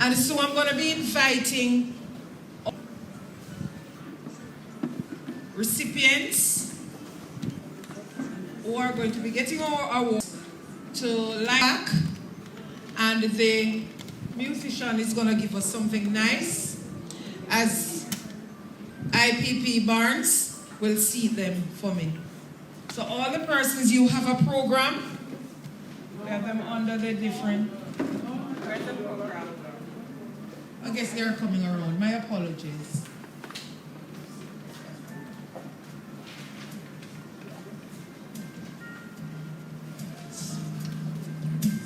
And so I'm going to be inviting recipients who are going to be getting our award to line back, and the musician is going to give us something nice as IPP Barnes will seat them for me. So all the persons, you have a program. We have them under the different. Where's the program? I guess they're coming around. My apologies.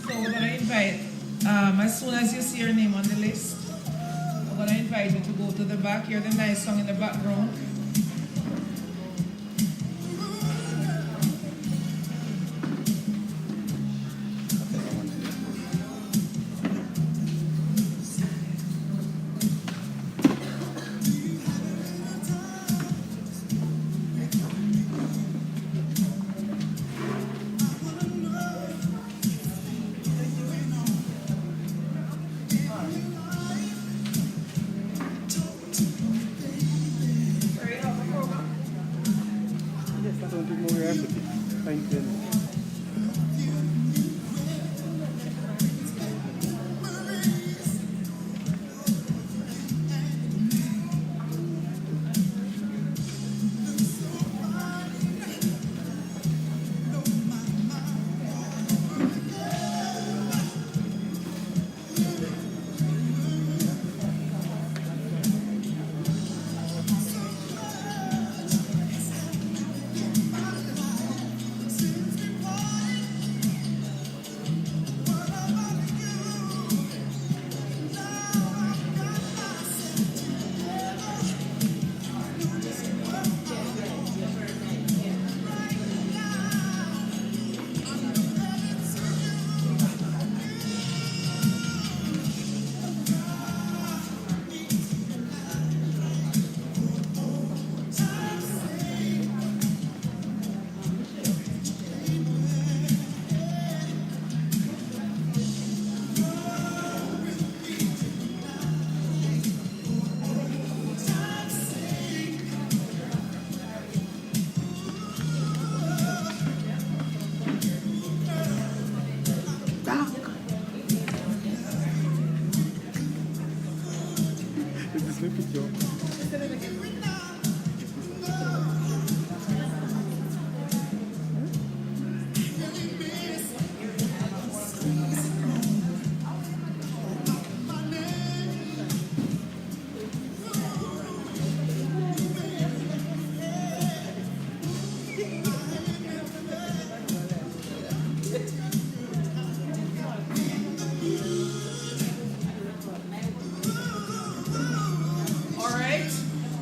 So we're going to invite, as soon as you see your name on the list, we're going to invite you to go to the back. Hear the nice song in the background. Thank you.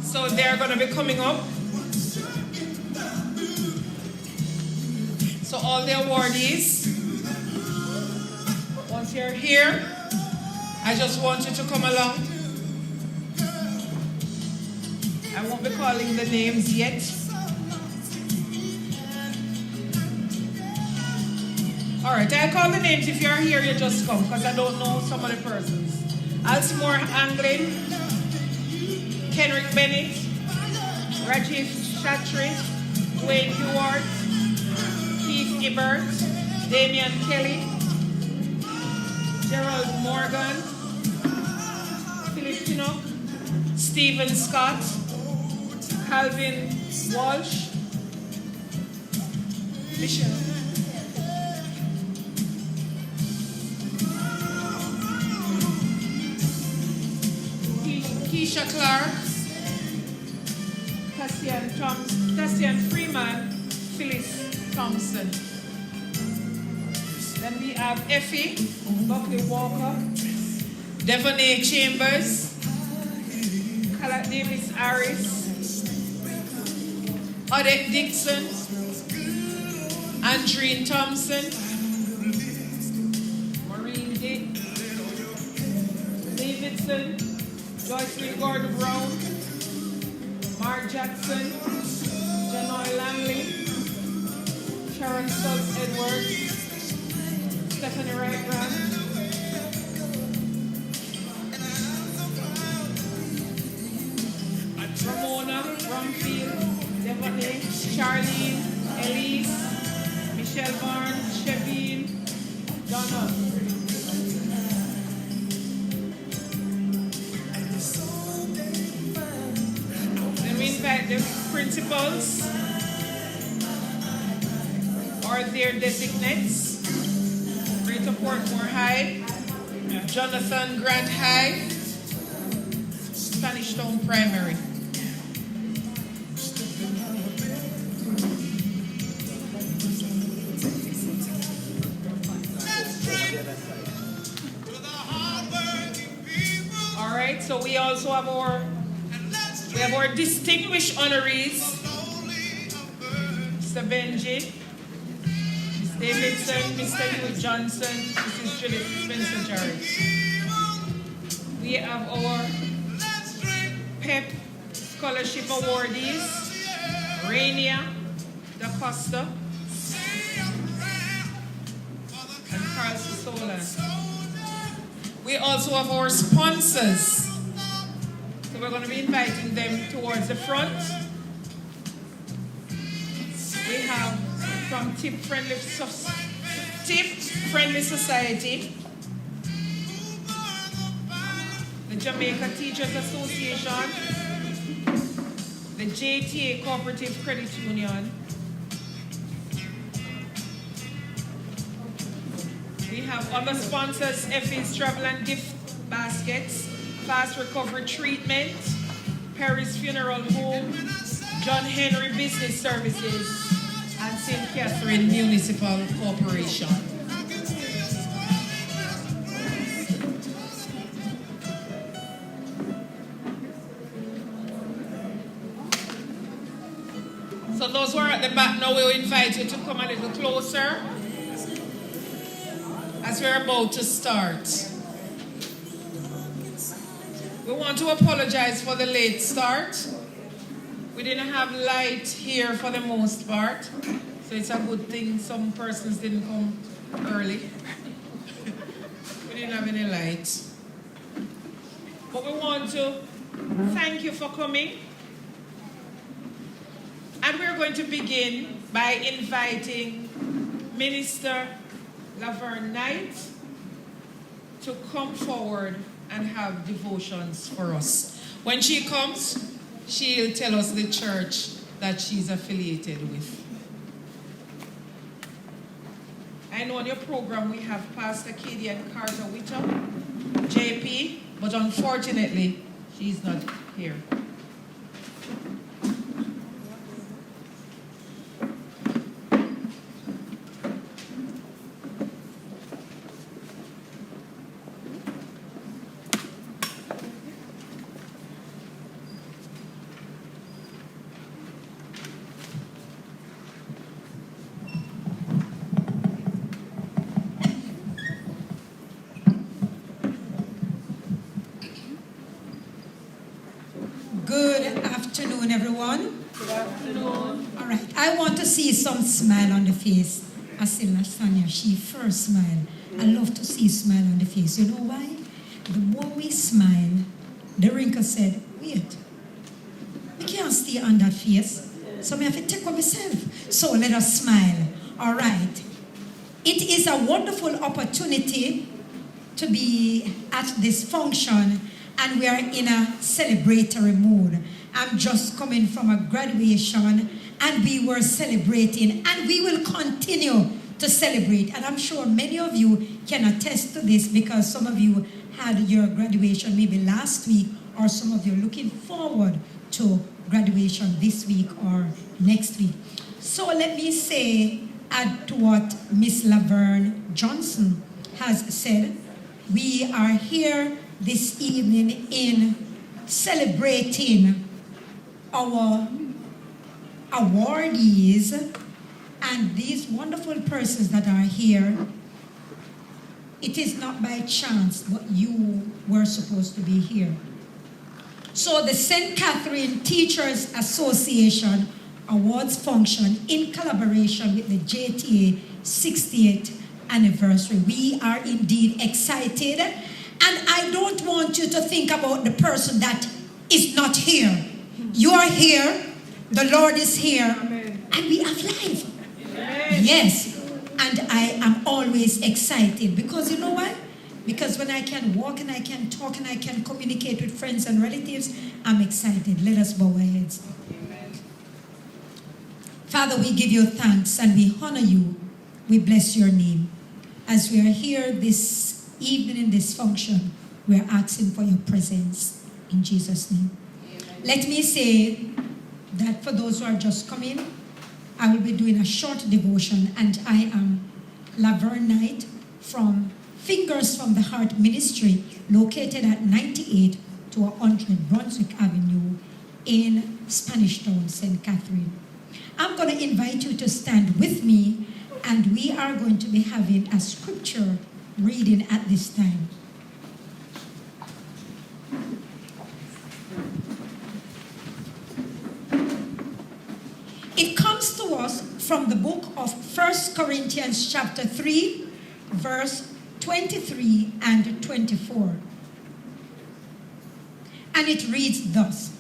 So they're going to be coming up. So all the awardees, once you're here, I just want you to come along. I won't be calling the names yet. All right, I'll call the names. If you're here, you just come, because I don't know some of the persons. Alcimore Anglin, Kenrick Bennett, Rajiv Chatri, Wayne Heward, Keith Ibert, Damian Kelly, Gerald Morgan, Philip Pinnock, Stephen Scott, Calvin Walsh, Michelle. Keisha Clark, Cassian Freeman, Phyllis Thompson. Then we have Effie Buckley Walker, Devonay Chambers, Kala Davis Harris, Odette Dixon, Andreen Thompson, Maureen Dick, Davidson, Joyce Lee Gordon Brown, Mark Jackson, Janoy Langley, Sharon Stokes Edwards, Stephanie Wright-Grant, Bromfield, Devonay, Charlene, Elise, Michelle Barnes, Sheveen, Donna. Then we invite the principals or their designates. Greater Portmore High, Jonathan Grant High, Spanish Town Primary. All right, so we also have our distinguished honorees, Mr. Benji, Ms. Davidson, Mr. Hugh Johnson, Mrs. Judith Spencer Jarrett. We have our PEP Scholarship awardees, Rainier Da Costa and Carl Sola. We also have our sponsors. So we're going to be inviting them towards the front. We have from Tip Friendly Society, the Jamaica Teachers Association, the JTA Cooperative Credit Union. We have other sponsors, FA's Travel and Gift Baskets, Fast Recovery Treatment, Paris Funeral Home, John Henry Business Services, and St. Catherine Municipal Corporation. So those who are at the back now, we'll invite you to come a little closer as we're about to start. We want to apologize for the late start. We didn't have light here for the most part, so it's a good thing some persons didn't come early. We didn't have any light. But we want to thank you for coming. And we're going to begin by inviting Minister Laverne Knight to come forward and have devotions for us. When she comes, she'll tell us the church that she's affiliated with. I know on your program we have Pastor Katie and Carter Whittam, JP, but unfortunately, she's not here. Everyone? Good afternoon. All right. I want to see some smile on the face. I see Lasanya, she first smile. I love to see smile on the face. You know why? The more we smile, the wrinkle said, wait, we can't stay on that face. So I have to take on myself. So let us smile. All right. It is a wonderful opportunity to be at this function, and we are in a celebratory mood. I'm just coming from a graduation, and we were celebrating, and we will continue to celebrate. And I'm sure many of you can attest to this because some of you had your graduation maybe last week, or some of you are looking forward to graduation this week or next week. So let me add to what Miss Laverne Johnson has said. We are here this evening in celebrating our awardees and these wonderful persons that are here. It is not by chance, but you were supposed to be here. So the St. Catherine Teachers Association awards function in collaboration with the JTA 68th anniversary. We are indeed excited, and I don't want you to think about the person that is not here. You are here. The Lord is here. Amen. And we have life. Amen. Yes. And I am always excited because you know why? Because when I can walk and I can talk and I can communicate with friends and relatives, I'm excited. Let us bow our heads. Amen. Father, we give you thanks and we honor you. We bless your name. As we are here this evening in this function, we are asking for your presence in Jesus' name. Amen. Let me say that for those who are just coming, I will be doing a short devotion, and I am Laverne Knight from Fingers from the Heart Ministry, located at 98 to 100 Brunswick Avenue in Spanish Town, St. Catherine. I'm going to invite you to stand with me, and we are going to be having a scripture reading at this time. It comes to us from the book of 1 Corinthians chapter 3, verse 23 and 24. And it reads thus: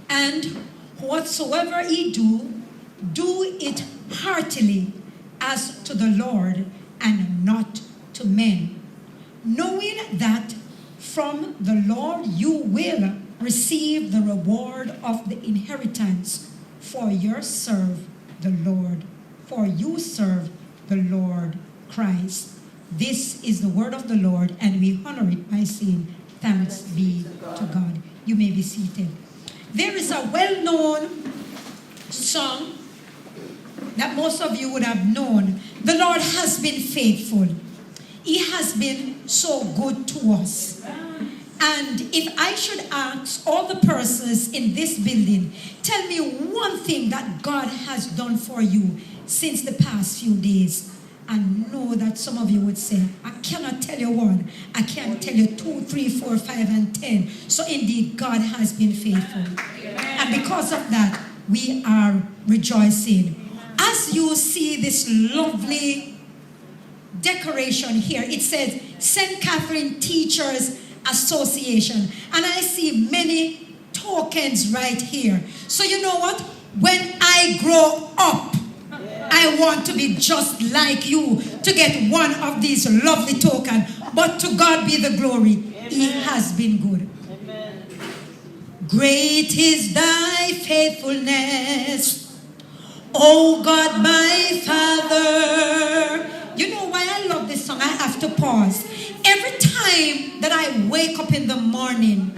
And whatsoever ye do, do it heartily as to the Lord and not to men, knowing that from the Lord you will receive the reward of the inheritance, for you serve the Lord. For you serve the Lord Christ. This is the word of the Lord, and we honor it by saying, thanks be to God. You may be seated. There is a well-known song that most of you would have known. The Lord has been faithful. He has been so good to us. And if I should ask all the persons in this building, tell me one thing that God has done for you since the past few days, I know that some of you would say, I cannot tell you one. I can't tell you 2, 3, 4, 5, and 10. So indeed, God has been faithful. And because of that, we are rejoicing. As you see this lovely decoration here, it says St. Catherine Teachers Association. And I see many tokens right here. So you know what? When I grow up, I want to be just like you, to get one of these lovely tokens. But to God be the glory. Amen. He has been good. Amen. Great is thy faithfulness, O God my Father. You know why I love this song? I have to pause. Every time that I wake up in the morning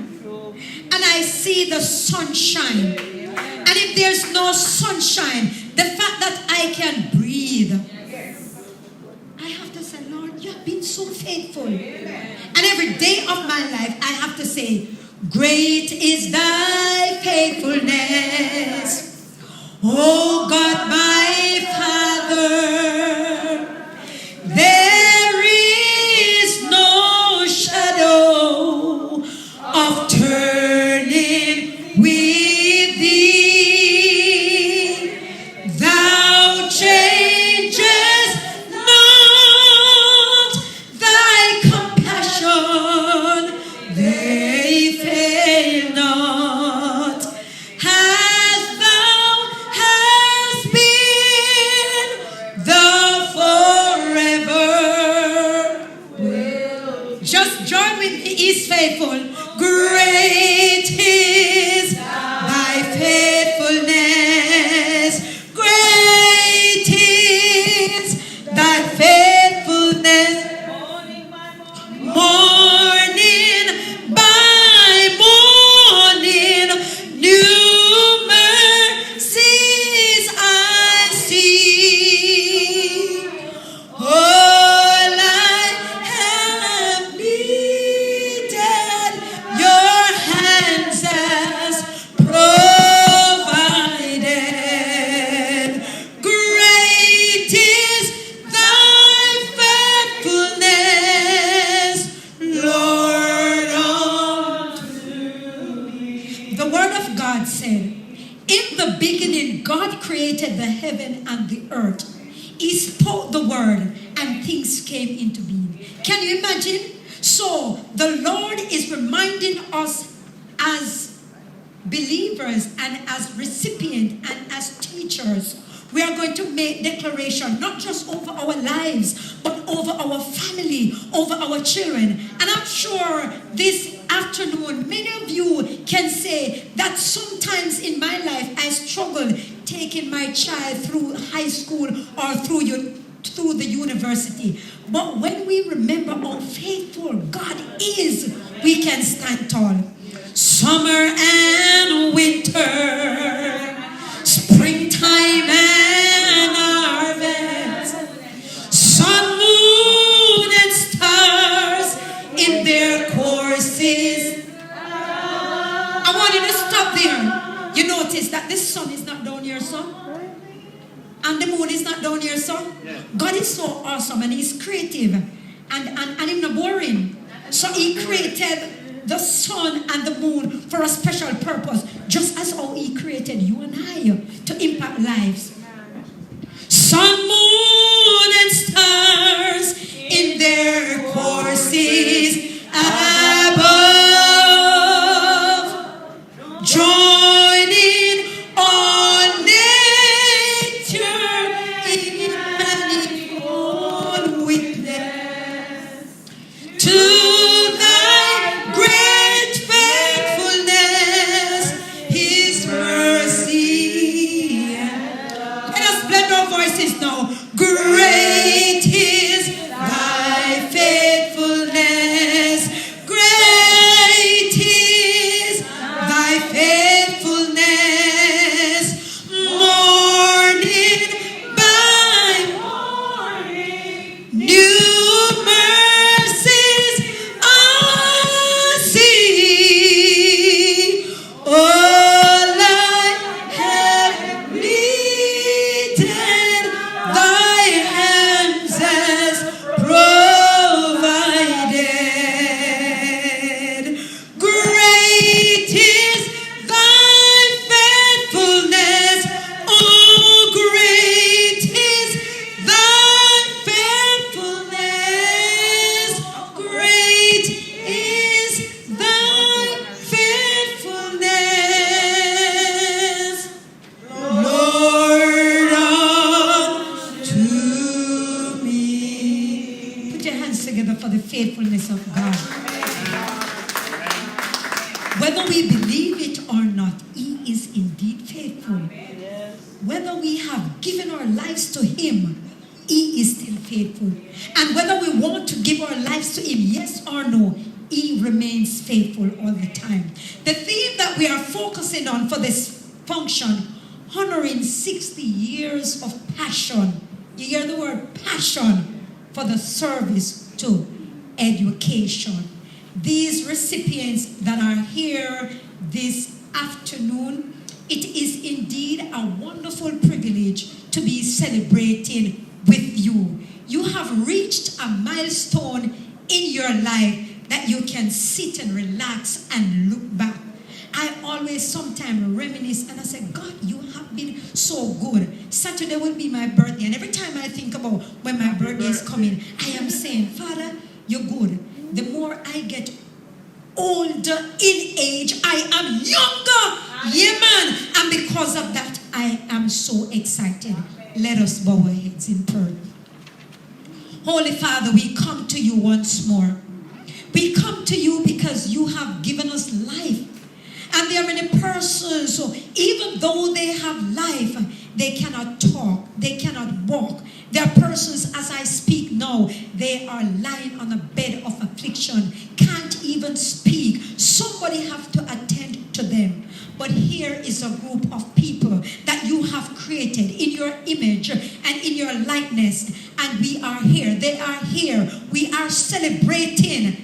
and I see the sunshine, and if there's no sunshine, the fact that I can breathe, I have to say, Lord, you have been so faithful. And every day of my life, I have to say, great is thy faithfulness, O God my Father. There is no shadow of turning with thee. Thou changest not, thy compassion, they fail not. As thou hast been, the forever will. Just join with me, He's faithful. Great is thy faithfulness. Great is thy faithfulness. Morning by morning, new mercies I see. All I have needed, your hands has provided. Great is thy faithfulness, Lord, unto me. The word of God said, in the beginning, God created the heaven and the earth. He spoke the word and things came into being. Can you imagine? So the Lord is reminding us as believers and as recipients and as teachers, we are going to make declaration not just over our lives, but over our family, over our children. And I'm sure this afternoon, many of you can say that sometimes in my life I struggled taking my child through high school or through the university. But when we remember how faithful God is, we can stand tall. Summer and winter, springtime and harvest, sun, moon, and stars in their courses. I want you to stop there. You notice that the sun is not down here, son? And the moon is not down here, son? Yeah. God is so awesome and He's creative and He's not boring. So He created the sun and the moon for a special purpose, just as how He created you and I to impact lives. Sun, moon, and stars in their courses above, joining all nature in manifold witness to now. Great is thy faithfulness. Great is thy faithfulness. Morning by morning, new mercies I see. All I have needed, thy hands has provided. Great is thy faithfulness. Oh, great is thy faithfulness. Great is thy faithfulness, Lord, unto me. Put your hands together for the faithfulness of God. Whether we believe it or not, He is indeed faithful. Whether we have given our lives to Him, He is still faithful. And whether we want to give our lives to Him, yes or no, He remains faithful all the time. The theme that we are focusing on for this function, honoring 60 years of passion. You hear the word passion for the service to education. These recipients that are here this afternoon, it is indeed a wonderful privilege to be celebrating with you. You have reached a milestone in your life that you can sit and relax and look back. I always sometimes reminisce and I say, God, you have been so good. Saturday will be my birthday, and every time I think about when my birthday is coming, I am saying, Father, you're good. The more I get older in age, I am younger. Yeah, man. And because of that, I am so excited. Let us bow our heads in prayer. Holy Father, we come to you once more. We come to you because you have given us life. And there are many persons who, even though they have life, they cannot talk, they cannot walk. There are persons, as I speak now, they are lying on a bed of affliction, can't even speak. Somebody have to attend to them. But here is a group of people that you have created in your image and in your likeness. And we are here. They are here. We are celebrating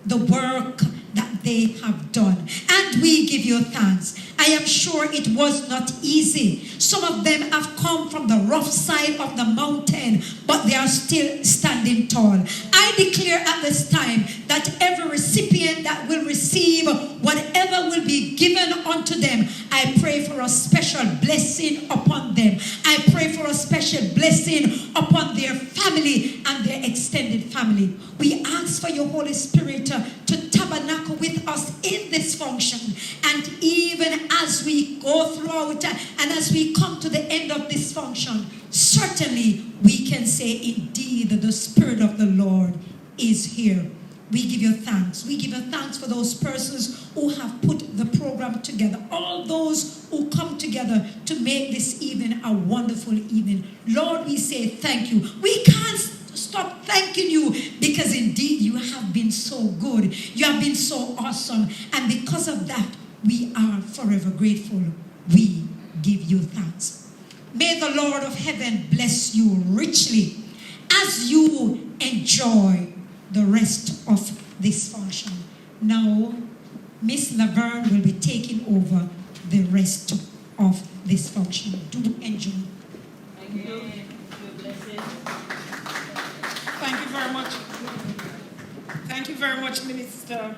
the work that they have done. And we give you thanks. I am sure it was not easy. Some of them have come from the rough side of the mountain, but they are still standing tall. I declare at this time that every recipient that will receive whatever will be given unto them, I pray for a special blessing upon them. I pray for a special blessing upon their family and their extended family. We ask for your Holy Spirit to tabernacle with us in this function, and even as we go throughout and as we come to the end of this function, certainly we can say indeed that the Spirit of the Lord is here. We give you thanks. We give you thanks for those persons who have put the program together. All those who come together to make this evening a wonderful evening. Lord, we say thank you. We can't stop thanking you because indeed you have been so good. You have been so awesome. And because of that, we are forever grateful. We give you thanks. May the Lord of heaven bless you richly as you enjoy the rest of this function. Now, Miss Laverne will be taking over the rest of this function. Do enjoy. Thank you. Thank you very much. Thank you very much, Minister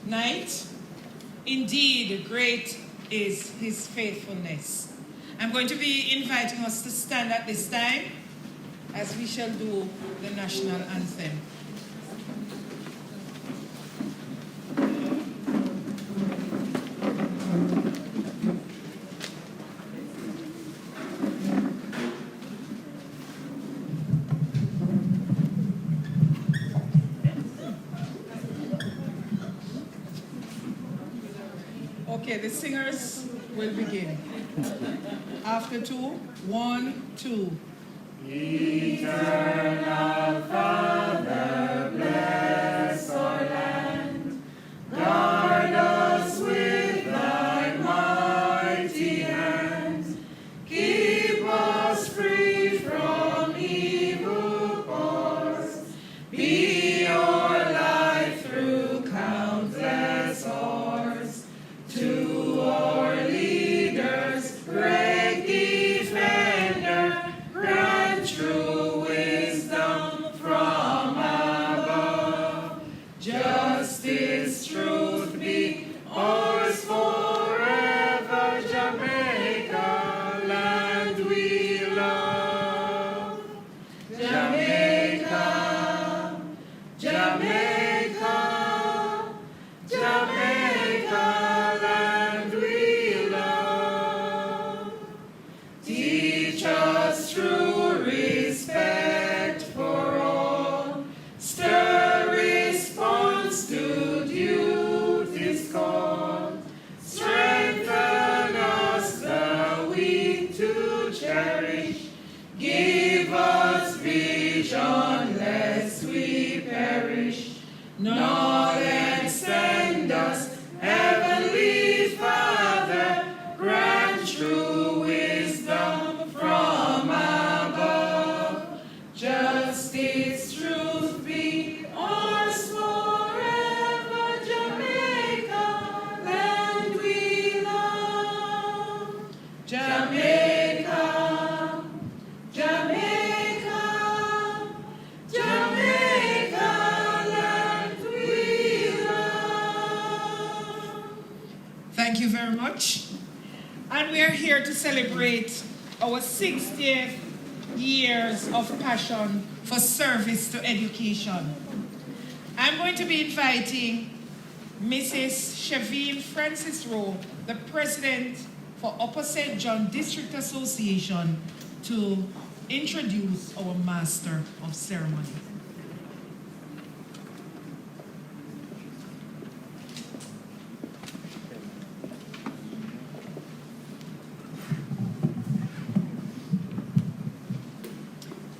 Knight. Indeed, great is his faithfulness. I'm going to be inviting us to stand at this time as we shall do the national anthem. Okay, the singers will begin. After 2, 1, 2. Eternal Father, bless our land. Guard us with thy mighty hand. Keep us free from evil course. Be our life through countless hours. To our leaders, great defender, grant true wisdom from above. Justice, truth be ours forever. Jamaica, land we love. Jamaica, Jamaica, Jamaica, land we love. Teach us true respect for all. Stir response to duty's call. Strengthen us the weak to cherish. Give us vision lest we perish. Knowledge send us, Heavenly Father, grant true wisdom from above. Justice, truth be ours forever. Jamaica, land we love. Jamaica, Jamaica, Jamaica, land we love. Thank you very much. And we are here to celebrate our 60th years of passion for service to education. I'm going to be inviting Mrs. Shavine Francis Rowe, the President for Upper St. John District Association, to introduce our Master of Ceremony.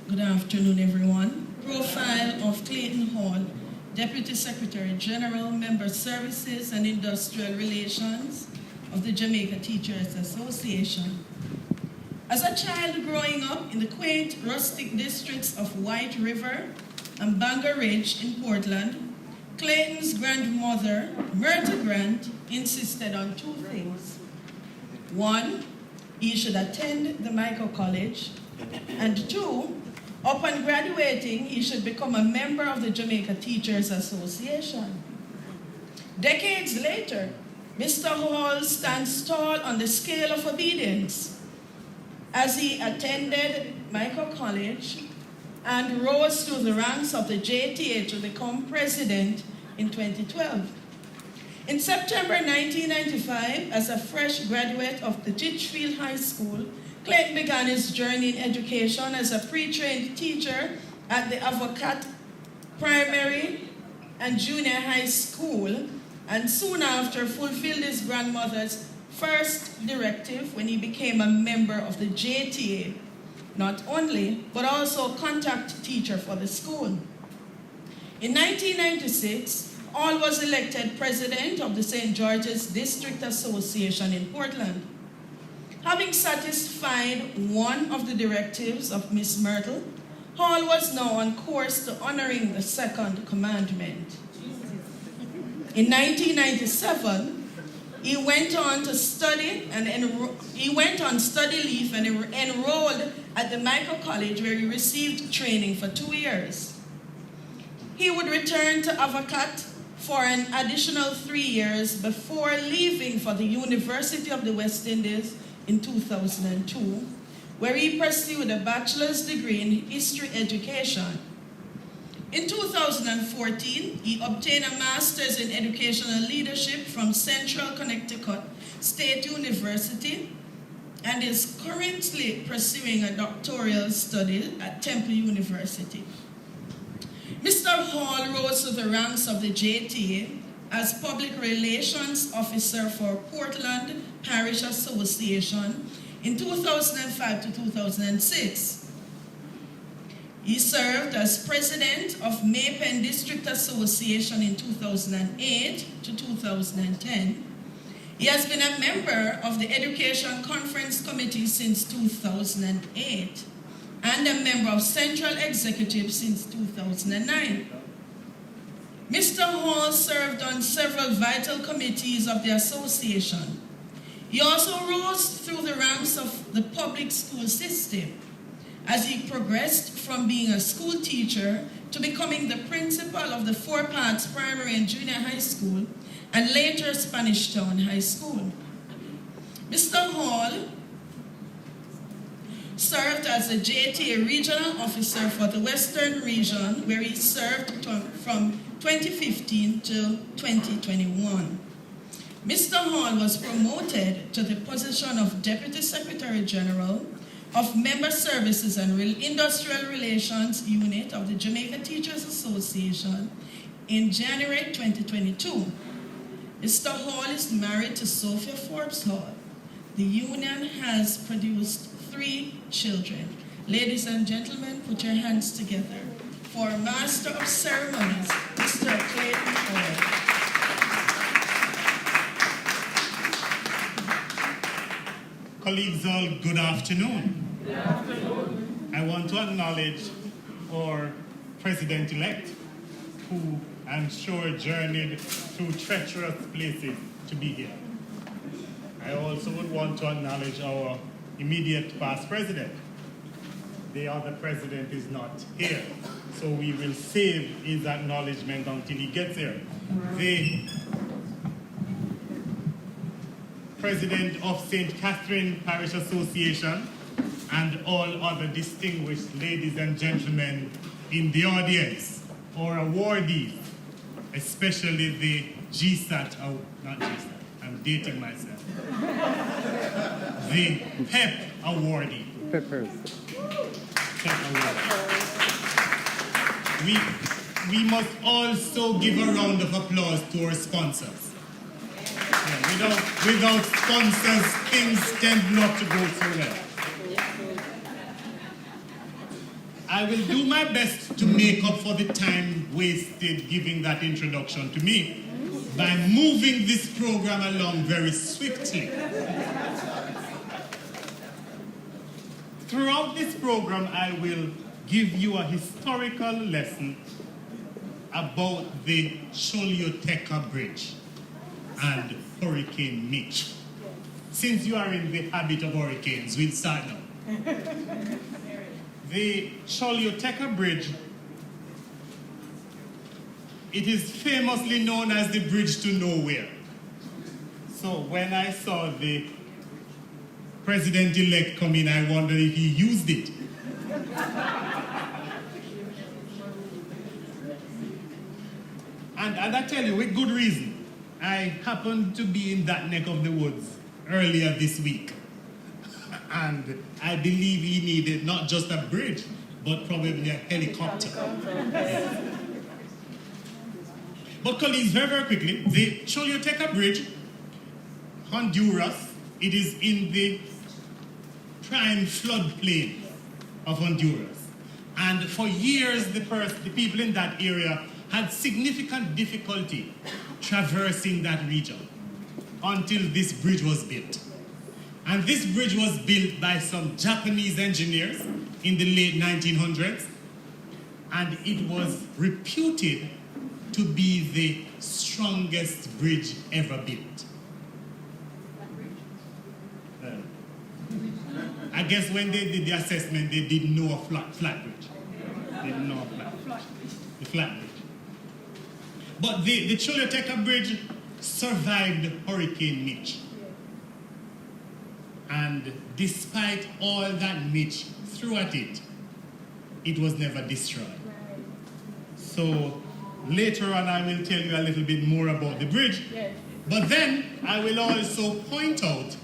Good afternoon, everyone. Profile of Clayton Hall, Deputy Secretary General, Member Services and Industrial Relations of the Jamaica Teachers Association. As a child growing up in the quaint rustic districts of White River and Bangor Ridge in Portland, Clayton's grandmother, Myrta Grant, insisted on 2 things. 1, he should attend the Michael College, and 2, upon graduating, he should become a member of the Jamaica Teachers Association. Decades later, Mr. Hall stands tall on the scale of obedience as he attended Michael College and rose through the ranks of the JTA to become president in 2012. In September 1995, as a fresh graduate of the Ditchfield High School, Clayton began his journey in education as a pre-trained teacher at the Avocat Primary and Junior High School, and soon after fulfilled his grandmother's first directive when he became a member of the JTA, not only, but also contact teacher for the school. In 1996, Hall was elected president of the St. George's District Association in Portland. Having satisfied one of the directives of Miss Myrtle, Hall was now on course to honoring the second commandment. In 1997, he went on study leave and enrolled at the Michael College, where he received training for 2 years. He would return to Avocat for an additional 3 years before leaving for the University of the West Indies in 2002, where he pursued a bachelor's degree in history education. In 2014, he obtained a master's in educational leadership from Central Connecticut State University and is currently pursuing a doctoral study at Temple University. Mr. Hall rose to the ranks of the JTA as Public Relations Officer for Portland Parish Association in 2005 to 2006. He served as president of Maypen District Association in 2008 to 2010. He has been a member of the Education Conference Committee since 2008 and a member of Central Executive since 2009. Mr. Hall served on several vital committees of the association. He also rose through the ranks of the public school system as he progressed from being a school teacher to becoming the principal of the Four Paths Primary and Junior High School and later Spanish Town High School. Mr. Hall served as a JTA Regional Officer for the Western Region, where he served from 2015 to 2021. Mr. Hall was promoted to the position of Deputy Secretary General of Member Services and Industrial Relations Unit of the Jamaica Teachers Association in January 2022. Mr. Hall is married to Sophia Forbes Hall. The union has produced 3 children. Ladies and gentlemen, put your hands together for Master of Ceremonies, Mr. Clayton Hall. Colleagues all, good afternoon. Good afternoon. I want to acknowledge our President-elect, who I'm sure journeyed through treacherous places to be here. I also would want to acknowledge our immediate past president. The other president is not here, so we will save his acknowledgement until he gets here. The president of St. Catherine Parish Association and all other distinguished ladies and gentlemen in the audience, or awardees, especially the GSAT, not GSAT, I'm dating myself. The PEP awardee. Peppers. PEP awardee. We must also give a round of applause to our sponsors. Yeah, without sponsors, things tend not to go so well. I will do my best to make up for the time wasted giving that introduction to me by moving this program along very swiftly. Throughout this program, I will give you a historical lesson about the Choluteca Bridge and Hurricane Mitch. Since you are in the habit of hurricanes, we'll start now. The Choluteca Bridge, it is famously known as the bridge to nowhere. So when I saw the president-elect come in, I wondered if he used it. And I tell you, with good reason. I I happened to be in that neck of the woods earlier this week. And I believe he needed not just a bridge, but probably a helicopter. But colleagues, very, very quickly, the Choluteca Bridge, Honduras, it is in the prime floodplain of Honduras. And for years, the people in that area had significant difficulty traversing that region until this bridge was built. And this bridge was built by some Japanese engineers in the late 1900s, and it was reputed to be the strongest bridge ever built. I guess when they did the assessment, they didn't know a flat bridge. They didn't know the flat bridge. But the Choluteca Bridge survived Hurricane Mitch. And despite all that Mitch threw at it, it was never destroyed. So later on, I will tell you a little bit more about the bridge. Yes. But then I will also point out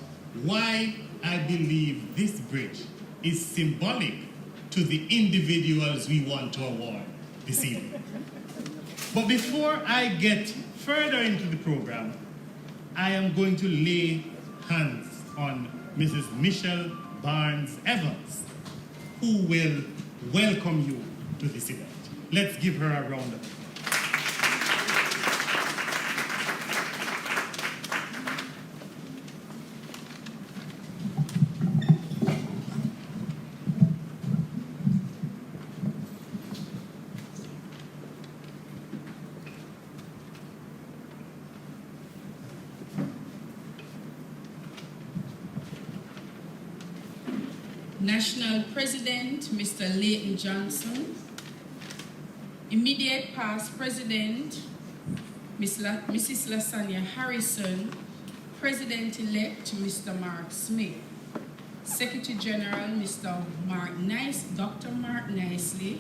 why I believe this bridge is symbolic to the individuals we want to award this evening. But before I get further into the program, I am going to lay hands on Mrs. Michelle Barnes Evans, who will welcome you to this event. Let's give her a round of applause. National President, Mr. Leighton Johnson, immediate past President, Mrs. Lasanya Harrison, President-elect, Mr. Mark Smith, Secretary General, Mr. Dr. Mark Nicely,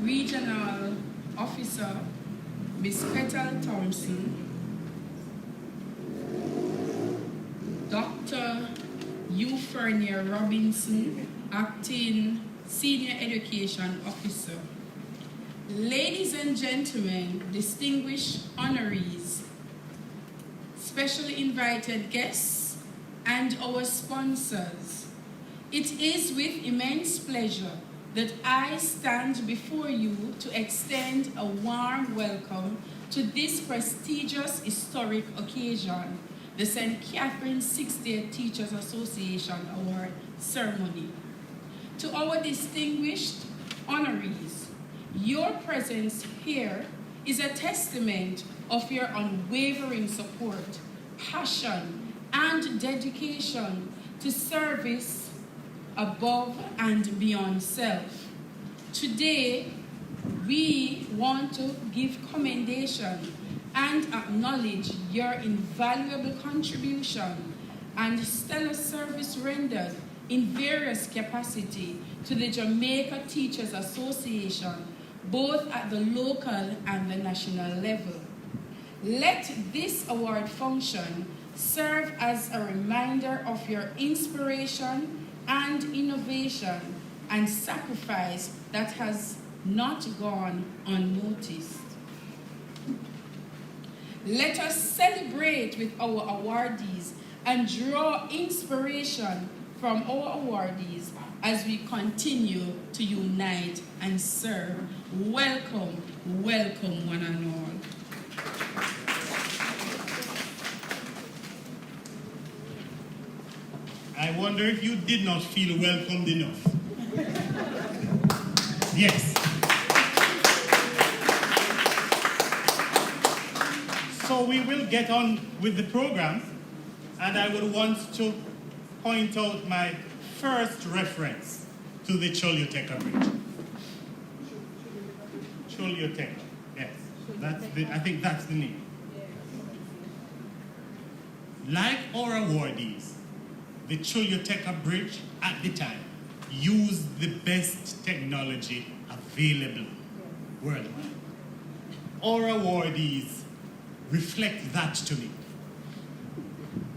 Regional Officer, Ms. Petal Thompson, Dr. Euphornia Robinson, Acting Senior Education Officer. Ladies and gentlemen, distinguished honorees, specially invited guests, and our sponsors, it is with immense pleasure that I stand before you to extend a warm welcome to this prestigious historic occasion, the St. Catherine's 60th Teachers Association Award Ceremony. To our distinguished honorees, your presence here is a testament of your unwavering support, passion, and dedication to service above and beyond self. Today, we want to give commendation and acknowledge your invaluable contribution and stellar service rendered in various capacity to the Jamaica Teachers Association, both at the local and the national level. Let this award function serve as a reminder of your inspiration and innovation and sacrifice that has not gone unnoticed. Let us celebrate with our awardees and draw inspiration from our awardees as we continue to unite and serve. Welcome, welcome one and all. I wonder if you did not feel welcomed enough. Yes. So we will get on with the program, and I would want to point out my first reference to the Choluteca Bridge. Choluteca, yes. I think that's the name. Like our awardees, the Choluteca Bridge at the time used the best technology available worldwide. Our awardees reflect that to me.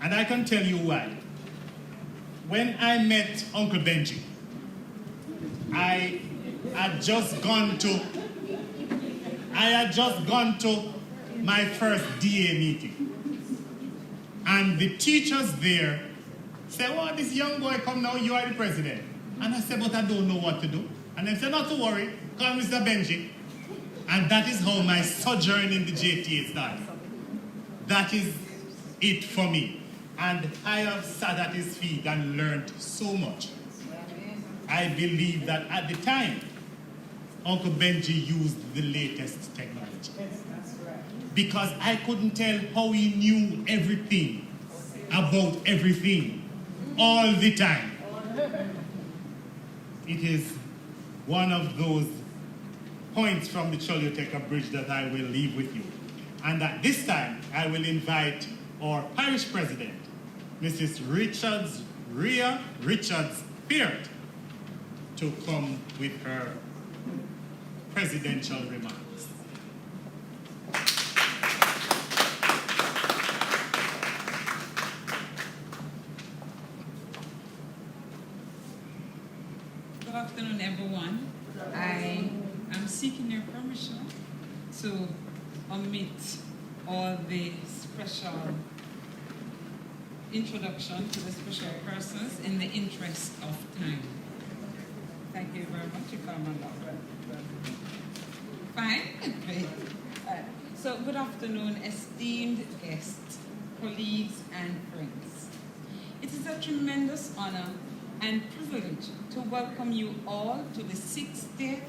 And I can tell you why. When I met Uncle Benji, I had just gone to my first DA meeting. And the teachers there said, well, this young boy come now, you are the president. And I said, but I don't know what to do. And they said, not to worry, call Mr. Benji. And that is how my sojourn in the JTA started. That is it for me. And I have sat at his feet and learned so much. I believe that at the time, Uncle Benji used the latest technology. Because I couldn't tell how he knew everything about everything all the time. It is one of those points from the Choluteca Bridge that I will leave with you. And at this time, I will invite our parish president, Mrs. Rhea Richards-Peart, to come with her presidential remarks. Good afternoon, everyone. I am seeking your permission to omit all the special introduction to the special persons in the interest of time. Thank you very much. You come along. Fine? Great. So, good afternoon, esteemed guests, colleagues, and friends. It is a tremendous honor and privilege to welcome you all to the 60th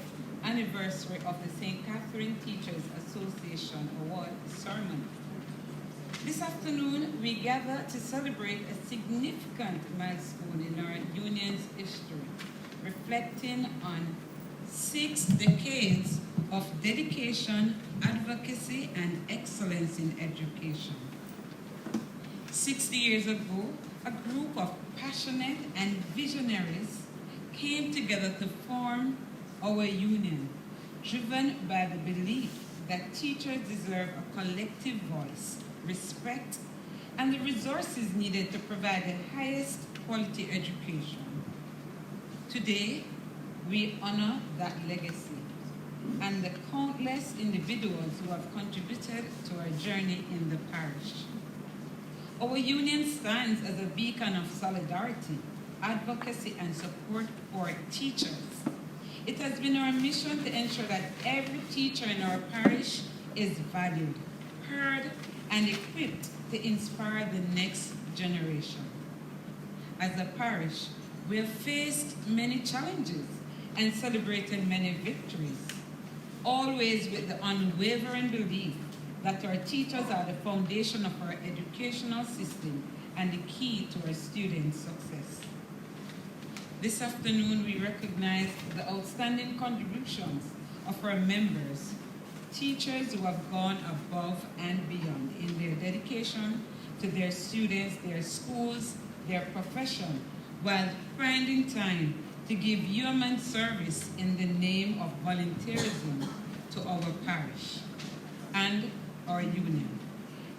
anniversary of the St. Catherine Teachers Association Award Ceremony. This afternoon, we gather to celebrate a significant milestone in our union's history, reflecting on 6 decades of dedication, advocacy, and excellence in education. 60 years ago, a group of passionate and visionaries came together to form our union, driven by the belief that teachers deserve a collective voice, respect, and the resources needed to provide the highest quality education. Today, we honor that legacy and the countless individuals who have contributed to our journey in the parish. Our union stands as a beacon of solidarity, advocacy, and support for teachers. It has been our mission to ensure that every teacher in our parish is valued, heard, and equipped to inspire the next generation. As a parish, we have faced many challenges and celebrated many victories, always with the unwavering belief that our teachers are the foundation of our educational system and the key to our students' success. This afternoon, we recognize the outstanding contributions of our members, teachers who have gone above and beyond in their dedication to their students, their schools, their profession, while finding time to give human service in the name of volunteerism to our parish and our union.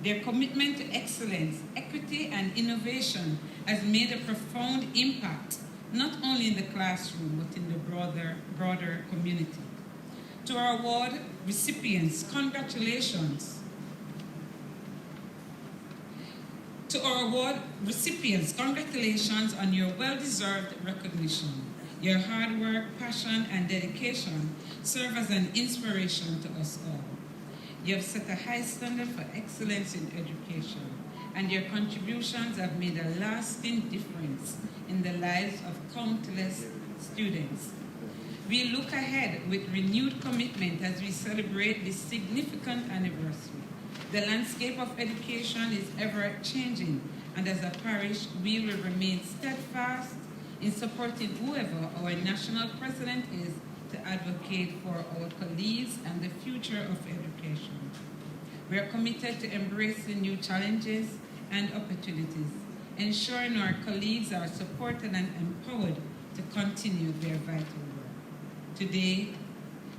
Their commitment to excellence, equity, and innovation has made a profound impact, not only in the classroom, but in the broader community. To our award recipients, congratulations. To our award recipients, congratulations on your well-deserved recognition. Your hard work, passion, and dedication serve as an inspiration to us all. You have set a high standard for excellence in education, and your contributions have made a lasting difference in the lives of countless students. We look ahead with renewed commitment as we celebrate this significant anniversary. The landscape of education is ever changing, and as a parish, we will remain steadfast in supporting whoever our national president is to advocate for our colleagues and the future of education. We are committed to embracing new challenges and opportunities, ensuring our colleagues are supported and empowered to continue their vital work. Today,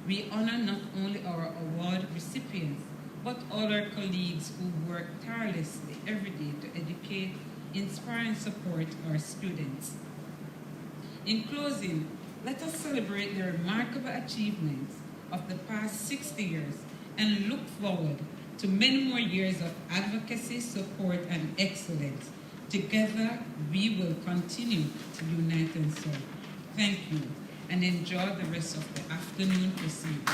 we honor not only our award recipients, but all our colleagues who work tirelessly every day to educate, inspire, and support our students. In closing, let us celebrate the remarkable achievements of the past 60 years and look forward to many more years of advocacy, support, and excellence. Together, we will continue to unite and serve. Thank you, and enjoy the rest of the afternoon proceedings.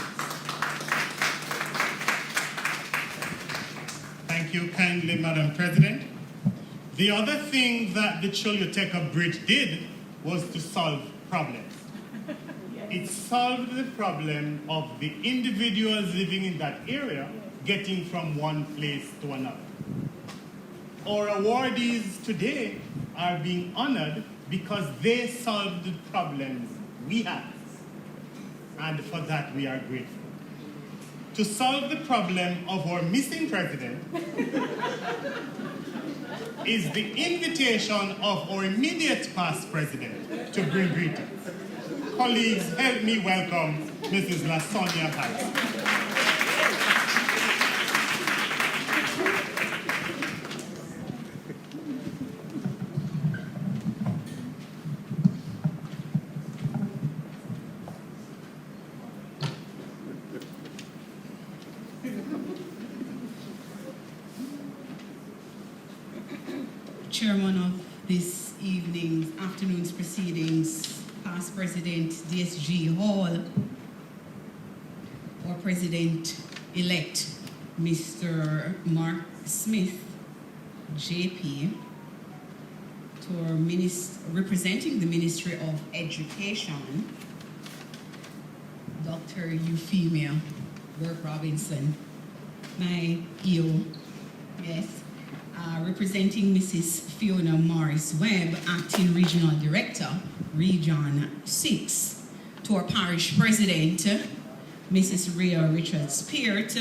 Thank you kindly, Madam President. The other thing that the Choluteca Bridge did was to solve problems. It solved the problem of the individuals living in that area getting from one place to another. Our awardees today are being honored because they solved the problems we had. And for that we are grateful. To solve the problem of our missing president is the invitation of our immediate past president to bring greetings. Colleagues, help me welcome Mrs. LaSonia Harris. Chairman of this afternoon's proceedings, past President DSG Hall, or President-elect Mr. Mark Smith, JP, to our representing the Ministry of Education, Dr. Euphemia Burke-Robinson, my EO, yes, representing Mrs. Fiona Morris-Webb, Acting Regional Director, Region 6, to our Parish President, Mrs. Rhea Richards-Peart,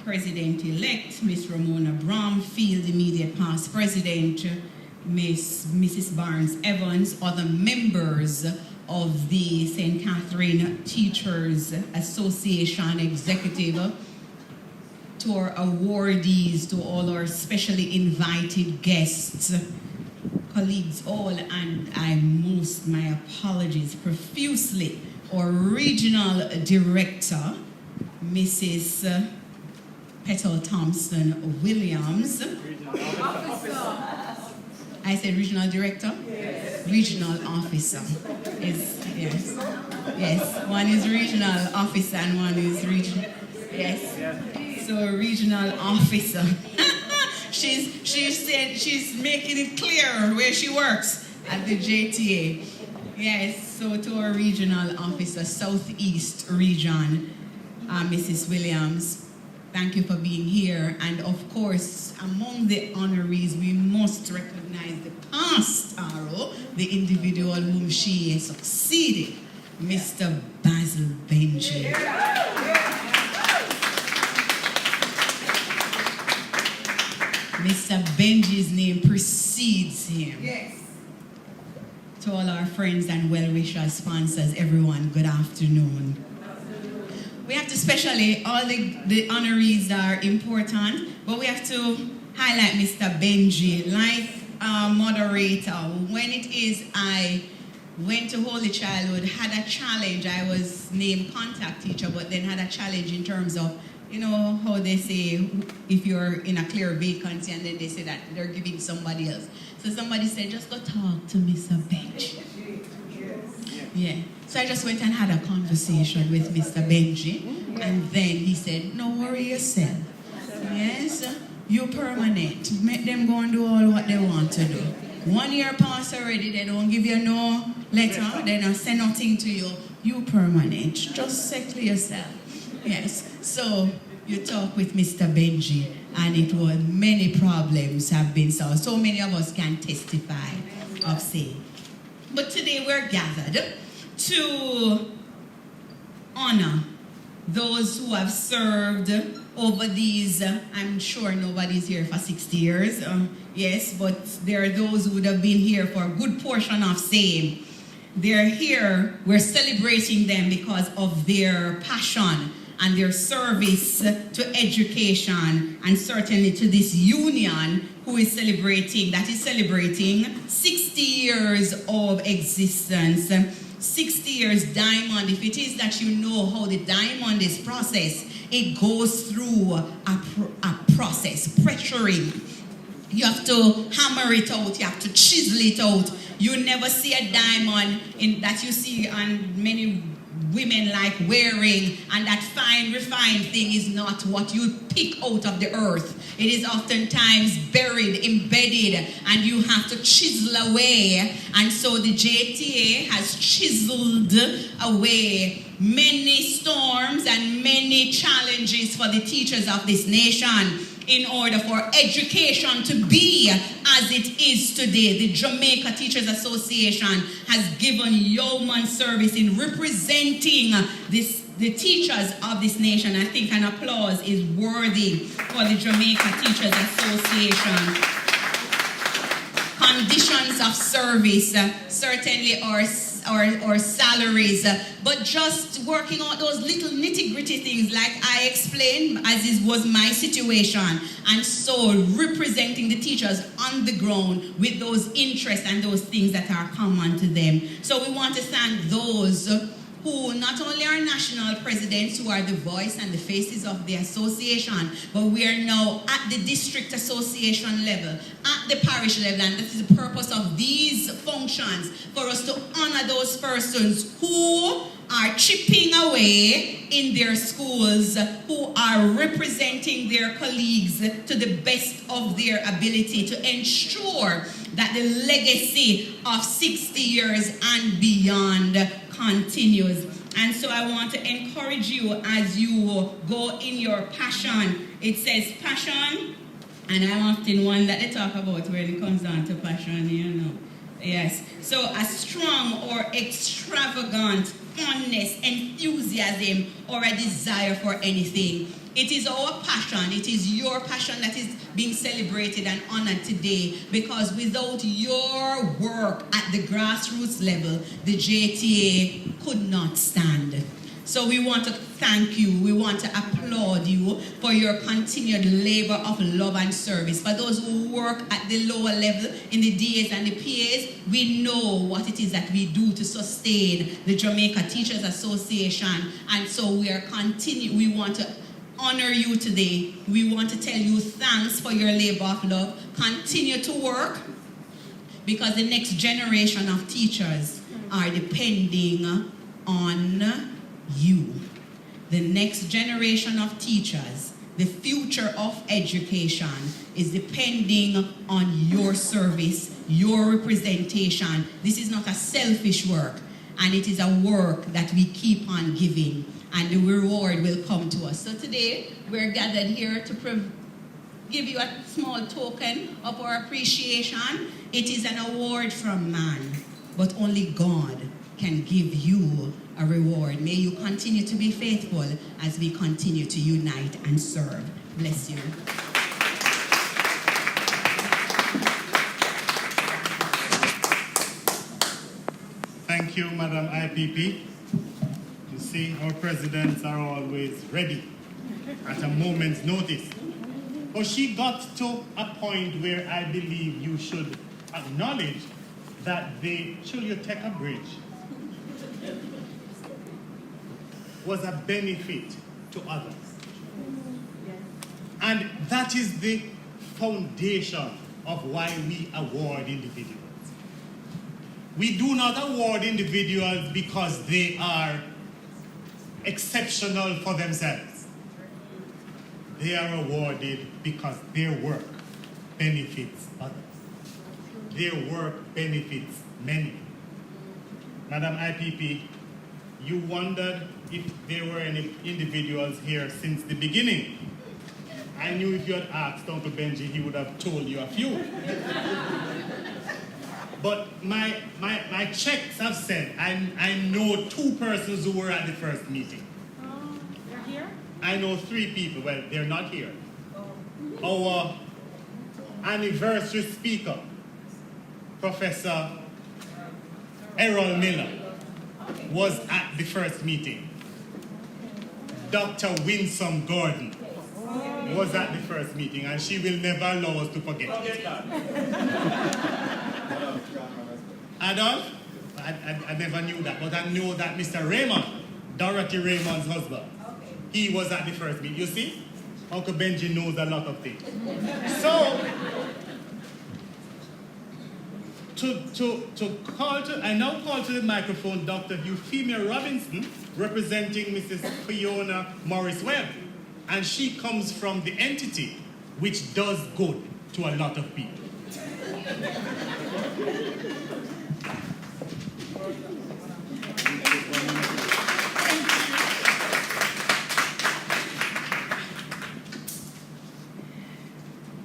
President-elect, Ms. Ramona Bromfield, immediate past President, Mrs. Barnes-Evans, other members of the St. Catherine Teachers Association Executive, to our awardees, to all our specially invited guests, colleagues all, and my apologies profusely, our Regional Director, Mrs. Petal Thompson Williams. I said Regional Director? Yes. Regional Officer. Yes. One is Regional Officer and one is Regional. Yes. So Regional Officer. She said she's making it clear where she works at the JTA. Yes, so to our Regional Officer, Southeast Region, Mrs. Williams, thank you for being here. And of course, among the honorees, we must recognize the past RO, the individual whom she succeeded, Mr. Basil Benji. Mr. Benji's name precedes him. Yes. To all our friends and well-wishers, sponsors, everyone, good afternoon. We have to especially, all the honorees are important, but we have to highlight Mr. Benji. Like moderator, when it is I went to Holy Childhood, had a challenge. I was named contact teacher, but then had a challenge in terms of, you know how they say if you're in a clear vacancy and then they say that they're giving somebody else. So somebody said, just go talk to Mr. Benji. Yeah. So I just went and had a conversation with Mr. Benji, and then he said, no worry yourself. Yes, you permanent. Make them go and do all what they want to do. 1 year pass already, they don't give you no letter, they don't say nothing to you. You permanent. Just settle yourself. Yes. So you talk with Mr. Benji, and it was many problems have been solved. So many of us can testify of saying. But today we're gathered to honor those who have served over these, I'm sure nobody's here for 60 years, yes, but there are those who would have been here for a good portion of same. They're here, we're celebrating them because of their passion and their service to education, and certainly to this union that is celebrating 60 years of existence. 60 years diamond. If it is that you know how the diamond is processed, it goes through a process, pressuring. You have to hammer it out, you have to chisel it out. You never see a diamond that you see on many women like wearing, and that fine, refined thing is not what you pick out of the earth. It is oftentimes buried, embedded, and you have to chisel away. And so the JTA has chiseled away many storms and many challenges for the teachers of this nation in order for education to be as it is today. The Jamaica Teachers Association has given yeoman service in representing the teachers of this nation. I think an applause is worthy for the Jamaica Teachers Association. Conditions of service certainly are salaries, but just working out those little nitty-gritty things like I explained as it was my situation, and so representing the teachers on the ground with those interests and those things that are common to them. So we want to thank those who not only are national presidents, who are the voice and the faces of the association, but we are now at the district association level, at the parish level, and that is the purpose of these functions, for us to honor those persons who are chipping away in their schools, who are representing their colleagues to the best of their ability to ensure that the legacy of 60 years and beyond continues. And so I want to encourage you as you go in your passion. It says passion, and I'm often one that they talk about when it comes down to passion, you know. Yes. So a strong or extravagant fondness, enthusiasm, or a desire for anything. It is our passion, it is your passion that is being celebrated and honored today, because without your work at the grassroots level, the JTA could not stand. So we want to thank you, we want to applaud you for your continued labor of love and service. For those who work at the lower level, in the DAs and the PAs, we know what it is that we do to sustain the Jamaica Teachers Association, and so we want to honor you today. We want to tell you thanks for your labor of love. Continue to work, because the next generation of teachers are depending on you. The next generation of teachers, the future of education, is depending on your service, your representation. This is not a selfish work, and it is a work that we keep on giving, and the reward will come to us. So today, we're gathered here to give you a small token of our appreciation. It is an award from man, but only God can give you a reward. May you continue to be faithful as we continue to unite and serve. Bless you. Thank you, Madam IPP. You see, our presidents are always ready at a moment's notice. But she got to a point where I believe you should acknowledge that the Chiluteka Bridge was a benefit to others. And that is the foundation of why we award individuals. We do not award individuals because they are exceptional for themselves. They are awarded because their work benefits others. Their work benefits many. Madam IPP, you wondered if there were any individuals here since the beginning. I knew if you had asked Uncle Benji, he would have told you a few. But my checks have said I know 2 persons who were at the first meeting. They're here? I know 3 people. Well, they're not here. Our anniversary speaker, Professor Errol Miller, was at the first meeting. Dr. Winsome Gordon was at the first meeting, and she will never allow us to forget it. Adolf? I never knew that, but I knew that Mr. Raymond, Dorothy Raymond's husband, he was at the first meeting. You see? Uncle Benji knows a lot of things. So, I now call to the microphone Dr. Euphemia Robinson, representing Mrs. Fiona Morris Webb. And she comes from the entity which does good to a lot of people.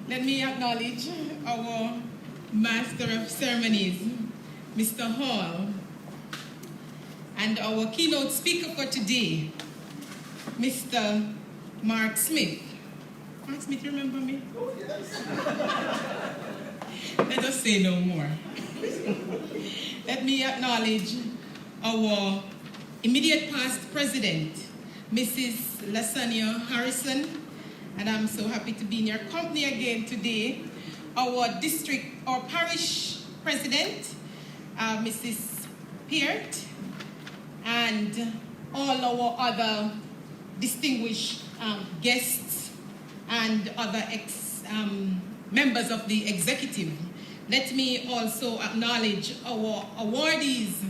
Let me acknowledge our Master of Ceremonies, Mr. Hall, and our keynote speaker for today, Mr. Mark Smith. Mark Smith, you remember me? Oh, yes. Let us say no more. Let me acknowledge our immediate past president, Mrs. Lasanya Harrison, and I'm so happy to be in your company again today. Our parish president, Mrs. Peart, and all our other distinguished guests and other members of the executive. Let me also acknowledge our awardees.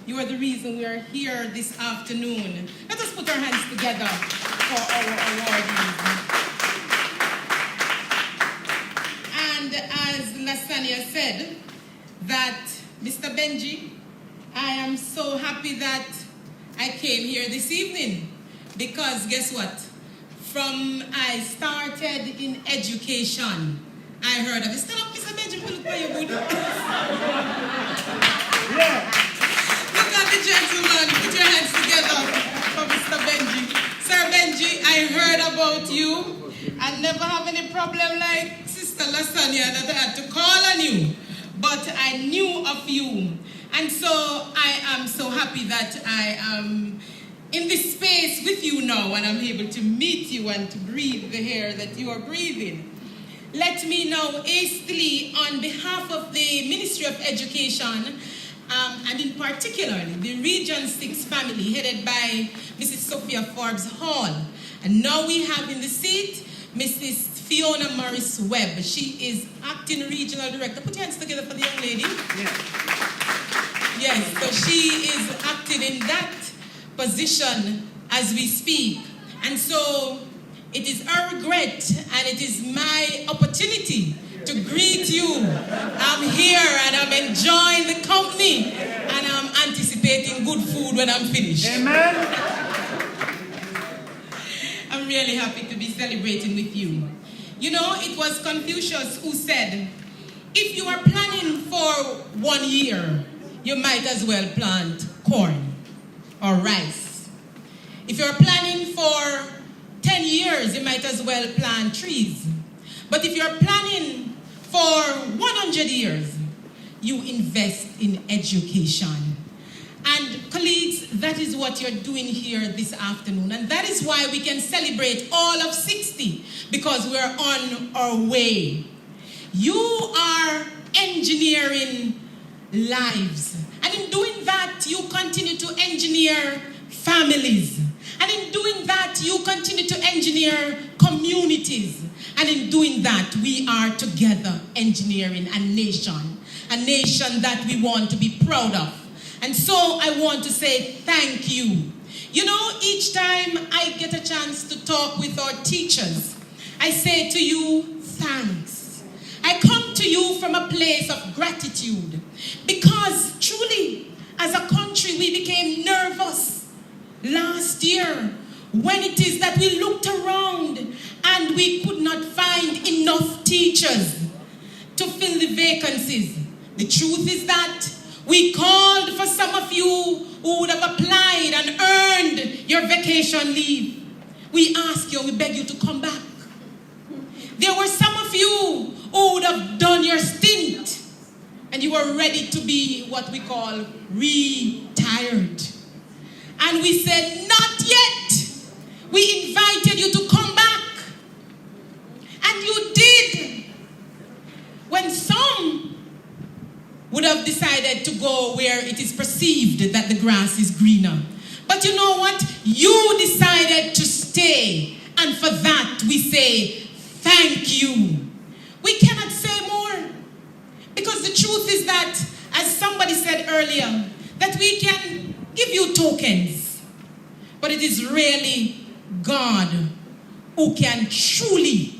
You are the reason we are here this afternoon. Let us put our hands together for our awardees. And as Lasanya said, that Mr. Benji, I am so happy that I came here this evening, because guess what? From I started in education, I heard of it. Stand up, Mr. Benji, look where you good. Yeah. Look at the gentleman, put your hands together for Mr. Benji. Sir Benji, I heard about you. I never have any problem like Sister Lasanya that I had to call on you, but I knew of you. And so I am so happy that I am in this space with you now, and I'm able to meet you and to breathe the air that you are breathing. Let me now hastily, on behalf of the Ministry of Education, and in particular the Region 6 family headed by Mrs. Sophia Forbes Hall, and now we have in the seat Mrs. Fiona Morris Webb. She is acting regional director. Put your hands together for the young lady. Yes, so she is acting in that position as we speak. And so it is our regret and it is my opportunity to greet you. I'm here and I'm enjoying the company and I'm anticipating good food when I'm finished. Amen. I'm really happy to be celebrating with you. You know, it was Confucius who said, if you are planning for 1 year, you might as well plant corn or rice. If you're planning for 10 years, you might as well plant trees. But if you're planning for 100 years, you invest in education. And colleagues, that is what you're doing here this afternoon. And that is why we can celebrate all of 60, because we're on our way. You are engineering lives. And in doing that, you continue to engineer families. And in doing that, you continue to engineer communities. And in doing that, we are together engineering a nation that we want to be proud of. And so I want to say thank you. You know, each time I get a chance to talk with our teachers, I say to you, thanks. I come to you from a place of gratitude, because truly, as a country, we became nervous last year when it is that we looked around and we could not find enough teachers to fill the vacancies. The truth is that we called for some of you who would have applied and earned your vacation leave. We ask you, we beg you to come back. There were some of you who would have done your stint and you were ready to be what we call retired. And we said, not yet. we invited you to come back. And you did. When some would have decided to go where it is perceived that the grass is greener. But you know what? You decided to stay. And for that we say, thank you. We cannot say more. Because the truth is that, as somebody said earlier, that we can give you tokens. But it is really God who can truly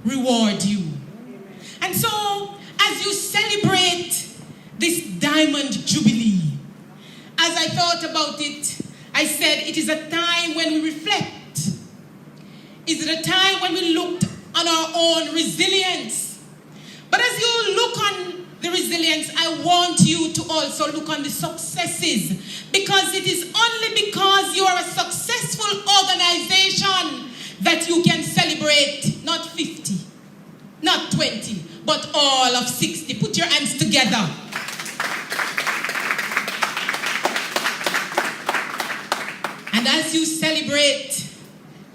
reward you. And so, as you celebrate this Diamond Jubilee, as I thought about it, I said it is a time when we reflect. Is it a time when we looked on our own resilience? But as you look on the resilience, I want you to also look on the successes, because it is only because you are a successful organization that you can celebrate not 50, not 20, but all of 60. Put your hands together. And as you celebrate,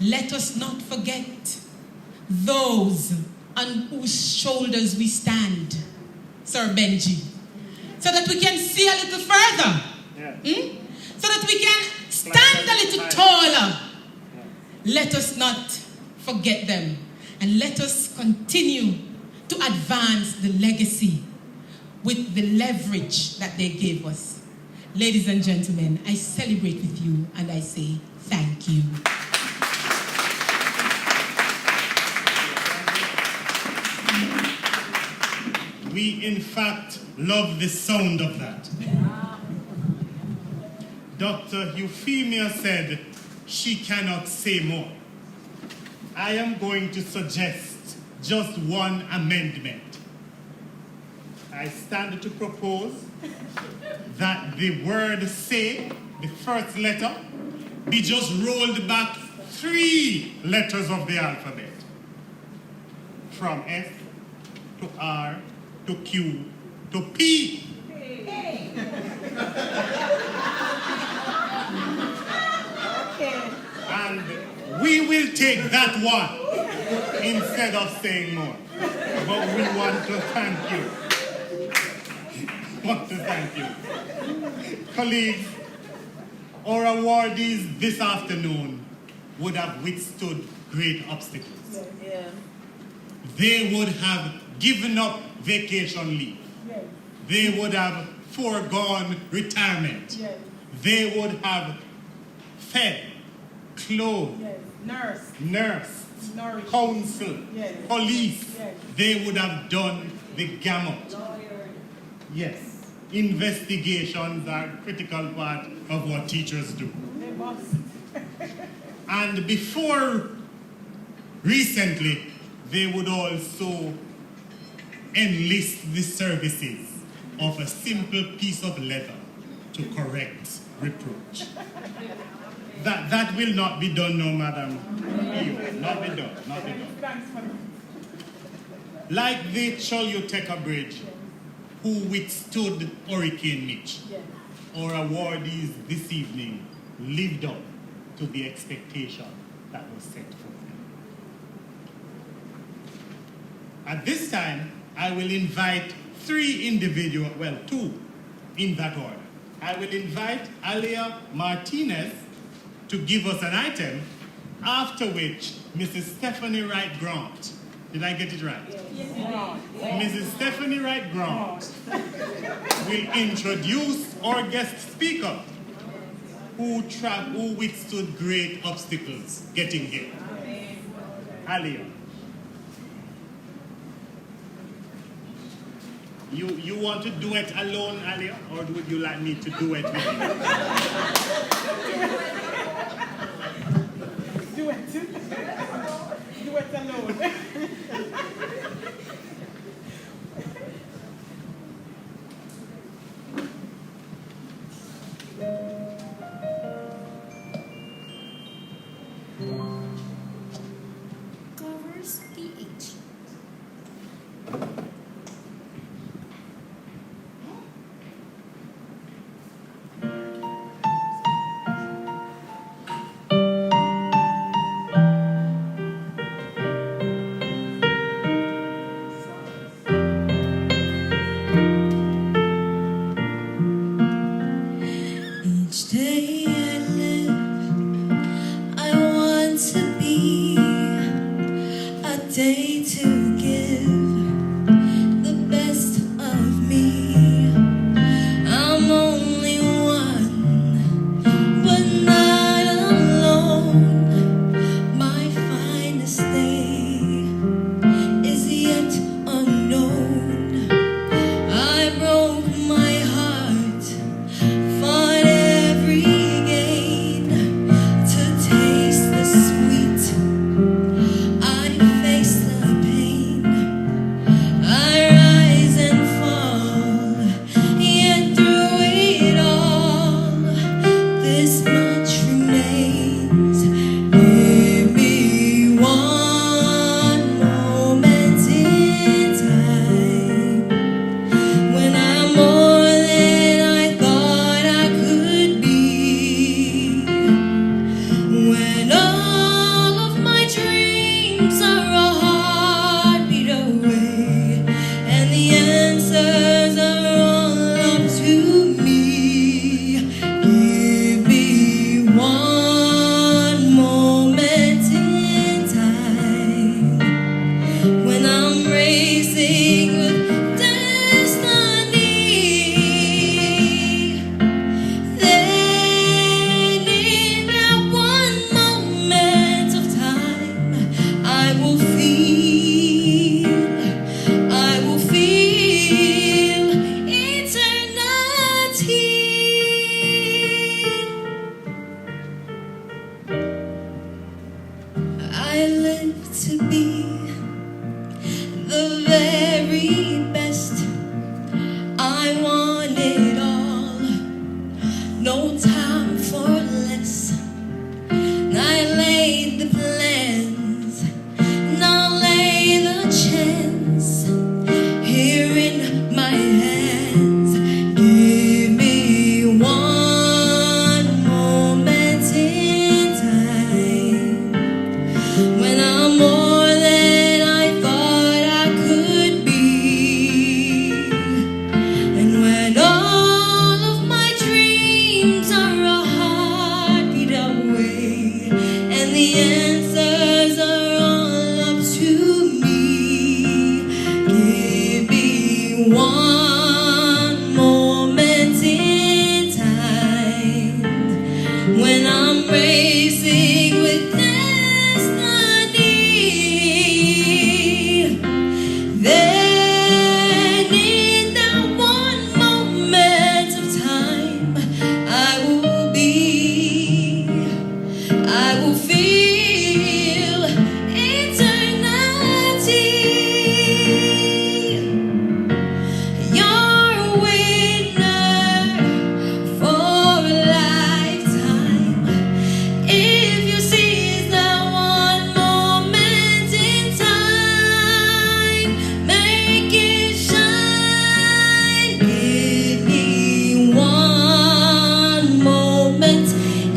let us not forget those on whose shoulders we stand, Sir Benji, so that we can see a little further, so that we can stand a little taller. Let us not forget them, and let us continue to advance the legacy with the leverage that they gave us. Ladies and gentlemen, I celebrate with you and I say thank you. We, in fact, love the sound of that. Dr. Euphemia said she cannot say more. I am going to suggest just one amendment. I stand to propose that the word say, the first letter, be just rolled back 3 letters of the alphabet. From F to R to Q to P. And we will take that one instead of saying more. But we want to thank you. Colleagues, our awardees this afternoon would have withstood great obstacles. They would have given up vacation leave. They would have foregone retirement. They would have fed, clothed, nursed, counsel, police. They would have done the gamut. Yes, investigations are a critical part of what teachers do. And before recently, they would also enlist the services of a simple piece of leather to correct reproach. That will not be done, no, Madam. Not be done. Like the Choluteca Bridge, who withstood Hurricane Mitch, our awardees this evening lived up to the expectation that was set for them. At this time, I will invite 3 individuals, well, 2 in that order. I will invite Alia Martinez to give us an item, after which Mrs. Stephanie Wright Grant, did I get it right? Yes. Mrs. Stephanie Wright Grant will introduce our guest speaker who withstood great obstacles getting here. Alia. You want to do it alone, Alia, or would you like me to do it with you? Do it alone. Covers PH. I'm more than I thought I could be, when all of my dreams are a heartbeat away, and the answers are all up to me, give me one moment in time, when I'm racing with destiny. Then in that one moment of time, I will feel eternity. I live to be the very best. I want it all, no time for less. I laid the plans, now lay the chance here in my hands. Give me one moment in time, when I'm more than I thought I could be, and when all of my dreams are a heartbeat away, and the answers are all up to me, give me one moment in time, when I'm racing with destiny. Then in that one moment of time, I will feel eternity. You're a winner for a lifetime, if you seize that one moment in time, make it shine. Give me one moment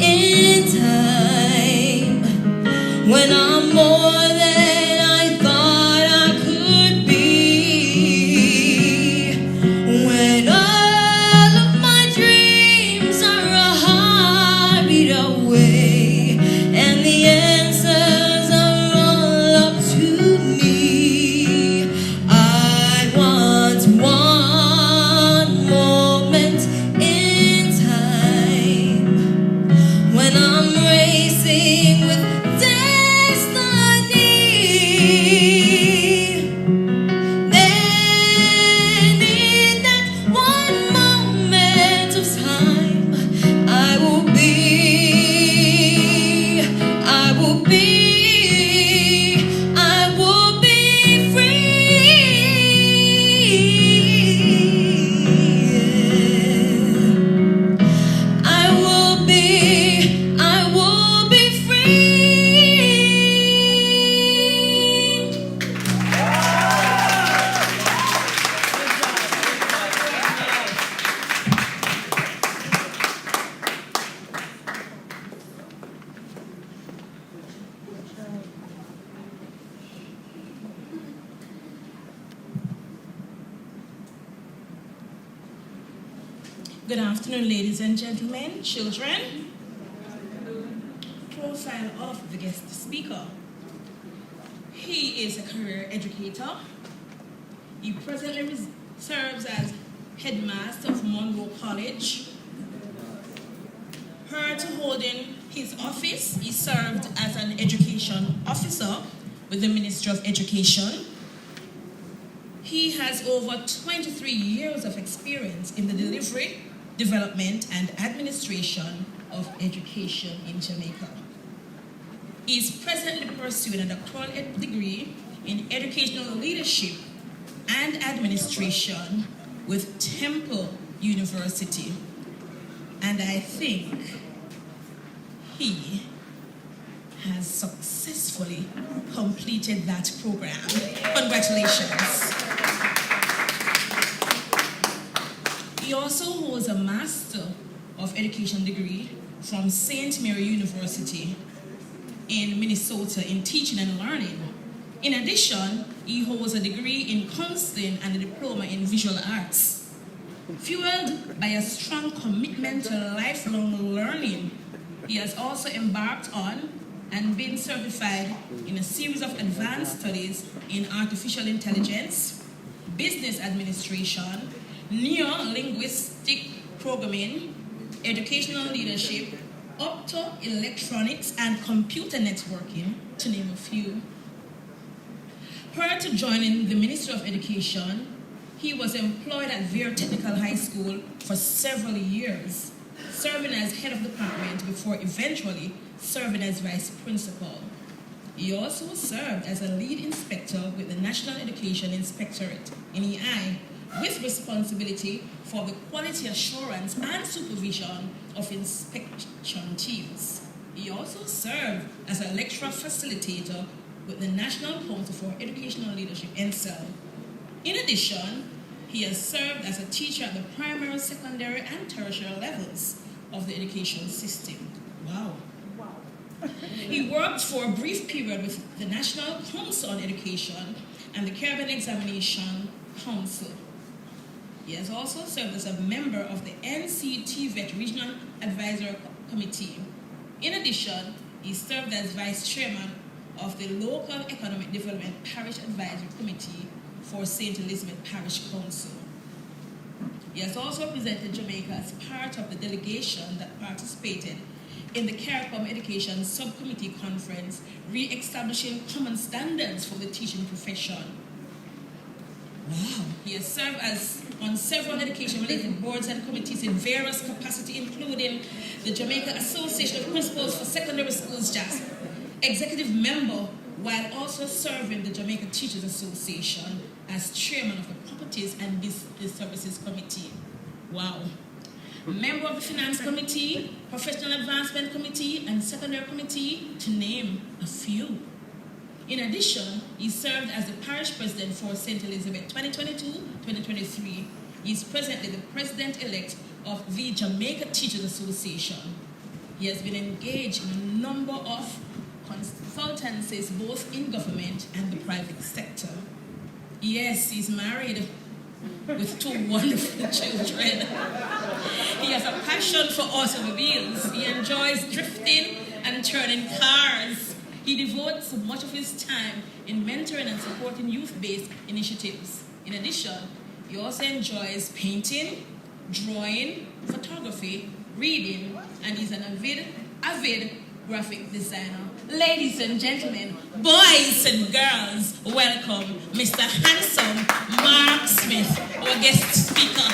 in time, when I'm more than I thought I could be, when all of my dreams are a heartbeat away, and the answers are all up to me. I want one moment in time, when I'm racing with destiny. Then in that one moment of time, I will be Good afternoon, ladies and gentlemen, children. Profile of the guest speaker. He is a career educator. He presently serves as headmaster of Monroe College. Prior to holding his office, he served as an education officer with the Ministry of Education. He has over 23 years of experience in the delivery, development, and administration of education in Jamaica. He is presently pursuing a doctoral degree in educational leadership and administration with Temple University. And I think he has successfully completed that program. Congratulations. He also holds a Master of Education degree from St. Mary University in Minnesota in teaching and learning. In addition, he holds a degree in counseling and a diploma in visual arts. Fueled by a strong commitment to lifelong learning, he has also embarked on and been certified in a series of advanced studies in artificial intelligence, business administration, neo-linguistic programming, educational leadership, optoelectronics, and computer networking, to name a few. Prior to joining the Ministry of Education, he was employed at Vere Technical High School for several years, serving as head of department before eventually serving as vice principal. He also served as a lead inspector with the National Education Inspectorate, NEI, with responsibility for the quality assurance and supervision of inspection teams. He also served as a lecturer facilitator with the National Council for Educational Leadership, NCEL. In addition, he has served as a teacher at the primary, secondary, and tertiary levels of the education system. Wow. He worked for a brief period with the National Council on Education and the Caribbean Examination Council. He has also served as a member of the NCTVET Regional Advisory Committee. In addition, he served as vice chairman of the Local Economic Development Parish Advisory Committee for St. Elizabeth Parish Council. He has also represented Jamaica as part of the delegation that participated in the CARICOM Education Subcommittee Conference, re-establishing common standards for the teaching profession. Wow. He has served on several education-related boards and committees in various capacities, including the Jamaica Association of Principals for Secondary Schools, JASP, executive member, while also serving the Jamaica Teachers Association as chairman of the Properties and Business Services Committee. Wow. Member of the Finance Committee, Professional Advancement Committee, and Secondary Committee, to name a few. In addition, he served as the parish president for St. Elizabeth 2022-2023. He is presently the president-elect of the Jamaica Teachers Association. He has been engaged in a number of consultancies, both in government and the private sector. Yes, he's married with 2 wonderful children. He has a passion for automobiles. He enjoys drifting and turning cars. He devotes much of his time in mentoring and supporting youth-based initiatives. In addition, he also enjoys painting, drawing, photography, reading, and is an avid graphic designer. Ladies and gentlemen, boys and girls, welcome Mr. Handsome Mark Smith, our guest speaker.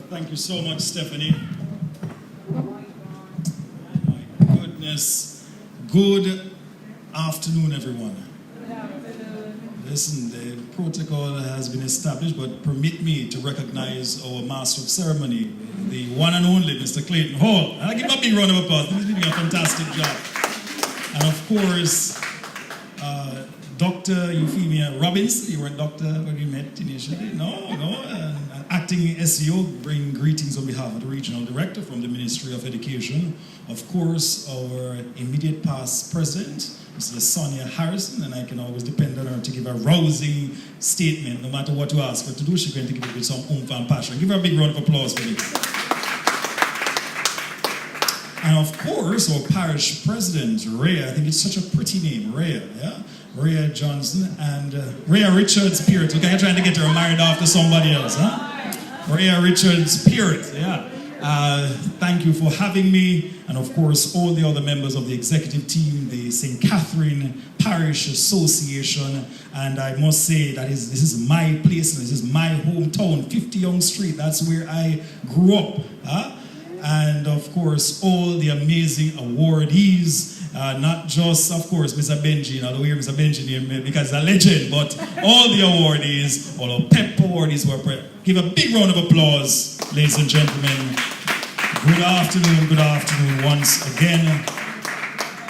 Thank you so much, Stephanie. My goodness. Good afternoon, everyone. Listen, the protocol has been established, but permit me to recognize our master of ceremony, the one and only Mr. Clayton Hall. I'll give him a big round of applause. He's doing a fantastic job. And of course, Dr. Euphemia Robbins. You were a doctor when we met initially. No. Acting SEO, bring greetings on behalf of the Regional Director from the Ministry of Education. Of course, our immediate past President, Mrs. Sonia Harrison, and I can always depend on her to give a rousing statement. No matter what you ask her to do, she's going to give it with some oomph and passion. Give her a big round of applause for me. And of course, our parish president, Rhea, I think it's such a pretty name, Rhea, yeah? Rhea Johnson and Rhea Richards Peart. Okay, I'm trying to get her married off to somebody else, huh? Rhea Richards Peart, yeah. Thank you for having me, and of course, all the other members of the executive team, the St. Catherine Parish Association, and I must say that this is my place, this is my hometown, 50 Young Street, that's where I grew up, huh? And of course, all the amazing awardees, not just, of course, Mr. Benji, although we hear Mr. Benji name because he's a legend, but all the awardees, all our PEP awardees who are give a big round of applause, ladies and gentlemen. Good afternoon once again.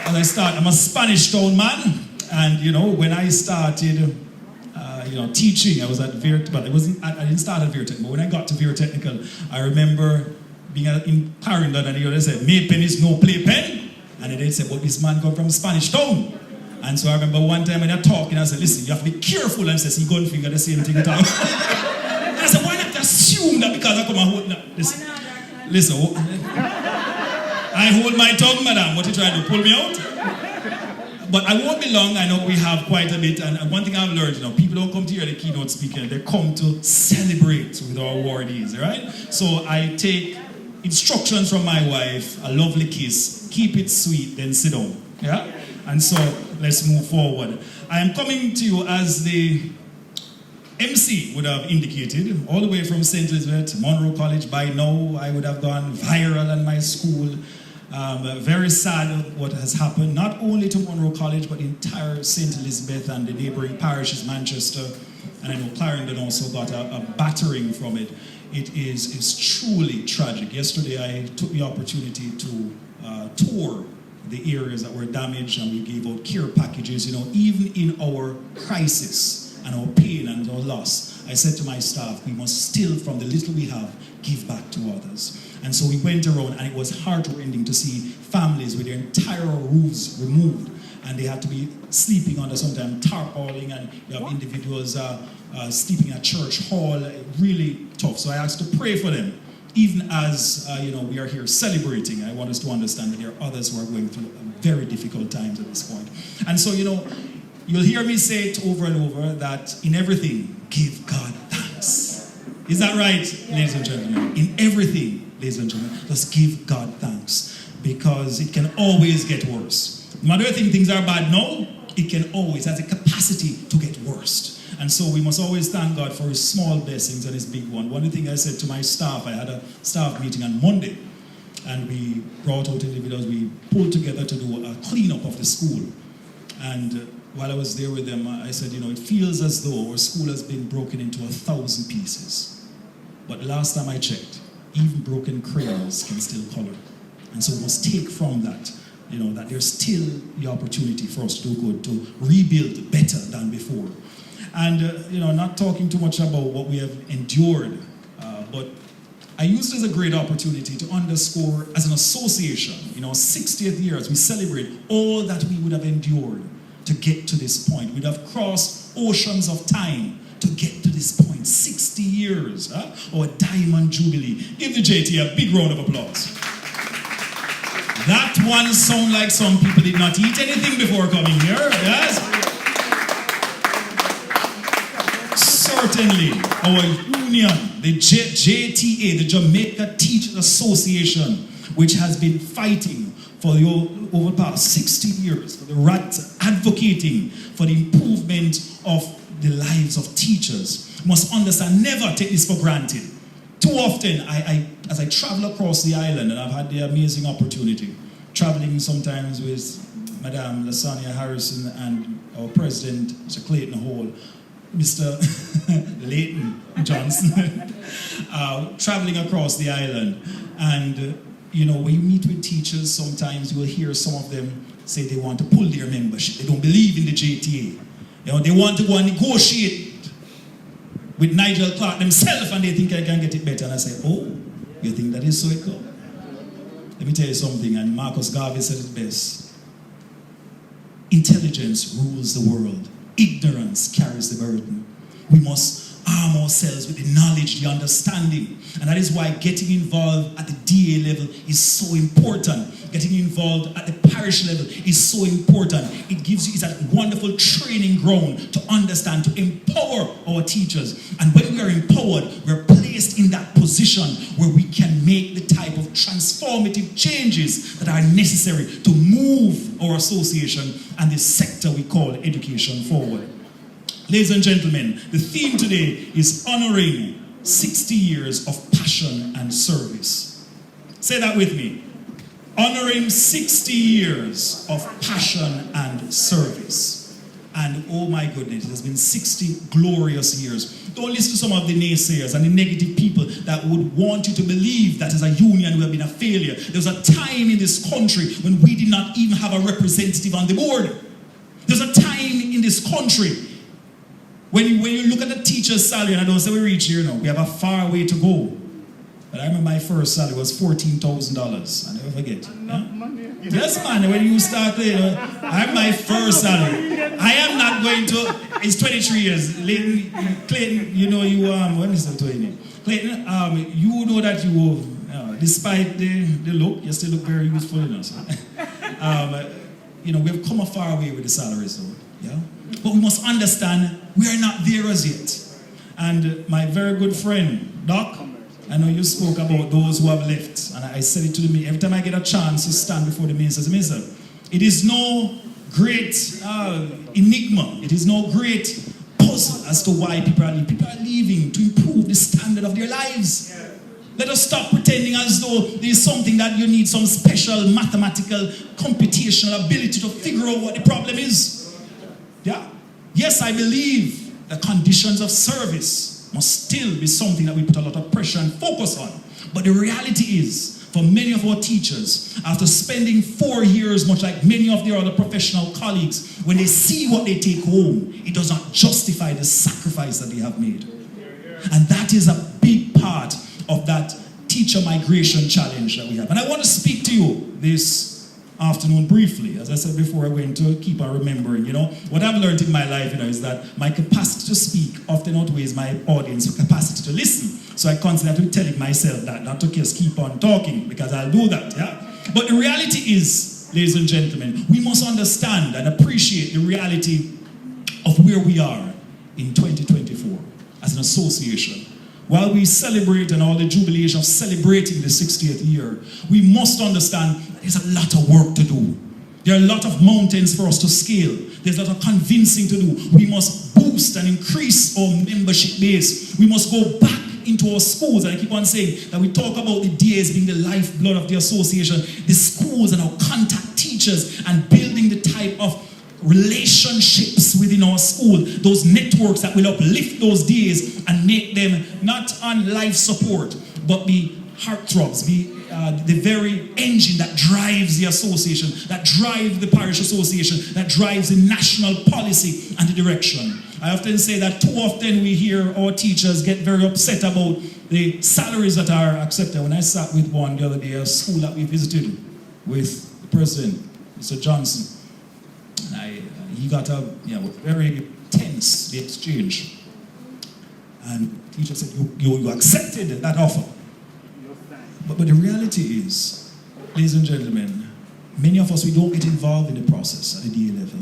as I start, I'm a Spanish Town man, and when I started, teaching, I was at but I didn't start at Veer but when I got to Veer Technical, I remember being in Clarendon, and they said, "May pen is no play pen," and they said, "But this man come from Spanish Town." And so I remember one time when they're talking, I said, "Listen, you have to be careful." And I said, "See, gun finger, the same thing." And I said, "Why not assume that because I come and hold now?" Listen, I hold my tongue, madam. What are you trying to pull me out? But I won't be long. I know we have quite a bit. And one thing I've learned, people don't come to hear the keynote speaker. They come to celebrate with our awardees, all right? So I take instructions from my wife, a lovely kiss, keep it sweet, then sit down, yeah? And so let's move forward. I am coming to you as the MC would have indicated, all the way from St. Elizabeth, Monroe College. By now, I would have gone viral in my school. Very sad what has happened, not only to Monroe College, but the entire St. Elizabeth and the neighboring parishes, Manchester, and I know Clarendon also got a battering from it. It is truly tragic. Yesterday, I took the opportunity to tour the areas that were damaged, and we gave out care packages, even in our crisis and our pain and our loss. I said to my staff, we must still, from the little we have, give back to others. And so we went around, and it was heartrending to see families with their entire roofs removed, and they had to be sleeping under sometimes tarpaulin, and you have individuals sleeping in a church hall. Really tough. So I asked to pray for them. Even as we are here celebrating, I want us to understand that there are others who are going through very difficult times at this point. And so, you'll hear me say it over and over that in everything, give God thanks. Is that right, ladies and gentlemen? In everything, ladies and gentlemen, just give God thanks, because it can always get worse. No matter if things are bad now, it can always has a capacity to get worse. And so we must always thank God for his small blessings and his big one. One of the things I said to my staff, I had a staff meeting on Monday, and we brought out individuals, we pulled together to do a cleanup of the school. And while I was there with them, I said, it feels as though our school has been broken into 1,000 pieces. But last time I checked, even broken crayons can still color. And so we must take from that, that there's still the opportunity for us to do good, to rebuild better than before. And, not talking too much about what we have endured, but I used it as a great opportunity to underscore, as an association, 60th years, we celebrate all that we would have endured to get to this point. We'd have crossed oceans of time to get to this point. 60 years, or a diamond jubilee. Give the JT a big round of applause. That one sound like some people did not eat anything before coming here, yes? Certainly, our union, the JTA, the Jamaica Teachers Association, which has been fighting for over the past 60 years, for the right, advocating for the improvement of the lives of teachers, must understand, never take this for granted. Too often, as I travel across the island, and I've had the amazing opportunity, traveling sometimes with Madame Lasanya Harrison and our President, Mr. Clayton Hall, Mr. Leighton Johnson, traveling across the island. And, when you meet with teachers, sometimes you will hear some of them say they want to pull their membership. They don't believe in the JTA. They want to go and negotiate with Nigel Clark themselves, and they think I can get it better. And I say, oh, you think that is so it goes? Let me tell you something, and Marcus Garvey said it best. Intelligence rules the world. Ignorance carries the burden. We must arm ourselves with the knowledge, the understanding. And that is why getting involved at the DA level is so important. Getting involved at the parish level is so important. It gives you, it's a wonderful training ground to understand, to empower our teachers. And when we are empowered, we're placed in that position where we can make the type of transformative changes that are necessary to move our association and the sector we call education forward. Ladies and gentlemen, the theme today is honoring 60 years of passion and service. Say that with me. Honoring 60 years of passion and service. And oh my goodness, it has been 60 glorious years. Don't listen to some of the naysayers and the negative people that would want you to believe that as a union we have been a failure. There was a time in this country when we did not even have a representative on the board. There's a time in this country when you look at the teacher's salary, and I don't say we reach here now, we have a far way to go. But I remember my first salary was $14,000. I never forget. Yeah? Yes, man, when you start there, I have my first salary. I am not going to, it's 23 years. Clayton, you know you, when is the 20? Clayton, you know that you, despite the look, you still look very youthful enough. So. We've come a far way with the salaries, though. Yeah? But we must understand we are not there as yet. And my very good friend, Doc, I know you spoke about those who have left, and I said it to me every time I get a chance to stand before the ministers. Minister, it is no great enigma, it is no great puzzle as to why people are leaving. People are leaving to improve the standard of their lives. Yeah. Let us stop pretending as though there is something that you need some special mathematical computational ability to figure out what the problem is. Yeah. Yes, I believe the conditions of service must still be something that we put a lot of pressure and focus on. But the reality is, for many of our teachers, after spending 4 years, much like many of their other professional colleagues, when they see what they take home, it does not justify the sacrifice that they have made. And that is a big part of that teacher migration challenge that we have. And I want to speak to you this afternoon briefly. As I said before, I'm going to keep on remembering, what I've learned in my life, is that my capacity to speak often outweighs my audience's capacity to listen. So I constantly telling myself that, not to just keep on talking, because I'll do that, yeah? But the reality is, ladies and gentlemen, we must understand and appreciate the reality of where we are in 2024 as an association. While we celebrate and all the jubilation of celebrating the 60th year, we must understand that there's a lot of work to do. There are a lot of mountains for us to scale. There's a lot of convincing to do. We must boost and increase our membership base. We must go back into our schools. And I keep on saying that we talk about the DAs being the lifeblood of the association, the schools and our contact teachers, and building the type of relationships within our school, those networks that will uplift those days and make them not on life support, but be heartthrobs, be the very engine that drives the association, that drives the parish association, that drives the national policy and the direction. I often say that too often we hear our teachers get very upset about the salaries that are accepted. When I sat with one the other day, a school that we visited with the president, Mr. Johnson, and he got very tense, the exchange. And the teacher said, you accepted that offer. But the reality is, ladies and gentlemen, many of us, we don't get involved in the process at the DA level.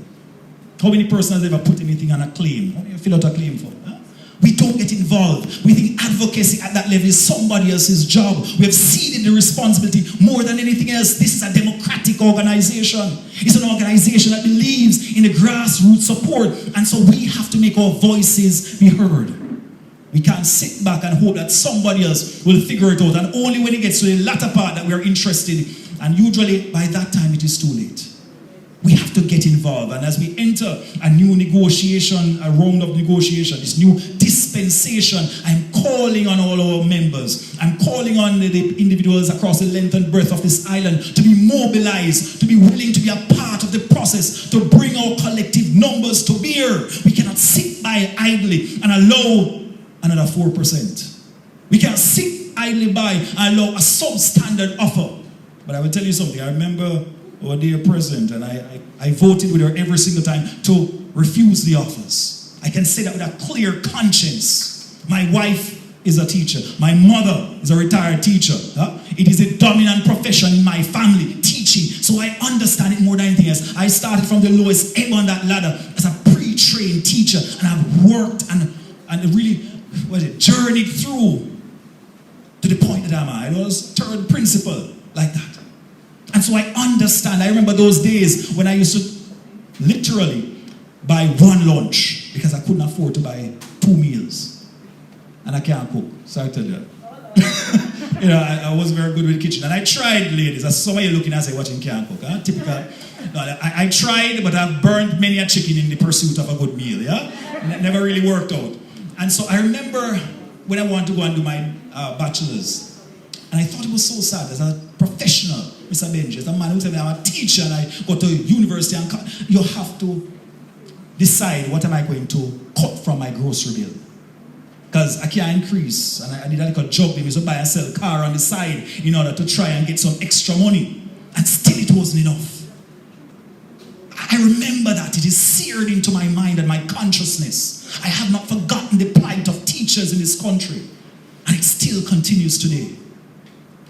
How many persons have ever put anything on a claim? How do you fill out a claim for? Huh? We don't get involved. We think advocacy at that level is somebody else's job. We have ceded the responsibility more than anything else. This is a democratic organization. It's an organization that believes in the grassroots support. And so we have to make our voices be heard. We can't sit back and hope that somebody else will figure it out. And only when it gets to the latter part that we are interested. And usually by that time it is too late. We have to get involved. And as we enter a new negotiation, a round of negotiation, this new dispensation, I'm calling on all our members. I'm calling on the individuals across the length and breadth of this island to be mobilized, to be willing to be a part of the process, to bring our collective numbers to bear. We cannot sit by idly and allow another 4%. We cannot sit idly by and allow a substandard offer. But I will tell you something. I remember our dear president, and I voted with her every single time to refuse the offers. I can say that with a clear conscience. My wife is a teacher. My mother is a retired teacher. It is a dominant profession in my family, teaching. So I understand it more than anything else. I started from the lowest ebb on that ladder as a pre-trained teacher, and I've worked and really journeyed through to the point that I'm at. I was third principal like that. And so I understand. I remember those days when I used to literally buy one lunch because I couldn't afford to buy 2 meals. And I can't cook, so I tell you. You know, I wasn't very good with the kitchen. And I tried, ladies. As some of you looking and say, watching can't cook. Huh? Typical. No, I tried, but I've burnt many a chicken in the pursuit of a good meal. Yeah? Never really worked out. And so I remember when I wanted to go and do my bachelor's. And I thought it was so sad. As a professional, Mr. Benji, as a man who said I'm a teacher and I go to university and you have to decide what am I going to cut from my grocery bill. Because I can't increase. And I did a little job, maybe to buy and sell a car on the side in order to try and get some extra money. And still it wasn't enough. I remember that. It is seared into my mind and my consciousness. I have not forgotten the plight of teachers in this country. And it still continues today.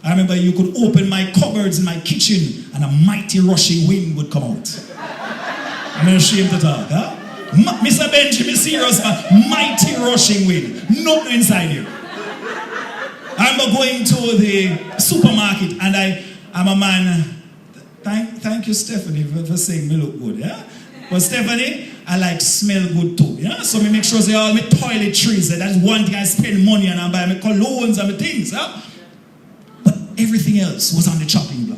I remember you could open my cupboards in my kitchen and a mighty rushing wind would come out. I'm not ashamed to talk, huh? Mr. Benjamin, serious man, mighty rushing wind. Nothing inside here. I remember going to the supermarket and I'm a man. Thank you, Stephanie, for saying me look good, yeah? But Stephanie, I like smell good too, yeah? So me make sure say all my toiletries, that's one thing I spend money on and buy my colognes and my things, yeah? Everything else was on the chopping block.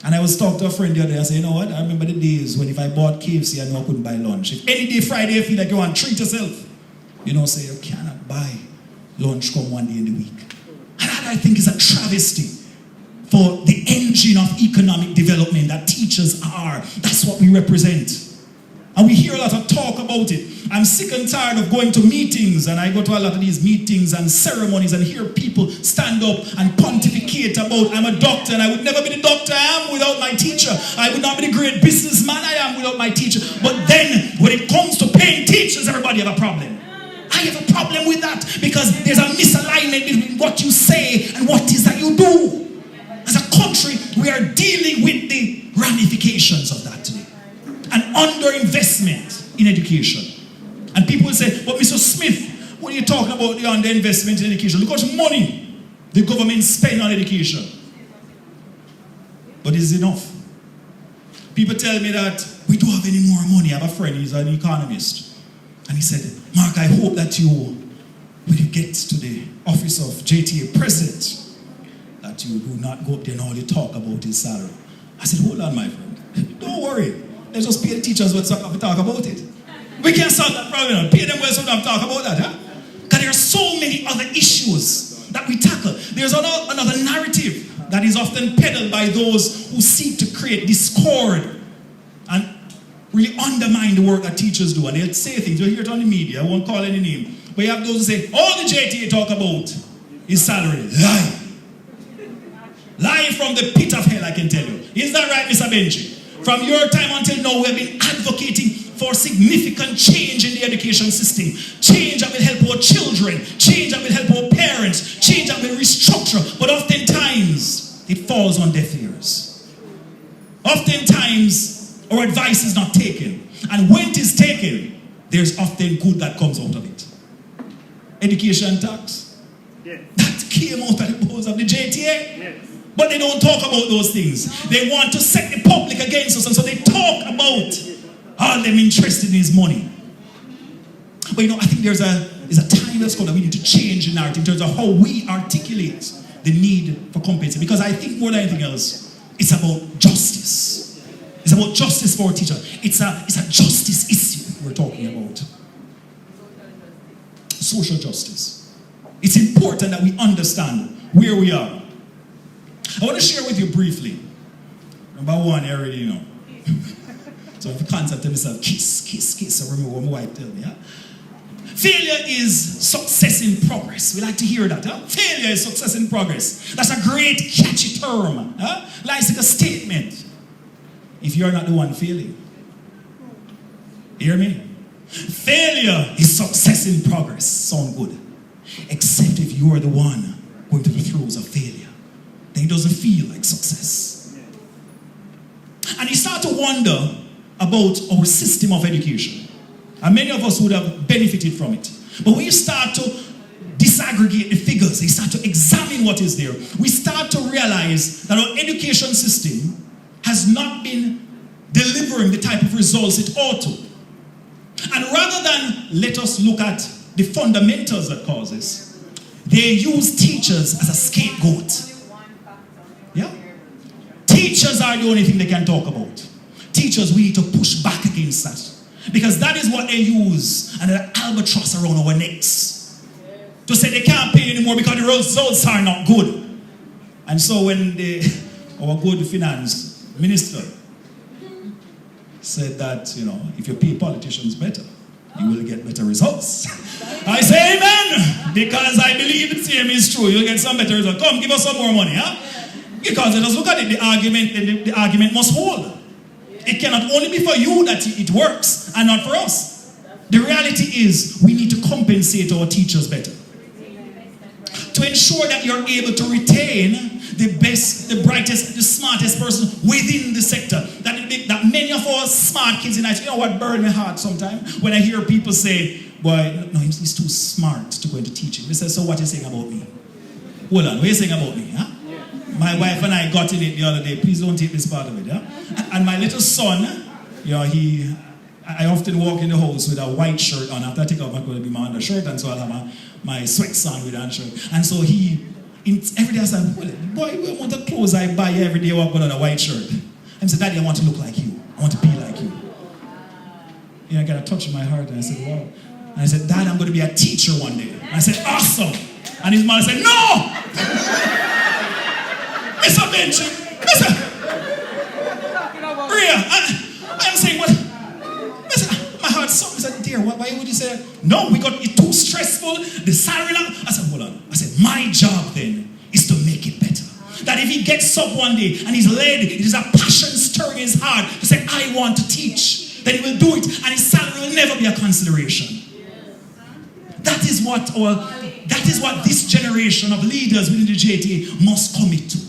And I was talking to a friend the other day. I said, you know what? I remember the days when if I bought KFC, I know I couldn't buy lunch. If any day Friday you feel like you want to treat yourself, you know, say you cannot buy lunch come one day in the week. And that I think is a travesty for the engine of economic development that teachers are. That's what we represent. And we hear a lot of talk about it. I'm sick and tired of going to meetings, and I go to a lot of these meetings and ceremonies and hear people stand up and pontificate about, I'm a doctor and I would never be the doctor I am without my teacher. I would not be the great businessman I am without my teacher. But then, when it comes to paying teachers, everybody have a problem. I have a problem with that because there's a misalignment between what you say and what it is that you do. As a country, we are dealing with the ramifications of that today. An underinvestment in education. And people will say, but Mr. Smith, what are you talking about the underinvestment in education? Look how much money the government spend on education. But is it enough? People tell me that we don't have any more money. I have a friend, he's an economist. And he said, Mark, I hope that when you get to the office of JTA president, that you do not go up there and all you talk about his salary. I said, hold on, my friend. Don't worry. Let's just pay the teachers what we talk about it. We can't solve that problem. Pay them well so we don't talk about that. Huh? Because there are so many other issues that we tackle. There's another narrative that is often peddled by those who seek to create discord and really undermine the work that teachers do. And they'll say things. You'll hear it on the media. I won't call any name. But you have those who say, all the JTA talk about is salary. Lie. Lie from the pit of hell, I can tell you. Is that right, Mr. Benji? From your time until now, we have been advocating for significant change in the education system. Change that will help our children. Change that will help our parents. Change that will restructure. But oftentimes, it falls on deaf ears. Oftentimes, our advice is not taken. And when it is taken, there's often good that comes out of it. Education tax. Yes. That came out of the bones of the JTA. Yes. But they don't talk about those things. They want to set the public against us, and so they talk about all them interested in his money. But I think there's a time that's come that we need to change the narrative in terms of how we articulate the need for compensation. Because I think more than anything else, it's about justice. It's about justice for our teacher. It's a justice issue we're talking about. Social justice. It's important that we understand where we are. I want to share with you briefly. Number one, you already know. So if you concept of myself, kiss. I remember what my wife told me. Yeah? Failure is success in progress. We like to hear that. Huh? Failure is success in progress. That's a great catchy term. Huh? Like a statement. If you're not the one failing. Hear me? Failure is success in progress. Sound good. Except if you are the one going through the throes of failure. Then it doesn't feel like success. And you start to wonder about our system of education. And many of us would have benefited from it. But when you start to disaggregate the figures, you start to examine what is there, we start to realize that our education system has not been delivering the type of results it ought to. And rather than let us look at the fundamentals that cause this, they use teachers as a scapegoat. Yeah? Teachers are the only thing they can talk about. Teachers, we need to push back against that. Because that is what they use, and an albatross around our necks. To say they can't pay anymore because the results are not good. And so when our good finance minister said that, if you pay politicians better, you will get better results. I say amen, because I believe the same is true. You'll get some better results. Come, give us some more money, huh? Because let us look at it, the argument must hold. It cannot only be for you that it works and not for us. The reality is we need to compensate our teachers better. To ensure that you're able to retain the best, the brightest, the smartest person within the sector. That many of our smart kids in IT, what burns my heart sometimes? When I hear people say, boy, no, he's too smart to go into teaching. They say, so what are you saying about me? Hold on, what are you saying about me? Huh? My wife and I got in it the other day. Please don't take this part of it. Yeah? And my little son, I often walk in the house with a white shirt on. After I take off my clothes, it'll be my undershirt, and so I'll have my sweats on with that shirt. And so every day I say, boy, what amount of clothes I buy every day walk on a white shirt? And I said, Daddy, I want to look like you. I want to be like you. I got a touch in my heart, and I said, wow. And I said, Dad, I'm going to be a teacher one day. And I said, awesome. And his mother said, no! Mr. Benji, Mr. Rhea, I'm saying, what? My heart's something. I said, dear, why would you say that? No, we got it too stressful. The salary now. I said, hold on. I said, my job then is to make it better. That if he gets up one day and he's led, it is a passion stirring his heart to say, I want to teach. Then he will do it, and his salary will never be a consideration. That is what this generation of leaders within the JTA must commit to.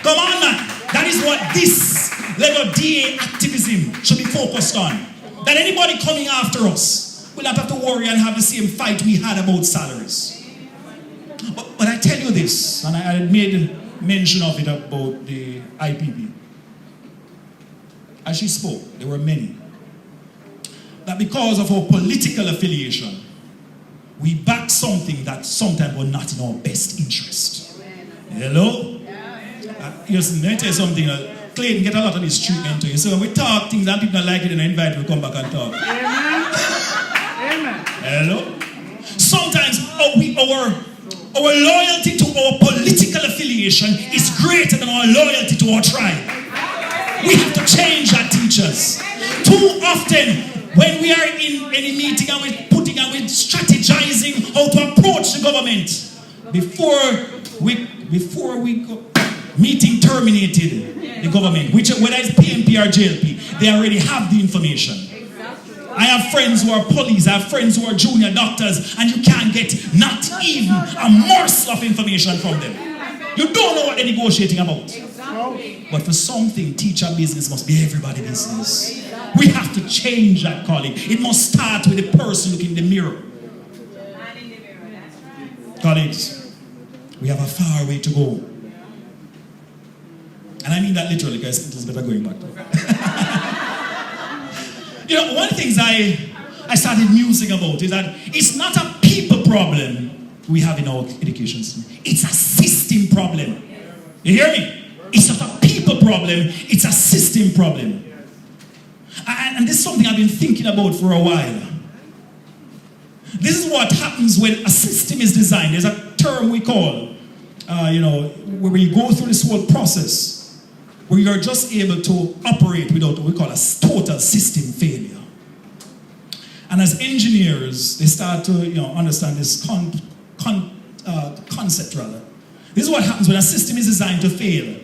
Come on, man. That is what this level DA activism should be focused on. That anybody coming after us will not have to worry and have the same fight we had about salaries. But I tell you this, and I made mention of it about the IPP. As she spoke, there were many. That because of our political affiliation, we back something that sometimes was not in our best interest. Hello? Listen, let me tell you something. Clayton get a lot of this treatment to you. So when we talk things and people don't like it, and I invite you to come back and talk. Amen. Amen. Hello? Sometimes our loyalty to our political affiliation is greater than our loyalty to our tribe. We have to change that, teachers. Too often, when we are in any meeting and we're strategizing how to approach the government, before we go, meeting terminated the government, whether it's PMP or JLP, they already have the information. I have friends who are police, I have friends who are junior doctors, and you can't get not even a morsel of information from them. You don't know what they're negotiating about. But for something, teacher business must be everybody's business. We have to change that, colleague. It must start with the person looking in the mirror. Colleagues, we have a far way to go. And I mean that literally, guys. It is better going back. One of the things I started musing about is that it's not a people problem we have in our education system. It's a system problem. You hear me? It's not a people problem. It's a system problem. And this is something I've been thinking about for a while. This is what happens when a system is designed. There's a term we call, where you go through this whole process, where you're just able to operate without what we call a total system failure. And as engineers, they start to understand this concept rather. This is what happens when a system is designed to fail.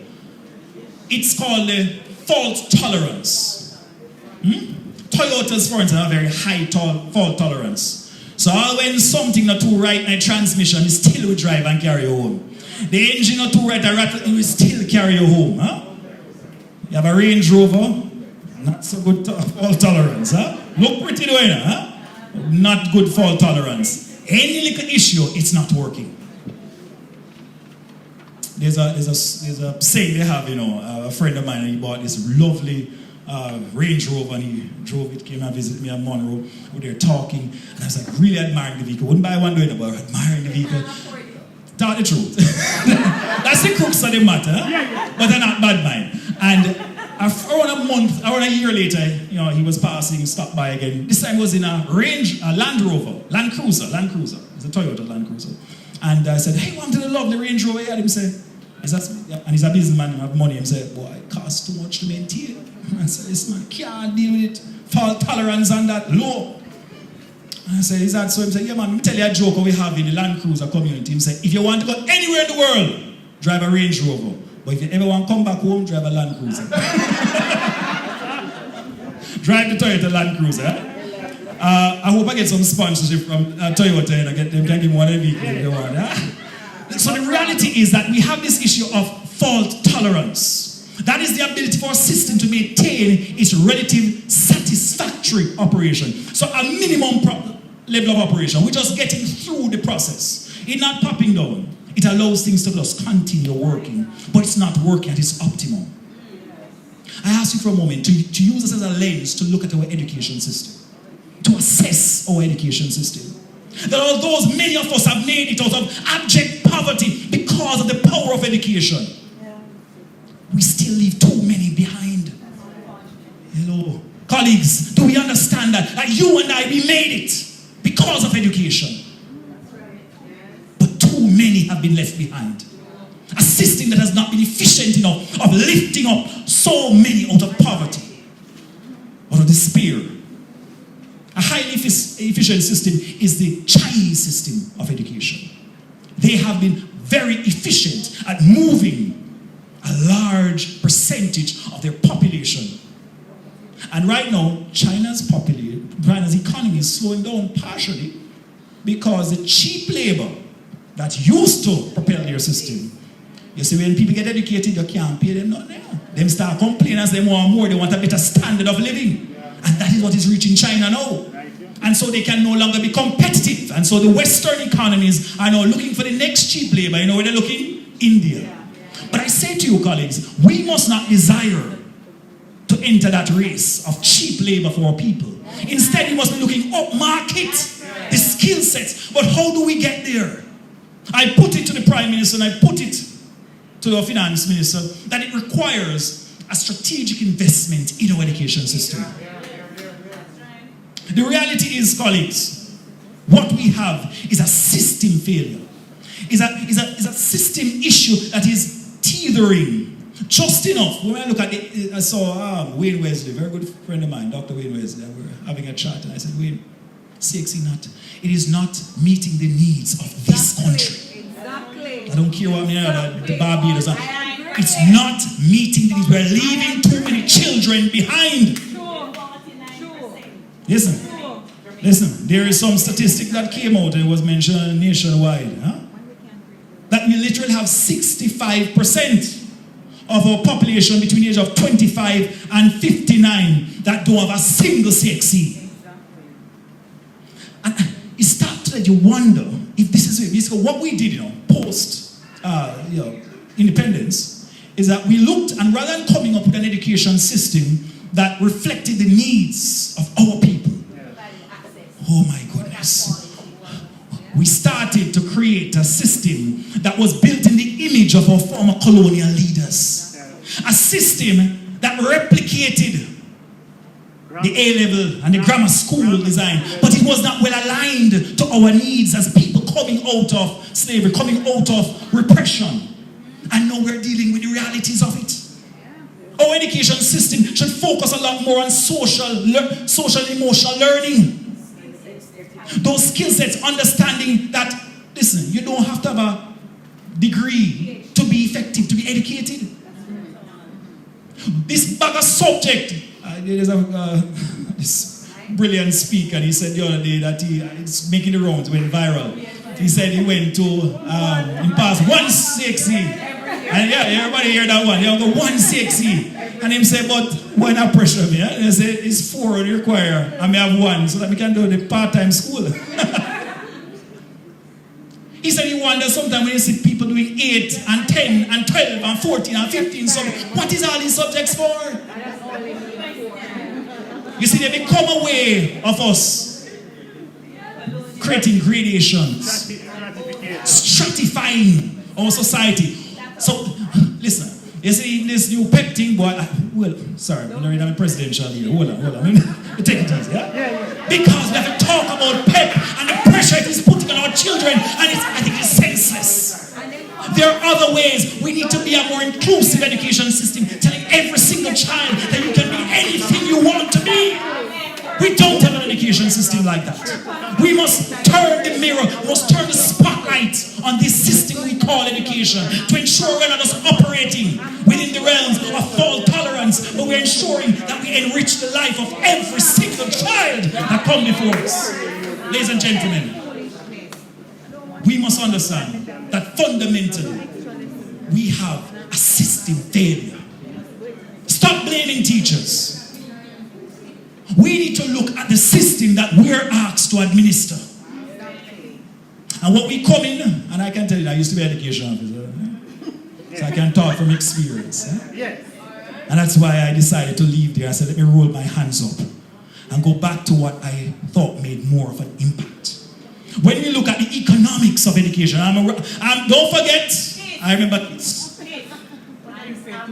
It's called the fault tolerance. Toyotas, for instance, have a very high fault tolerance. So when something not too right in a transmission, it still will drive and carry you home. The engine not too right, it will still carry you home. Huh? You have a Range Rover, not so good fault tolerance. Huh? Look pretty doing it, huh? Not good fault tolerance. Any little issue, it's not working. there's a saying they have, a friend of mine, he bought this lovely Range Rover, and he drove it, came and visited me at Monroe. We were there talking, and I was like really admiring the vehicle. Wouldn't buy one doing it, but admiring the vehicle. Tell the truth. That's the crux of the matter, but they're not bad mind. And around a year later, he was passing, stopped by again. This time it was in a Land Cruiser. It's a Toyota Land Cruiser. And I said, hey, want to the lovely Range Rover? And he said, and he's a businessman and have money. He said, boy, it costs too much to maintain. I said, this man can't deal with it. Fault tolerance on that low. And I said, is that so? He said, yeah, man, let me tell you a joke we have in the Land Cruiser community. He said, if you want to go anywhere in the world, drive a Range Rover. But if you ever want to come back home, drive a Land Cruiser. Drive the Toyota Land Cruiser. I hope I get some sponsorship from Toyota and I get them, can give me one of the vehicles if they want. So the reality is that we have this issue of fault tolerance. That is the ability for a system to maintain its relative satisfactory operation. So a minimum level of operation. We're just getting through the process. It's not popping down. It allows things to just continue working, but it's not working at its optimum. I ask you for a moment to use this as a lens to look at our education system, to assess our education system. That although many of us have made it out of abject poverty because of the power of education, we still leave too many behind. Hello. Colleagues, do we understand that you and I, we made it because of education? But too many have been left behind. A system that has not been efficient enough of lifting up so many out of poverty, out of despair. A highly efficient system is the Chinese system of education. They have been very efficient at moving a large percentage of their population. And right now, China's economy is slowing down partially because the cheap labor that used to propel their system. You see, when people get educated, you can't pay them nothing. Them start complaining as they want more. They want a better standard of living. And that is what is reaching China now. And so they can no longer be competitive. And so the Western economies are now looking for the next cheap labor. You know where they're looking? India. But I say to you, colleagues, we must not desire to enter that race of cheap labor for our people. Instead, we must be looking up market, the skill sets. But how do we get there? I put it to the Prime Minister and I put it to the Finance Minister that it requires a strategic investment in our education system. The reality is, colleagues, what we have is a system failure. Is a system issue that is teetering just enough. When I look at it, I saw Wayne Wesley, very good friend of mine, Dr. Wayne Wesley, and we were having a chat, and I said, Wayne, it is not meeting the needs of this country. Exactly. I don't care what I mean about the Barbados. It's not meeting the needs. We're leaving too many children behind. Listen, there is some statistic that came out and it was mentioned nationwide. That we literally have 65% of our population between the age of 25 and 59 that don't have a single CXC. And it starts that you wonder if this is it. So what we did, post independence, is that we looked, and rather than coming up with an education system that reflected the needs of our people, oh my goodness, we started to create a system that was built in the image of our former colonial leaders. A system that replicated the A-level and the grammar school design, but it was not well aligned to our needs as people coming out of slavery, coming out of repression. And now we're dealing with the realities of it. Our education system should focus a lot more on social emotional learning. Those skill sets, understanding that, listen, you don't have to have a degree to be effective, to be educated. This bag of subject, there's this brilliant speaker, and he said the other day that it's making the rounds, went viral. He said he went to, he passed 160. And yeah, everybody hear that one. You go 160. And him say, but why not pressure me? And he say, it's 4 you require. I may have 1 so that we can do the part-time school. He said he wonders sometimes when you see people doing 8 and 10 and 12 and 14 and 15 subjects, what is all these subjects for? You see, they become a way of us creating gradations, stratifying our society. So, listen, you see this new pep thing, boy. Sorry, I'm a presidential leader. Hold on. Take it easy, yeah? Because we have to talk about pep and the pressure it is putting on our children, and I think it's senseless. There are other ways. We need to be a more inclusive education system, telling every single child that you can be anything you want to be. We don't have an education system like that. We must turn the mirror, we must turn the spotlight on this system we call education to ensure we're not just operating within the realms of fault tolerance, but we're ensuring that we enrich the life of every single child that comes before us. Ladies and gentlemen, we must understand that fundamentally we have a system failure. Stop blaming teachers. We need to look at the system that we're asked to administer. And what we come in, and I can tell you, I used to be an education officer, so I can talk from experience. Yes. And that's why I decided to leave there. I said, let me roll my hands up and go back to what I thought made more of an impact. When we look at the economics of education, don't forget, I remember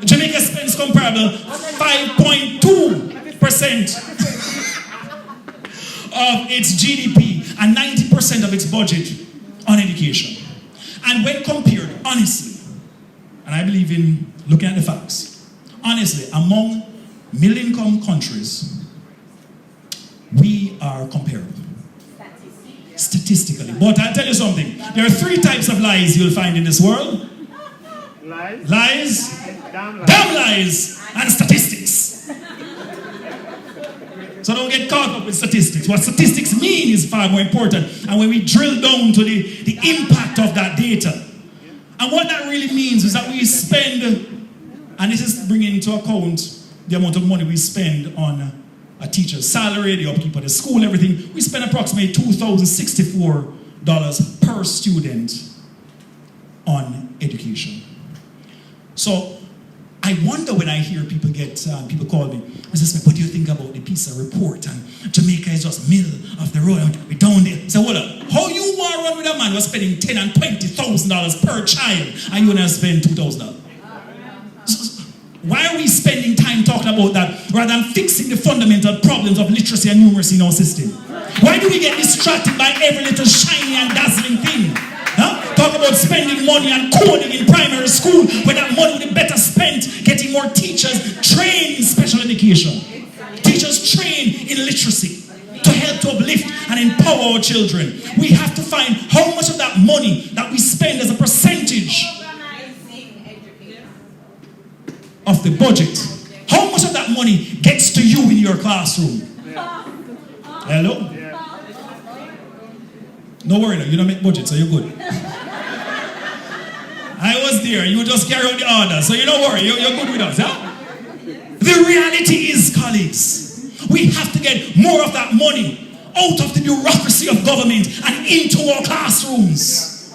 Jamaica spends comparable 5.2% of its GDP and 90% of its budget on education. And when compared, honestly, and I believe in looking at the facts, honestly, among middle-income countries, we are comparable. Statistically. But I'll tell you something. There are 3 types of lies you'll find in this world. Lies, damn lies, and statistics. So don't get caught up with statistics. What statistics mean is far more important. And when we drill down to the impact of that data, and what that really means is that we spend, and this is bringing into account the amount of money we spend on a teacher's salary, the upkeep of the school, everything. We spend approximately $2,064 per student on education. So I wonder when I hear people call me, Mr. Smith, what do you think about the PISA report? And Jamaica is just middle of the road. We're down there. So hold on. How you want to run with a man who's spending $10,000 and $20,000 per child and you want to spend $2,000? Why are we spending time talking about that rather than fixing the fundamental problems of literacy and numeracy in our system? Why do we get distracted by every little shiny and dazzling thing? Talk about spending money on coding in primary school when that money would be better spent getting more teachers trained in special education. Teachers trained in literacy to help to uplift and empower our children. We have to find how much of that money that we spend as a percentage of the budget, how much of that money gets to you in your classroom? Hello? No worry, you don't make budget, so you're good. I was there, you just carry out the order, so you don't worry, you're good with us, huh? The reality is, colleagues, we have to get more of that money out of the bureaucracy of government and into our classrooms.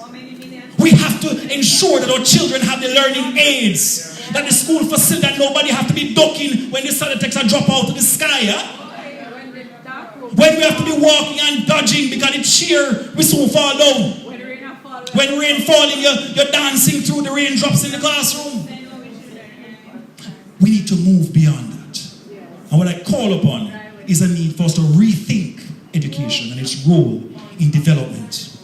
We have to ensure that our children have the learning aids, that the school facility, that nobody have to be ducking when the Salatex drop out of the sky, huh? When we have to be walking and dodging because it's sheer, we soon fall down. When rain falling, you're dancing through the raindrops in the classroom. We need to move beyond that. And what I call upon is a need for us to rethink education and its role in development.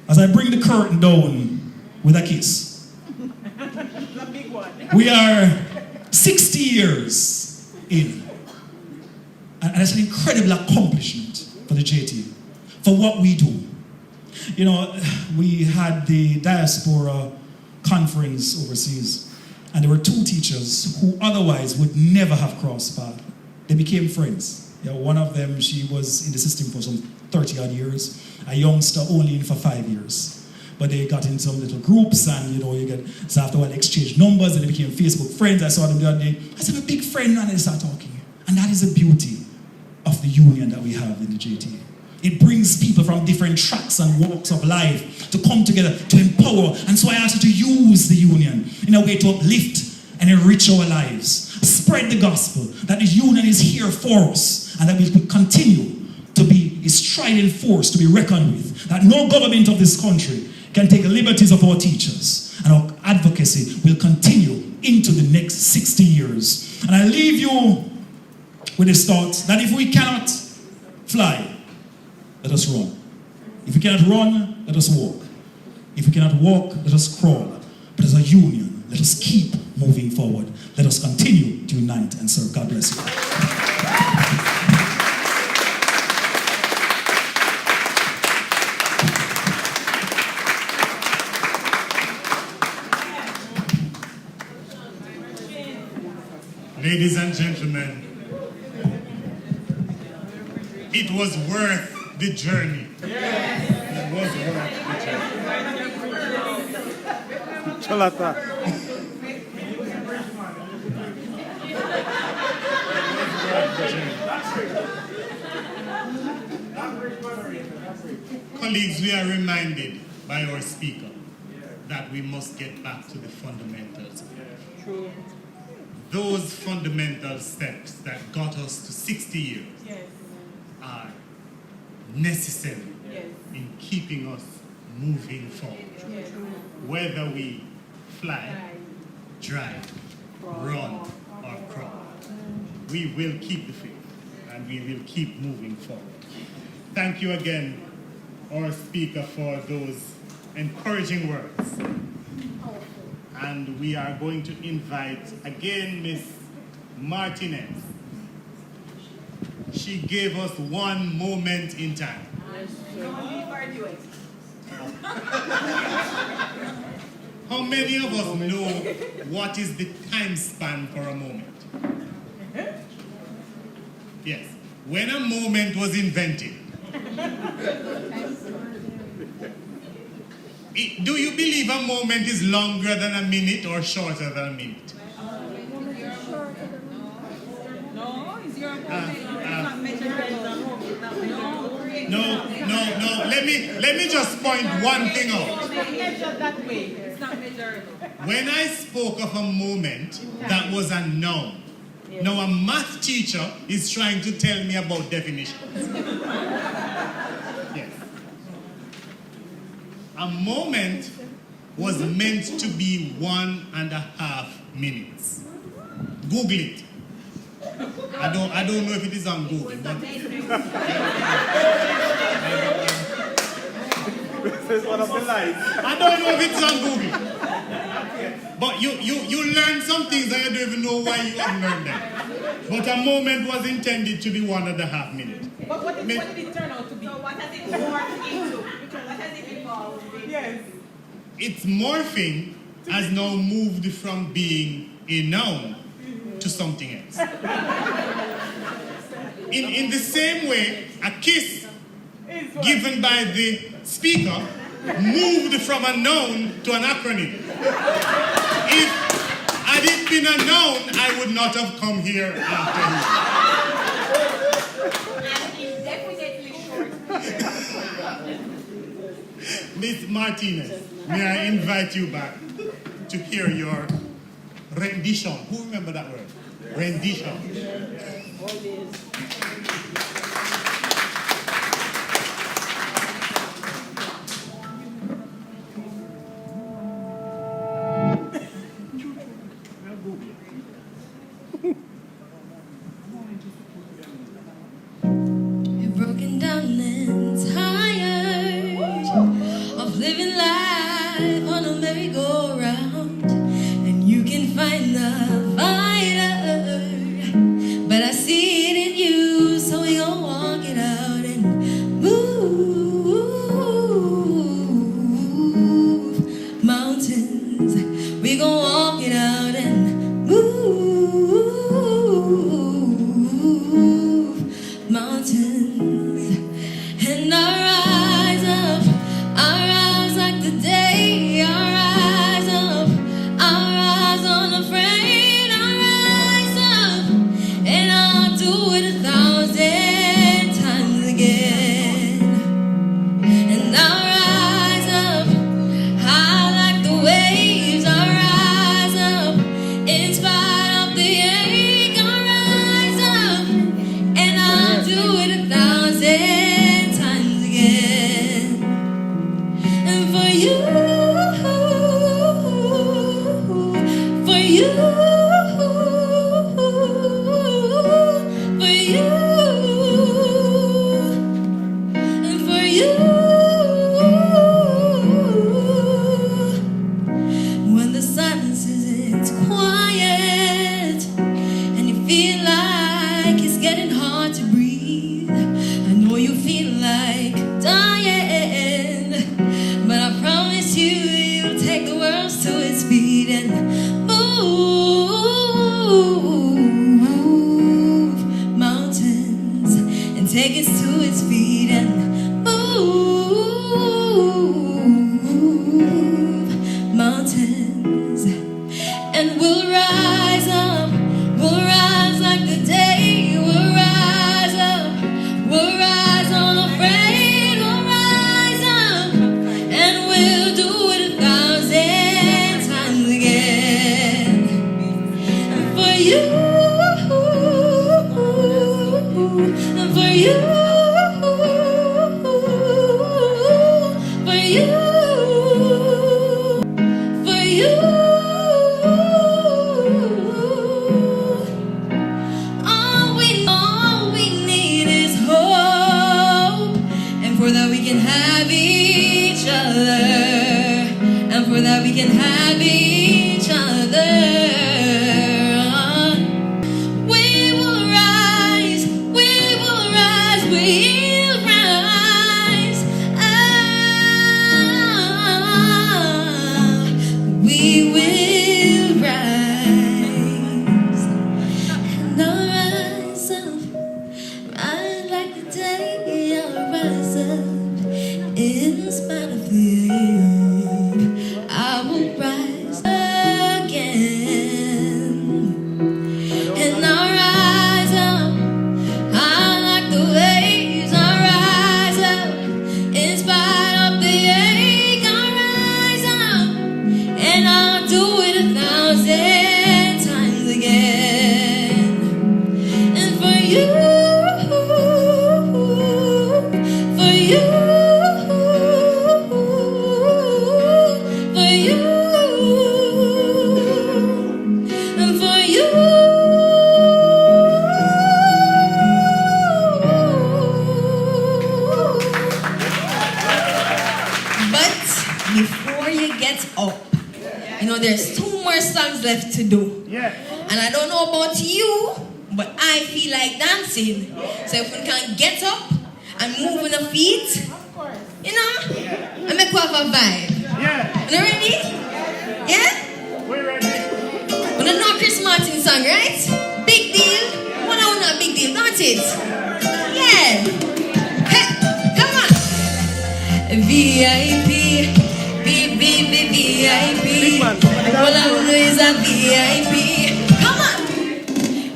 As I bring the curtain down with a kiss, we are 60 years in. And it's an incredible accomplishment for the JT, for what we do. You know, we had the diaspora conference overseas, and there were 2 teachers who otherwise would never have crossed paths. They became friends. You know, one of them, she was in the system for some 30 odd years, a youngster only in for 5 years. But they got in some little groups, and so after a while they exchanged numbers, and they became Facebook friends. I saw them the other day. I said, I'm a big friend, and they started talking. And that is the beauty of the union that we have in the JT. It brings people from different tracks and walks of life to come together, to empower. And so I ask you to use the union in a way to uplift and enrich our lives. Spread the gospel that the union is here for us and that we will continue to be a striding force to be reckoned with. That no government of this country can take the liberties of our teachers, and our advocacy will continue into the next 60 years. And I leave you with this thought that if we cannot fly, let us run. If we cannot run, let us walk. If we cannot walk, let us crawl. But as a union, let us keep moving forward. Let us continue to unite and serve. God bless you. Ladies and gentlemen, it was worth the journey. Yes. It was worth the journey. Chalata. Colleagues, we are reminded by our speaker that we must get back to the fundamentals. True. Those fundamental steps that got us to 60 years are necessary in keeping us moving forward. Whether we fly, drive, run, or crawl, we will keep the faith and we will keep moving forward. Thank you again, our speaker, for those encouraging words. And we are going to invite again Miss Martinez. She gave us one moment in time. How many of us know what is the time span for a moment? Yes. When a moment was invented, do you believe a moment is longer than a minute or shorter than a minute? No, it's your No. Let me just point one thing out. It's not measured that way. It's not measurable. When I spoke of a moment that was a noun, now a math teacher is trying to tell me about definitions. Yes. A moment was meant to be 1.5 minutes. Google it. I don't know if it is on Google, but This is one of the lights. I don't know if it's on Google. But you learn some things and you don't even know why you have learned them. But a moment was intended to be 1.5 minutes. But what did it turn out to be? So what has it morphed into? What has it evolved? Yes. Its morphing has now moved from being a noun to something else. In the same way, a kiss given by the speaker moved from a noun to an acronym. If had it been a noun, I would not have come here after you. And it's definitely short. Miss Martinez, may I invite you back to hear your rendition. Who remember that word? Rendition. You're broken down and tired of living life on a merry-go-round, and you can find the fighter, but I see it in you, so we gon' walk it out and move mountains. We gon' walk it out and move mountains. And I rise like the day. I rise unafraid. I rise up, and I'll do it 1,000 you, and for you. When the silence isn't quiet and you feel like it's getting hard to breathe, I know you feel like dying, but I promise you, you'll take the world to its feet and move mountains, and take it to its feet and move mountains, and we'll rise up, we'll rise like the day, we'll rise up, we'll rise unafraid, we'll rise up, and we'll do it 1,000 times again. And for you, and for you, for you, for you. All we need is hope, and for that we can have each other, and for that we can have each other. We will rise, we will rise, we'll rise. We will rise, and I'll rise up, rise like the day, I'll rise up, in spite of fear, I will rise again, and I'll rise up, I like the waves, I'll rise up, in spite of the ache, I'll rise up, and I'll do it 1,000 times again. And for you, for you, for you, and for you. But before you get up, you know, there's 2 more songs left to do. Yeah. And I don't know about you, but I feel like dancing. So if we can get up and move on the feet, you know, and make we have a vibe. Yeah. You ready? Yeah? We're ready. We don't know Chris Martin song, right? Big deal. Well, no, not big deal, not it? Yeah. Hey, come on. VIP, VIP. All I know is a VIP. Come on.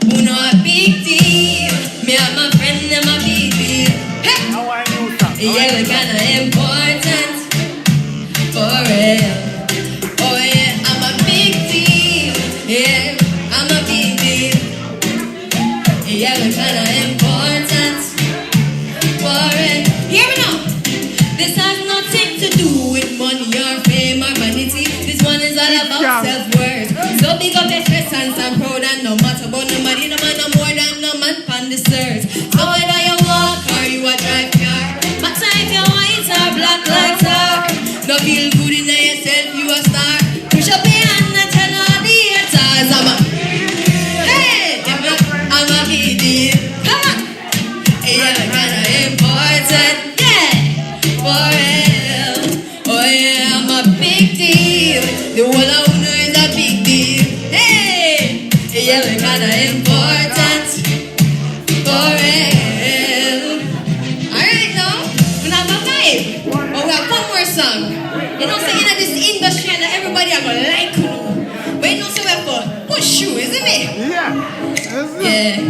Who know a big deal? Me and my friend, them a big deal. Hey. How I know that? Yeah, we're kinda important for real. Oh yeah, I'm a big deal. Yeah, I'm a big deal. Yeah, we're kinda important for it. Hear me now. This has nothing to do with money or fame or vanity. This one is all about self-worth. So big up the stress and I'm proud, and no matter about nobody, no man no more than no man on the earth. So whether you walk or you a drive car, matter if you're white or black like tar, no feel good in yourself, you a star. Push up your hand and tell all the haters I'm a, hey, I'm a big deal. Come on. Yeah, kinda important, yeah, for real. Oh yeah, I'm a big deal. The whole I know is a big deal. Hey, yeah, we're kinda important for real. Alright now, we have a vibe. But we have 1 more song. You know, saying that this industry and everybody are gonna like you. But you know, so we have to push you, isn't it? Yeah. Yeah.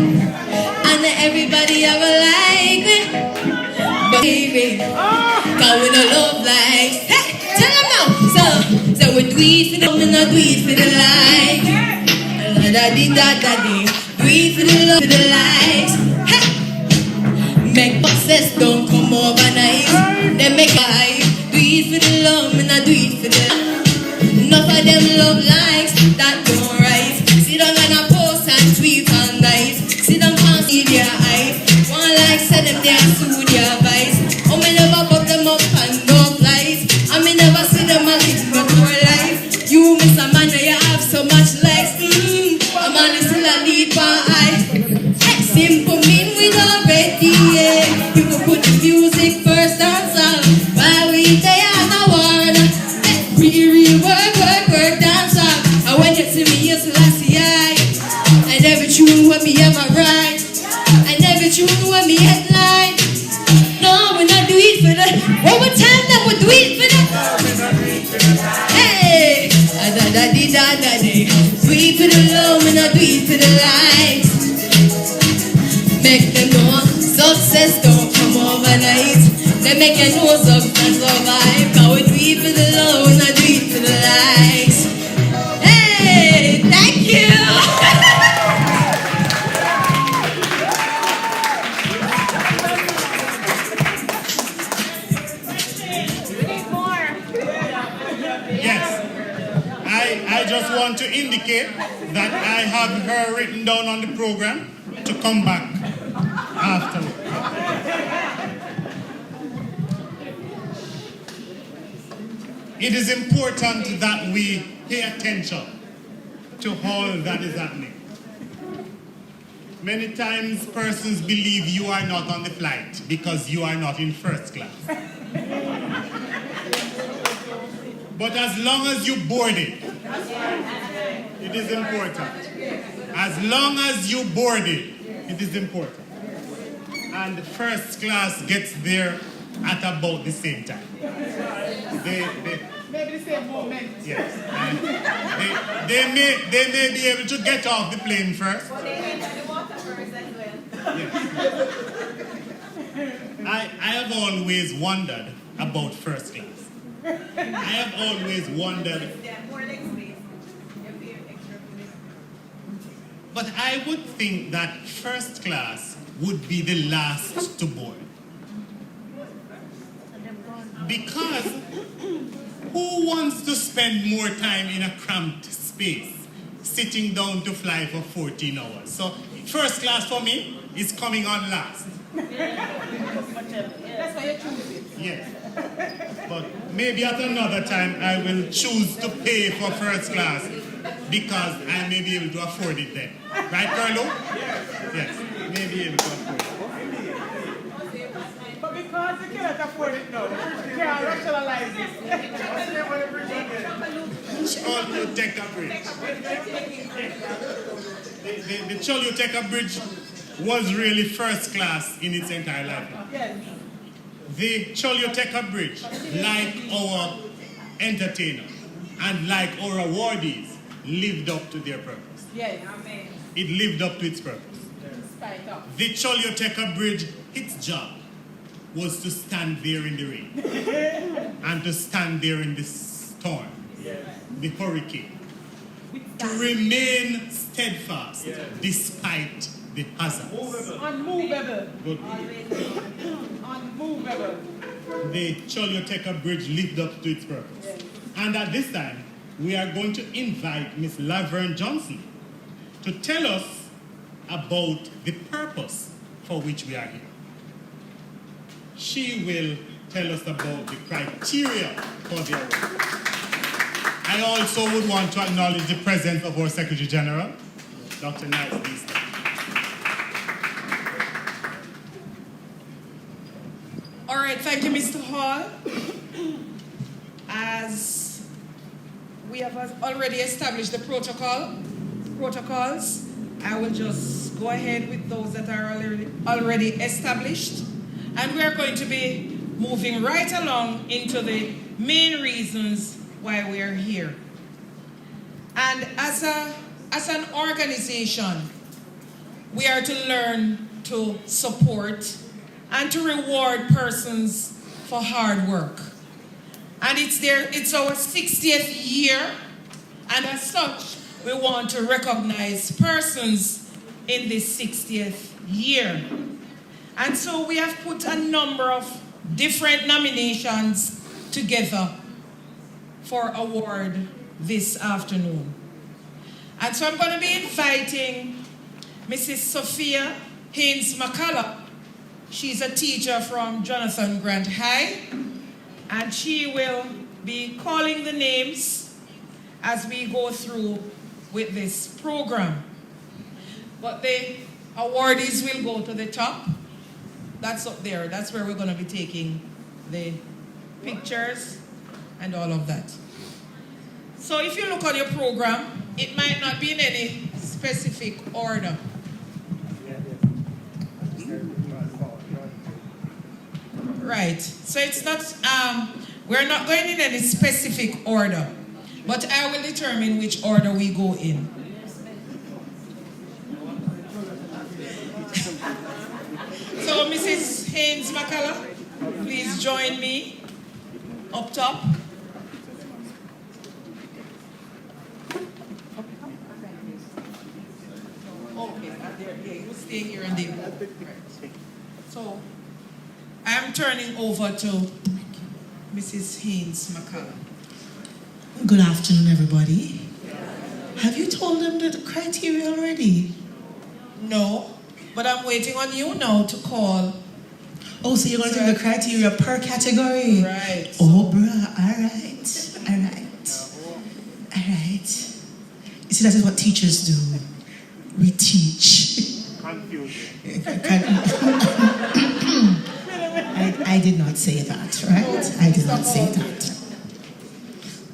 And everybody are gonna like me. But baby, cause we no love likes. Hey, tell them now. So we do it for the, we not do it for the like. Da-da-dee-da-da-dee. Do it for the love, for the likes. Hey. Make success don't come overnight. They make hype. Do it for the love, me not do it for the like. Enough of them love likes, that don't right. See them gonna post and tweet all night. See them on media, I said them they are soon your vice. Oh, me never put them up and no flies. I me never see them a live no poor life. You miss a man where you have so much likes. A man is still a need for I. Simple mean we already, yeah. You could put the music first and song. While we there on a war. Real work, dance song. And when you see me, you're last year. And every tune when me ever write. And every tune when me headline. No, we not do it for that. One more time, then we do it for that. Hey, da-da-dee-da-da-dee. Do it for the love, we not do it for the likes. Make them know success don't come overnight. They make your nose up and survive. Cause we do it for the love, we not do it for the likes. Hey, thank you. I just want to indicate that I have her written down on the program to come back after. It is important that we pay attention to all that is happening. Many times persons believe you are not on the flight because you are not in first class. But as long as you board it, it is important. As long as you board it, it is important. And first class gets there at about the same time. Maybe the same moment. Yes. And they may be able to get off the plane first. But they enter the water first as well. Yes. I have always wondered about first class. I have always wondered. But I would think that first class would be the last to board. Because who wants to spend more time in a cramped space, sitting down to fly for 14 hours? So first class for me is coming on last. That's why you choose it. Yes. But maybe at another time I will choose to pay for first class because I may be able to afford it then. Right, Carlo? Yes. May be able to afford it. But because you cannot afford it now, you can't rationalize it. It's called Choluteca Bridge. The Choluteca Bridge was really first class in its entire life. Yes. The Choluteca Bridge, like our entertainers and like our awardees, lived up to their purpose. Yes. Amen. It lived up to its purpose. The Choluteca Bridge, its job was to stand there in the rain and to stand there in the storm, the hurricane, to remain steadfast despite the hazards. Unmovable. Good. Unmovable. The Choluteca Bridge lived up to its purpose. And at this time, we are going to invite Miss Laverne Johnson to tell us about the purpose for which we are here. She will tell us about the criteria for the award. I also would want to acknowledge the presence of our Secretary General, Dr. Nice Beasley. All right, thank you, Mr. Hall. As we have already established the protocols, I will just go ahead with those that are already established. And we are going to be moving right along into the main reasons why we are here. And as an organization, we are to learn to support and to reward persons for hard work. And it's our 60th year, and as such, we want to recognize persons in this 60th year. And so we have put a number of different nominations together for award this afternoon. And so I'm going to be inviting Mrs. Sophia Haynes McCullough She's a teacher from Jonathan Grant High, and she will be calling the names as we go through with this program. But the awardees will go to the top. That's up there. That's where we're going to be taking the pictures and all of that. So if you look on your program, it might not be in any specific order. Right. So it's not, we're not going in any specific order, but I will determine which order we go in. So Mrs. Haynes Makala, please join me up top. Okay, there, you stay here and there. Right. So I'm turning over to Mrs. Haynes Makala. Good afternoon, everybody. Have you told them the criteria already? No, but I'm waiting on you now to call. Oh, so you're going to do the criteria per category? Right. Oh, bruh, all right. You see, that is what teachers do. We teach. Confusion. I did not say that, right? I did not say that.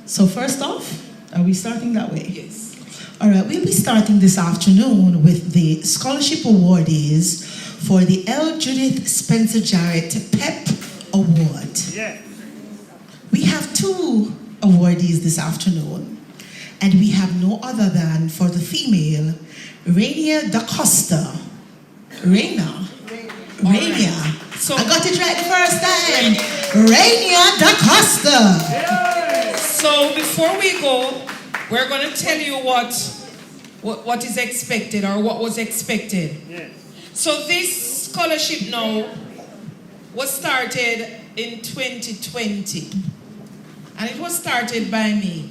So first off, are we starting that way? Yes. All right, we'll be starting this afternoon with the scholarship awardees for the L. Judith Spencer Jarrett PEP Award. Yes. We have 2 awardees this afternoon, and we have no other than, for the female, Rainier Da Costa. Rainier. So I got it right the first time. Rainier Da Costa. Yes. So before we go, we're going to tell you what is expected or what was expected. Yes. So this scholarship now was started in 2020. And it was started by me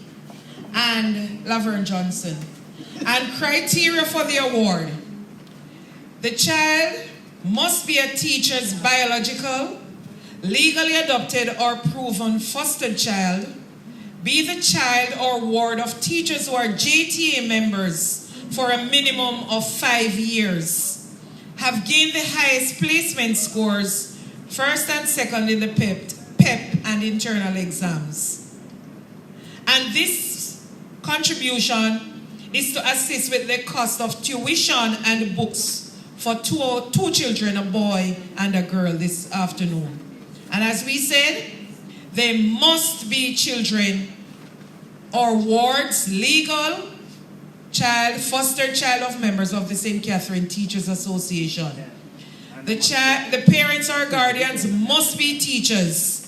and Laverne Johnson. And criteria for the award: the child must be a teacher's biological, legally adopted or proven foster child, be the child or ward of teachers who are JTA members for a minimum of 5 years, have gained the highest placement scores, first and second in the PEP and internal exams. And this contribution is to assist with the cost of tuition and books for two children, a boy and a girl, this afternoon. And as we said, they must be children or wards, legal child, foster child of members of the St. Catherine Teachers Association. The parents or guardians must be teachers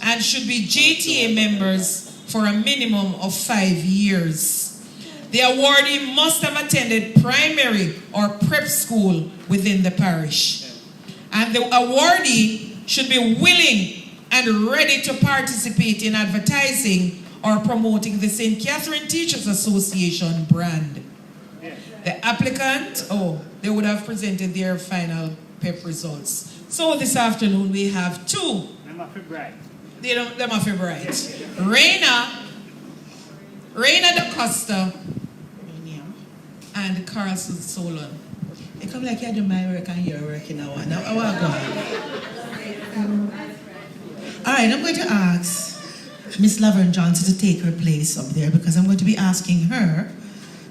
and should be JTA members for a minimum of 5 years. The awardee must have attended primary or prep school within the parish. And the awardee should be willing and ready to participate in advertising or promoting the St. Catherine Teachers Association brand. The applicant, they would have presented their final PEP results. So this afternoon we have 2. Them are bright. Them are bright. Raina Da Costa and Carlson Solon. You come like you do my work and your work in one. Now, I want to go. All right, I'm going to ask Miss Laverne Johnson to take her place up there because I'm going to be asking her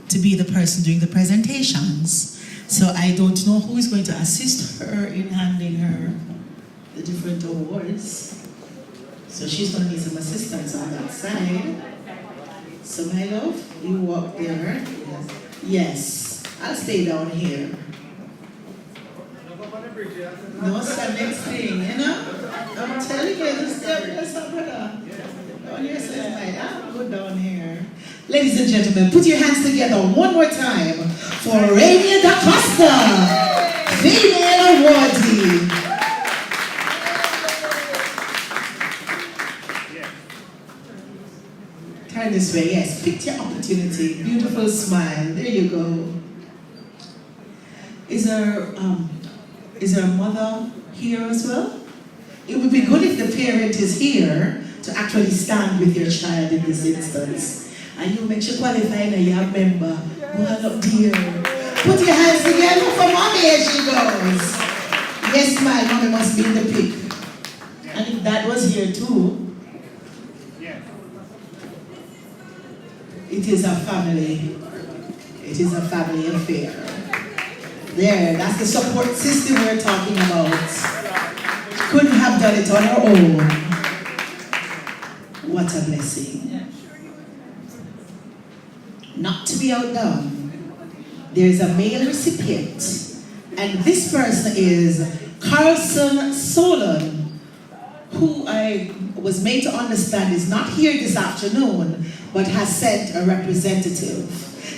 to be the person doing the presentations. So I don't know who is going to assist her in handing her the different awards. So she's going to need some assistance on that side. So my love, you walk there. Yes, I'll stay down here. No, it's the next thing, you know? I'm telling you, just stay up here, son, brother. Down here, so it's I'll go down here. Ladies and gentlemen, put your hands together one more time for Rainier Da Costa, female awardee. Turn this way, yes. Pick your opportunity. Beautiful smile. There you go. Is her mother here as well? It would be good if the parent is here to actually stand with your child in this instance. And you make sure qualify and you have member. Go on up there. Put your hands together for mommy as she goes. Yes, my mommy must be in the pic. And if dad was here too, it is a family. It is a family affair. There, that's the support system we're talking about. Couldn't have done it on our own. What a blessing. Not to be outdone, there's a male recipient, and this person is Carlson Solon, who I was made to understand is not here this afternoon, but has sent a representative.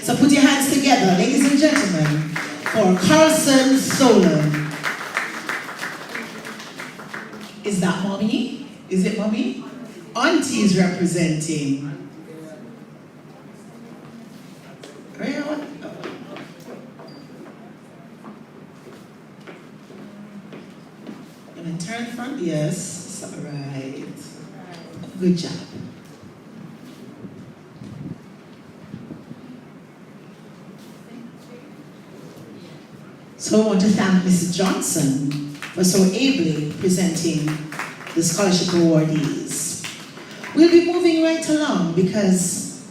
So put your hands together, ladies and gentlemen, for Carlson Solon. Is that mommy? Is it mommy? Auntie is representing. And turn front, yes, all right. Good job. So I want to thank Mrs. Johnson for so ably presenting the scholarship awardees. We'll be moving right along because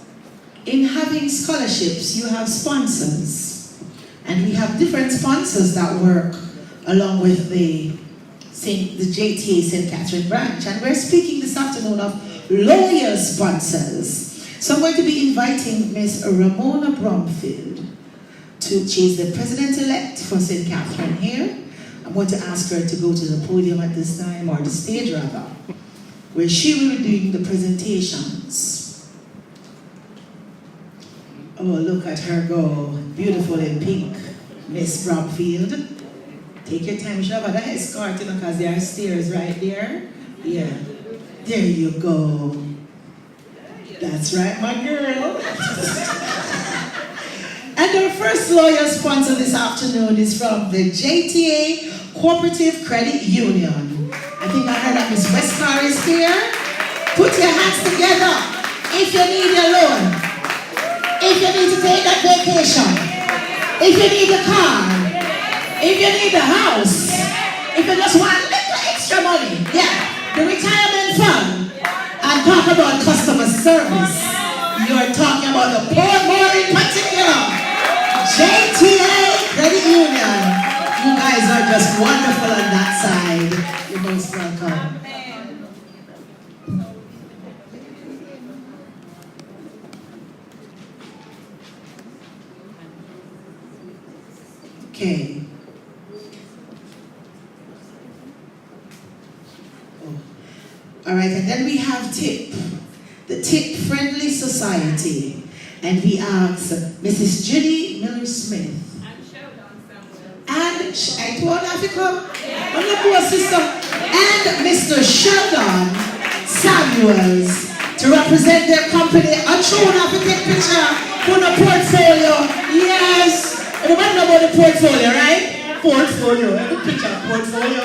in having scholarships, you have sponsors. And we have different sponsors that work along with the JTA St. Catherine branch. And we're speaking this afternoon of loyal sponsors. So I'm going to be inviting Miss Ramona Bromfield. She's the president-elect for St. Catherine here. I'm going to ask her to go to the podium at this time, or the stage rather, where she will be doing the presentations. Oh, look at her go. Beautiful in pink, Miss Bromfield. Take your time, you should have had an escort, you know, because there are stairs right there. Yeah. There you go. That's right, my girl. And our first loyal sponsor this afternoon is from the JTA Cooperative Credit Union. I think I heard that Ms. Westcar is here. Put your hands together if you need a loan, if you need to take that vacation, if you need a car, if you need a house, if you just want a little extra money, yeah, the retirement fund, and talk about customer service. You're talking about the Portmore in particular. JTA Credit Union. You guys are just wonderful on that side. You're most welcome. Okay. Oh. All right, and then we have TIP, the TIP Friendly Society. And we ask Mrs. Judy Miller-Smith. And I told her to come. On the poor sister. And Mr. Sheldon Samuels to represent their company. I'm sure we'll have to take a picture for the portfolio. Yes. Everybody know about the portfolio, right? Portfolio. Every picture, portfolio.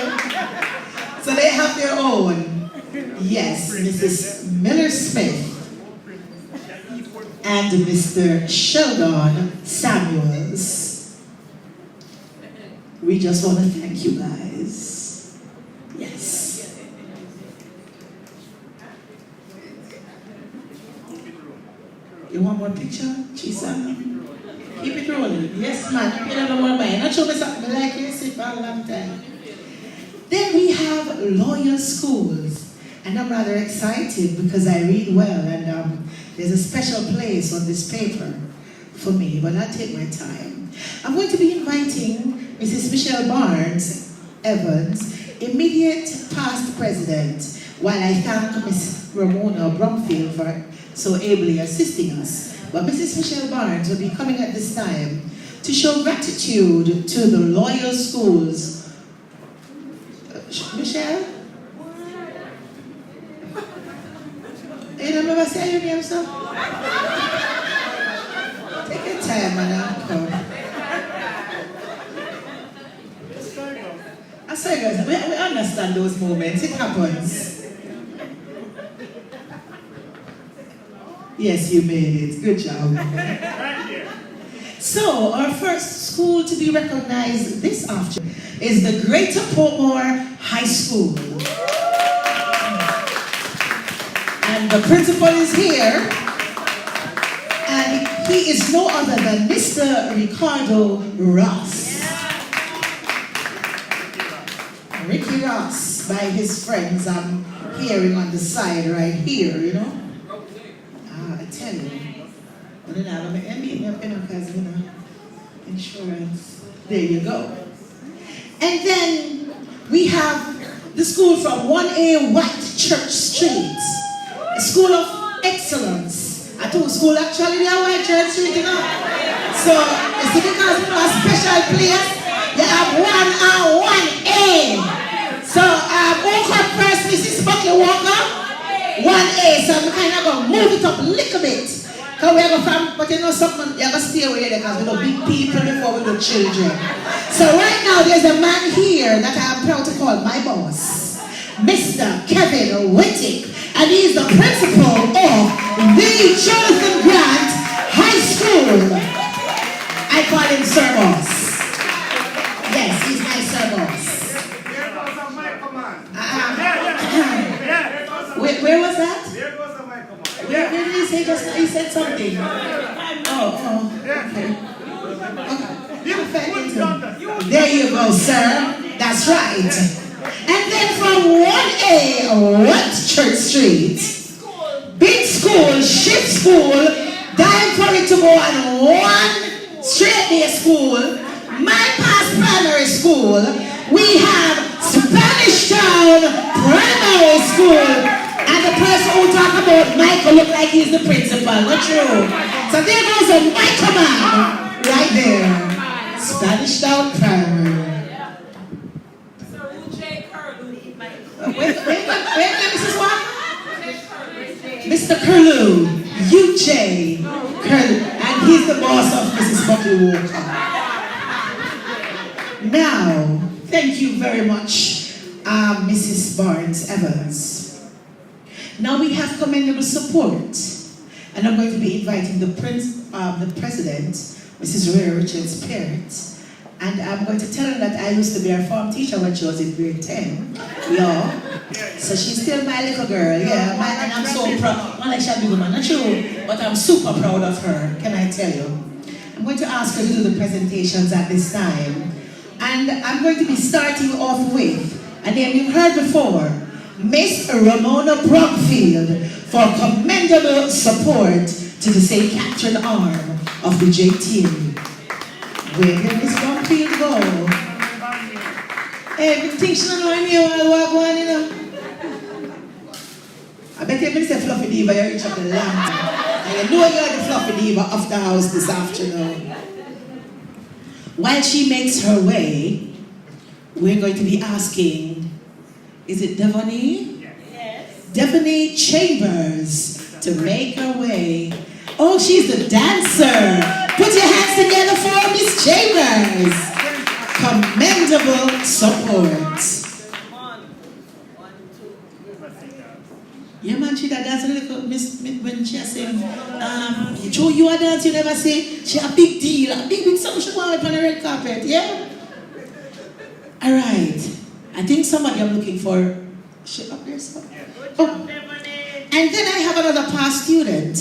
So they have their own. Yes, Mrs. Miller-Smith. And Mr. Sheldon Samuels. We just want to thank you guys. Yes. You want more picture, Chisa? Keep it rolling. Yes, man. You don't know what I'm not sure something like this for a long time. Then we have loyal schools. And I'm rather excited because I read well, and there's a special place on this paper for me, but I'll take my time. I'm going to be inviting Mrs. Michelle Barnes Evans, immediate past president, while I thank Ms. Ramona Bromfield for so ably assisting us. But Mrs. Michelle Barnes will be coming at this time to show gratitude to the loyal schools. Michelle? You don't remember saying your name, sir? Take your time, madam. I sorry guys, we understand those moments. It happens. Yes, you made it. Good job. Right here. So, our first school to be recognized this afternoon is the Greater Portmore High School. And the principal is here. And he is no other than Mr. Ricardo Ross. Ricky Ross, by his friends, I'm hearing on the side right here, you know. I tell you. Insurance. There you go. And then we have the school from 1A White Church Street, a school of excellence. I told school actually they are White Church Street, you know. So it's because it's a special place. They have 1 and 1A. So Walker first, Mrs. Buckley Walker, 1A. So I'm kind of going to move it up a little bit. Because we go from, but you know something, you have to stay away there because we know big people before we know children. So right now there's a man here that I am proud to call my boss, Mr. Kevin Wittig, and he is the principal of the Jonathan Grant High School. I call him Sir Boss. Yes, he's my Sir Boss. There goes a Michael man. Where was that? There goes a Michael man. Where did he say just now? He said something. Oh, okay. There you go, sir. That's right. And then from 1A West Church Street, big school, shift school, time for it to go on one straight day school, my past primary school, we have Spanish Town Primary School. And the person who talk about Michael look like he's the principal, not true. So there goes a Michael man right there. Spanish Town Primary. Wait, Mrs. What? Mr. Curlew, UJ Curlew, and he's the boss of Mrs. Buckley Walker. Now, thank you very much, Mrs. Barnes Evans. Now we have commendable support, and I'm going to be inviting the president, Mrs. Rhea Richards Parrott, and I'm going to tell her that I used to be her form teacher when she was in grade 10. Yeah. So she's still my little girl, yeah. And I'm so proud. Well, I shall be woman, not true, but I'm super proud of her, can I tell you? I'm going to ask her to do the presentations at this time. And I'm going to be starting off with a name you've heard before, Miss Ramona Brockfield, for commendable support to the St. Catherine arm of the JTA. Where did Miss Brockfield go? Hey, you think she don't know me while we're going, you know? I bet you say Fluffy Diva, you reach up the lamp. And you know you're the Fluffy Diva of the house this afternoon. While she makes her way, we're going to be asking, is it Devonnie? Yes. Devonnie Chambers to make her way. Oh, she's the dancer. Put your hands together for Miss Chambers. Commendable support. Yeah, man, she dance a little, Miss, when she saying, Joe, you a dance, you never say, she a big deal, a big something she want on the red carpet, yeah? All right. I think somebody I'm looking for. She up there, so. Oh. And then I have another past student,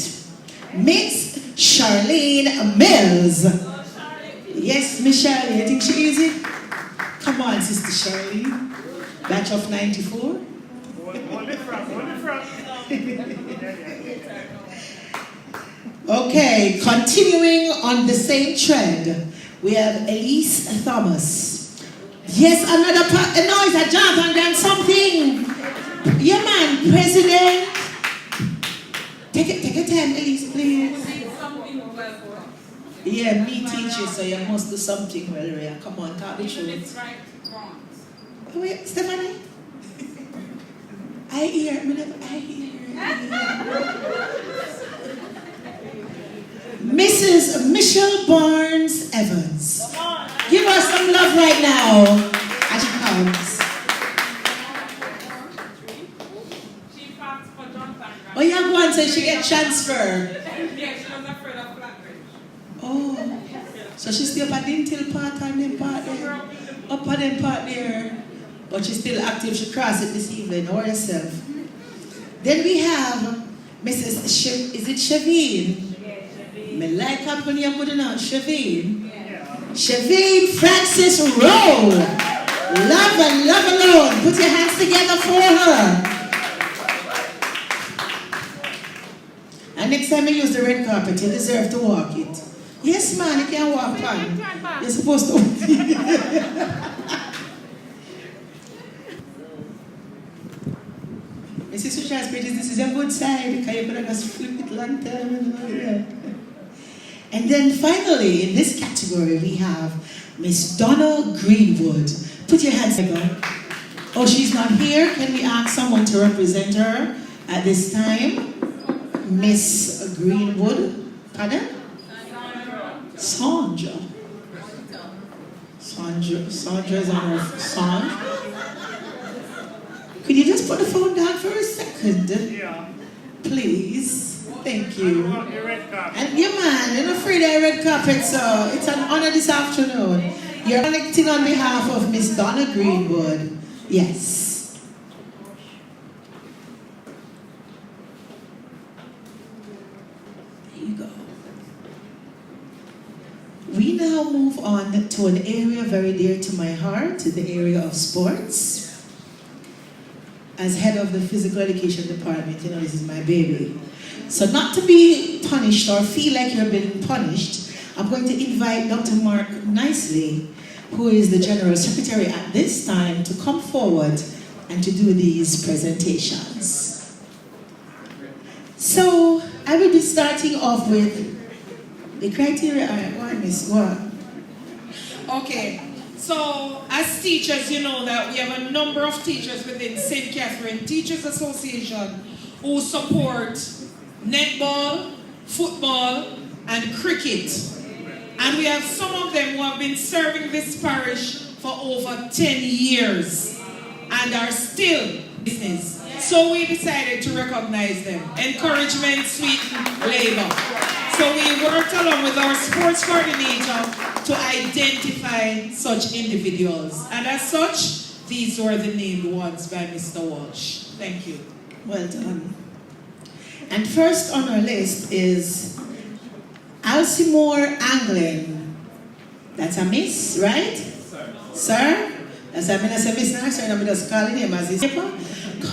Miss Charlene Mills. Yes, Miss Charlene, you think she easy? Come on, Sister Charlene. Batch of 94. Okay, continuing on the same trend, we have Elise Thomas. Yes, another no, it's a Jonathan Grant something. Yeah, man, President. Take a time, Elise, please. Yeah, me teach you, so you must do something well, Rhea. Come on, tell the truth. Wait, Stephanie. I hear. Mrs. Michelle Barnes Evans. Give us some love right now. I should call Jones. Oh, yeah, go on, so she get transferred. Yeah, she was afraid of Flatbridge. Oh, so she still up at the Intel part and them part there. Up on them part there. But she's still active. She crossed it this evening. Or herself. Then we have Mrs. Is it Shaveen? Me like her when you're good enough. Shaveen. Shaveen Francis Rowe. Love and love alone. Put your hands together for her. And next time you use the red carpet, you deserve to walk it. Yes, man, you can walk on. You're supposed to. Mrs. Sushas Bridges, this is a good side because you're going to just flip it long time. And then finally, in this category, we have Miss Donna Greenwood. Put your hands together. Oh, she's not here. Can we ask someone to represent her at this time? Miss Greenwood. Pardon? Sandra. Sandra's on her song. Could you just put the phone down for a second? Yeah. Please. Thank you. I want the red carpet. And yeah, man, you're not afraid of red carpet, so it's an honor this afternoon. You're connecting on behalf of Miss Donna Greenwood. Yes. We now move on to an area very dear to my heart, the area of sports. As head of the physical education department, you know, this is my baby. So not to be punished or feel like you're being punished, I'm going to invite Dr. Mark Nicely, who is the General Secretary at this time, to come forward and to do these presentations. So I will be starting off with the criteria. Why, Miss? What? Okay, so as teachers, you know that we have a number of teachers within St. Catherine Teachers Association who support netball, football, and cricket. And we have some of them who have been serving this parish for over 10 years and are still business. So we decided to recognize them. Encouragement, sweet labor. So we worked along with our sports coordinator to identify such individuals. And as such, these were the named ones by Mr. Walsh. Thank you. Well done. And first on our list is Alcimore Anglin. That's a miss, right? Sir? That's I mean, I say miss now, sir, I'm just calling him as his paper.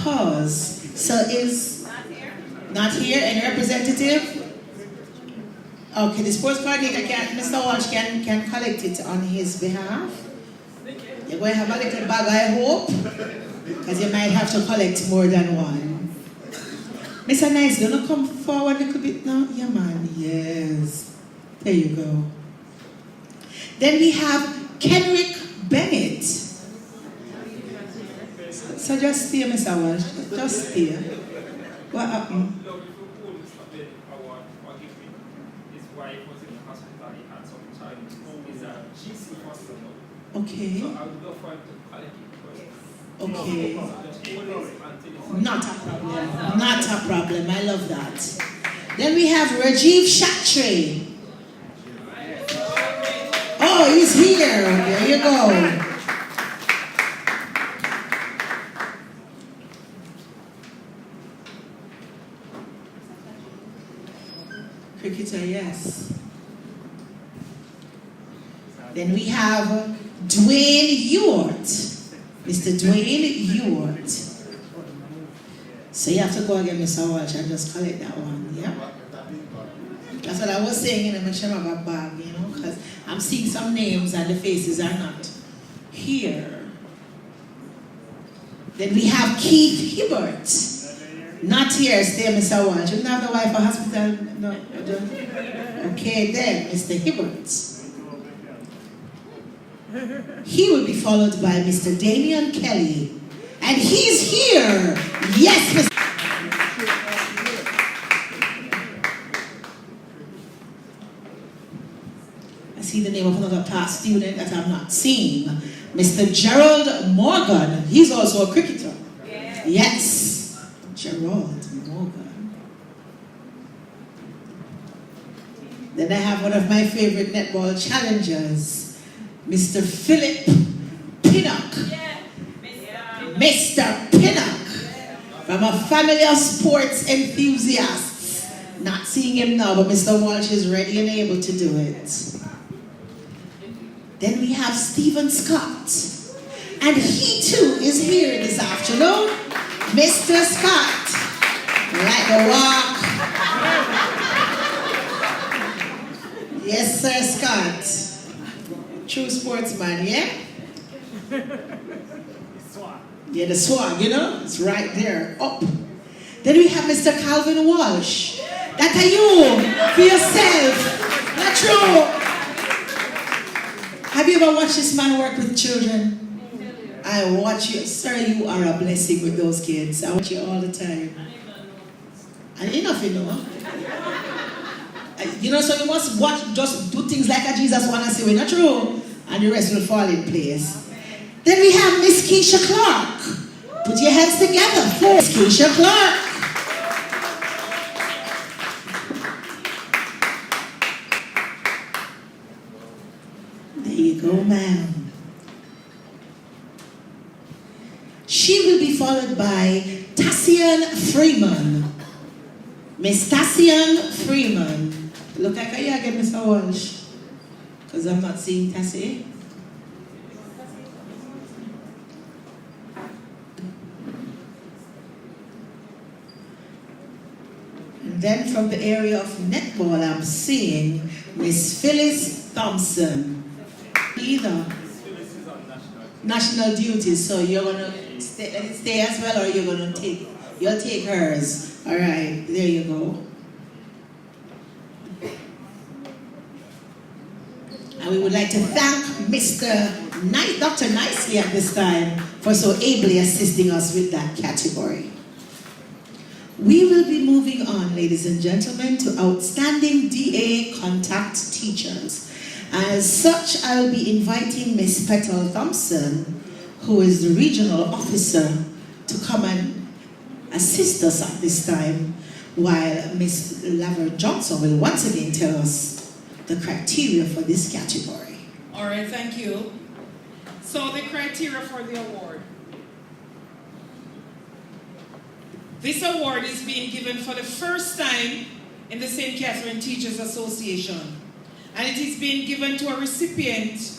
Cause, so is not here, any representative? Okay, the sports coordinator Mr. Walsh can collect it on his behalf. You're going to have a little bag, I hope, because you might have to collect more than one. Mr. Nice, do you come forward a little bit now? Yeah, man, yes. There you go. Then we have Kenrick Bennett. So just stay, Mr. Walsh, just stay. What happened? Okay. So I would go for him to collect it first. Okay. Not a problem. Not a problem. I love that. Then we have Rajiv Shatri. Oh, he's here. There you go. Cricketer, yes. Then we have Dwayne Ewart. Mr. Dwayne Ewart. So you have to go again, Mr. Walsh, and just collect that one, yeah? That's what I was saying, you know, make sure I have a bag, you know, because I'm seeing some names and the faces are not here. Then we have Keith Hibbert. Not here, stay, Mr. Walsh. You don't have the wife for hospital? No, you don't. Okay, then, Mr. Hibbert. He will be followed by Mr. Damian Kelly. And he's here. Yes, Mr. I see the name of another past student that I'm not seeing. Mr. Gerald Morgan. He's also a cricketer. Yes, Gerald Morgan. Then I have one of my favorite netball challengers, Mr. Philip Pinnock. Mr. Pinnock, from a family of sports enthusiasts. Not seeing him now, but Mr. Walsh is ready and able to do it. Then we have Stephen Scott. And he too is here this afternoon. Mr. Scott. Like the walk. Yes, sir, Scott. True sportsman, yeah? Yeah, the swag, you know? It's right there, up. Then we have Mr. Calvin Walsh. That are you, for yourself. Not true. Have you ever watched this man work with children? I watch you. Sir, you are a blessing with those kids. I watch you all the time. And enough, you know. You know, so you must watch, just do things like a Jesus want to say, we're not true. And the rest will fall in place. Then we have Miss Keisha Clark. Put your hands together for Miss Keisha Clark. There you go, ma'am. She will be followed by Tassian Freeman. Miss Tassian Freeman. Look like you again, Mr. Walsh. Because I'm not seeing Tassie. And then from the area of netball, I'm seeing Miss Phyllis Thompson. Either national duties, so you're gonna stay as well, or you'll take hers. All right, there you go. And we would like to thank Dr. Nicely at this time for so ably assisting us with that category. We will be moving on, ladies and gentlemen, to outstanding DA contact teachers. As such, I will be inviting Miss Petal Thompson, who is the regional officer, to come and assist us at this time, while Miss Laverne Johnson will once again tell us the criteria for this category. All right, thank you. So the criteria for the award. This award is being given for the first time in the St. Catherine Teachers Association. And it is being given to a recipient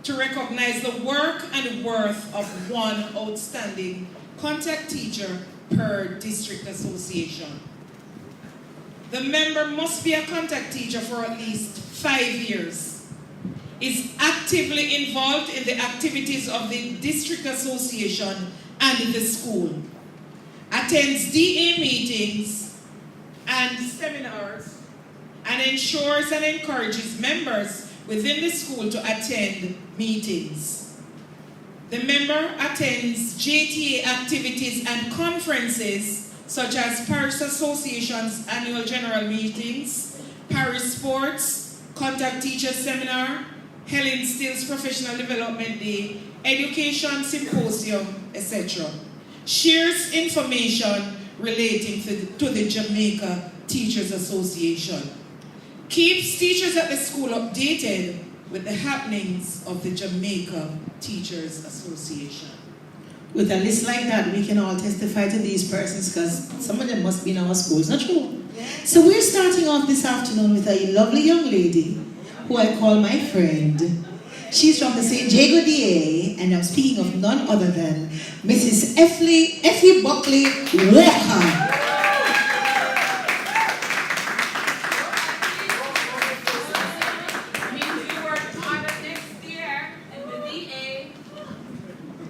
to recognize the work and worth of one outstanding contact teacher per district association. The member must be a contact teacher for at least 5 years, is actively involved in the activities of the district association and the school, attends DA meetings and seminars, and ensures and encourages members within the school to attend meetings. The member attends JTA activities and conferences such as Parish Association's annual general meetings, Parish Sports, Contact Teacher Seminar, Helen Stills Professional Development Day, Education Symposium, etc. Shares information relating to the Jamaica Teachers Association. Keeps teachers at the school updated with the happenings of the Jamaica Teachers Association. With a list like that, we can all testify to these persons because some of them must be in our schools, not true? So we're starting off this afternoon with a lovely young lady who I call my friend. She's from the St. Jago DA, and I'm speaking of none other than Mrs. Effie Buckley Walker.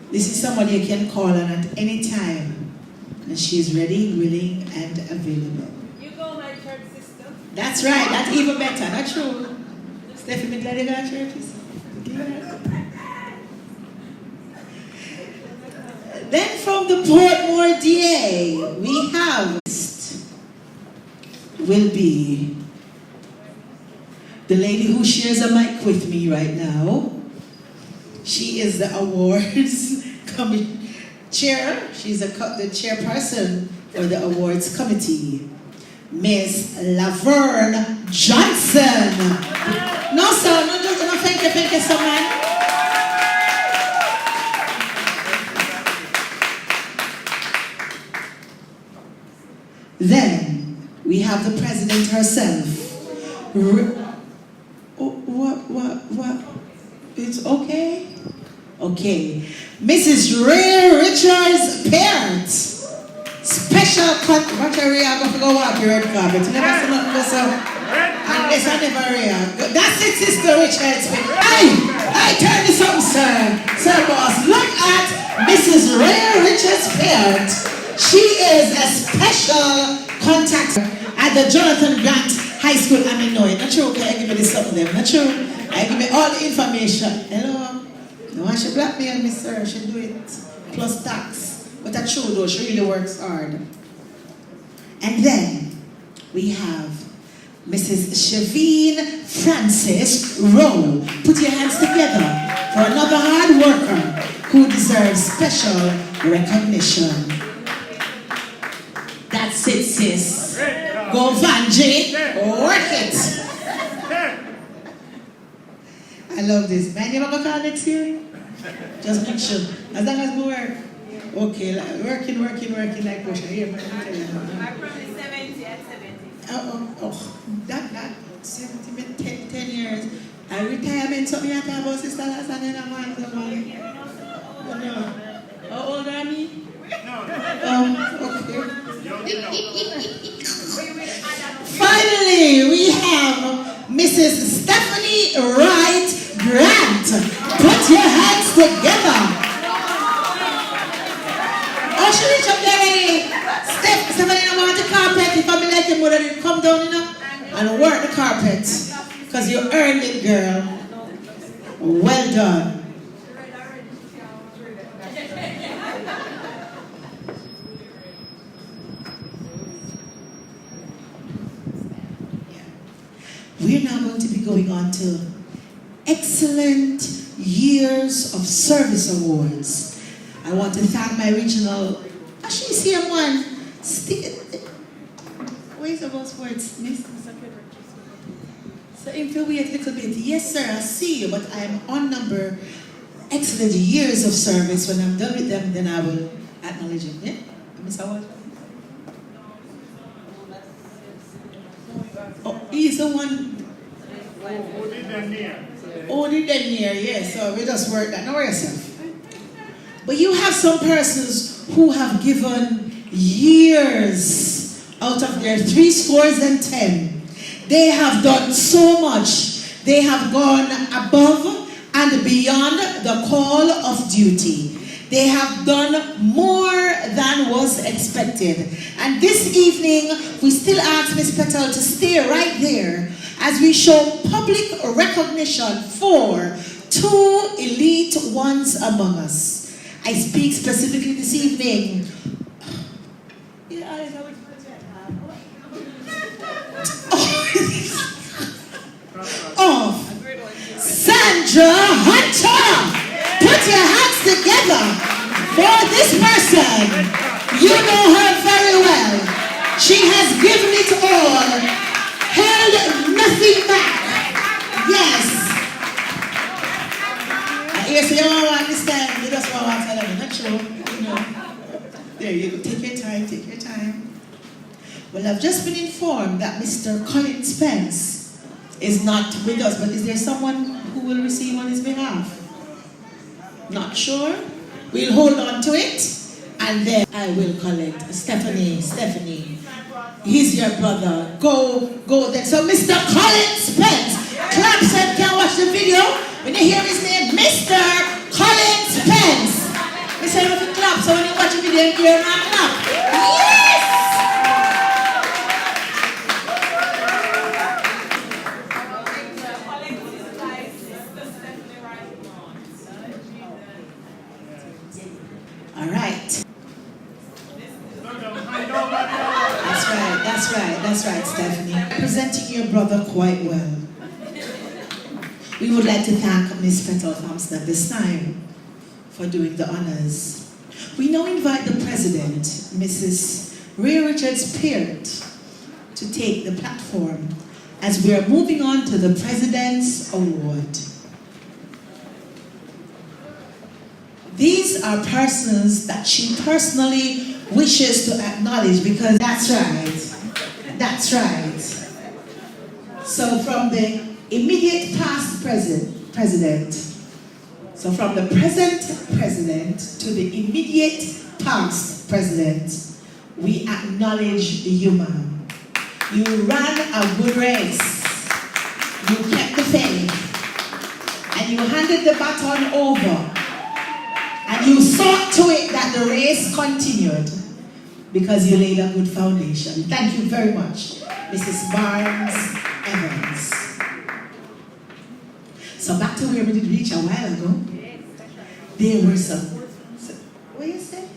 This is somebody you can call on at any time, and she's ready, willing, and available. You go, my church sister. That's right, that's even better, not true? Stephanie McLeod got churches. Then from the Portmore DA, we have will be the lady who shares a mic with me right now. She is the awards chair. She's the chairperson for the awards committee. Miss Laverne Johnson. No, sir, no, thank you so much. Then we have the president herself. What? It's okay? Okay. Mrs. Ray Richards Parent. Special what area I'm going to go walk your red carpet. You never see nothing so. Unless I never real. That's it, Sister Richards. I turn this up, sir. Sir boss, look at Mrs. Ray Richards Parent. She is a special contact at the Jonathan Grant High School. I mean, no, not true. I give me this up them. Not true. I give me all the information. Hello. No one should blackmail me, sir. She do it plus tax. But that's true, though. She really works hard. And then we have Mrs. Shaveen Francis Rowe. Put your hands together for another hard worker who deserves special recognition. That's it, sis. Go Vanjie, work it. I love this. Man, you ever call next year? Just make sure. As long as we work. Okay, like, working like Russia. Here, man. I promise 70 at 70. That 70, 10 years. I retirement, something I talk about Sister Lass and then I'm on. How old are me? Okay. Finally, we have Mrs. Stephanie Wright Grant. Put your hands together. Oh, she reach up there already. Stephanie, I want the carpet. If I be like your mother, then come down, you know, and work the carpet. Because you earned it, girl. Well done. We're now going to be going on to Excellent Years of Service Awards. I want to thank my regional, actually CM1, where's the boss words, miss? So if you wait a little bit, yes sir, I see you, but I'm on number Excellent Years of Service. When I'm done with them, then I will acknowledge it. Yeah? Miss Howard? Oh, he's the one. Who did that near? Oh, did that near, yes. So we just work that. Don't worry yourself. But you have some persons who have given years out of their 10. They have done so much. They have gone above and beyond the call of duty. They have done more than was expected. And this evening, we still ask Ms. Petal to stay right there as we show public recognition for 2 elite ones among us. I speak specifically this evening of Sandra Hunter. Put your hands together for this person. You know her very well. She has given it all, held nothing back. Yes. Yes, you don't understand. You just want to tell them, not true. You know. There you go. Take your time, take your time. Well, I've just been informed that Mr. Colin Spence is not with us, but is there someone who will receive on his behalf? Not sure? We'll hold on to it, and then I will collect. Stephanie, he's your brother. Go then. So Mr. Colin Spence, claps and can watch the video. When you hear his name, Mr. Colin Spence. We say if you clap, so when you watch the video, you hear him clap. Yes! All right. That's right, Stephanie. Representing your brother quite well. We would like to thank Ms. Petal Thompson at this time for doing the honors. We now invite the President, Mrs. Rhea Richards-Peart, to take the platform as we are moving on to the President's Award. These are persons that she personally wishes to acknowledge because that's right. So from the immediate past president, so from the present president to the immediate past president, we acknowledge you, ma'am. You ran a good race. You kept the faith. And you handed the baton over. And you saw to it that the race continued because you laid a good foundation. Thank you very much, Mrs. Barnes Evans. So back to where we did reach a while ago. There were some. What you say?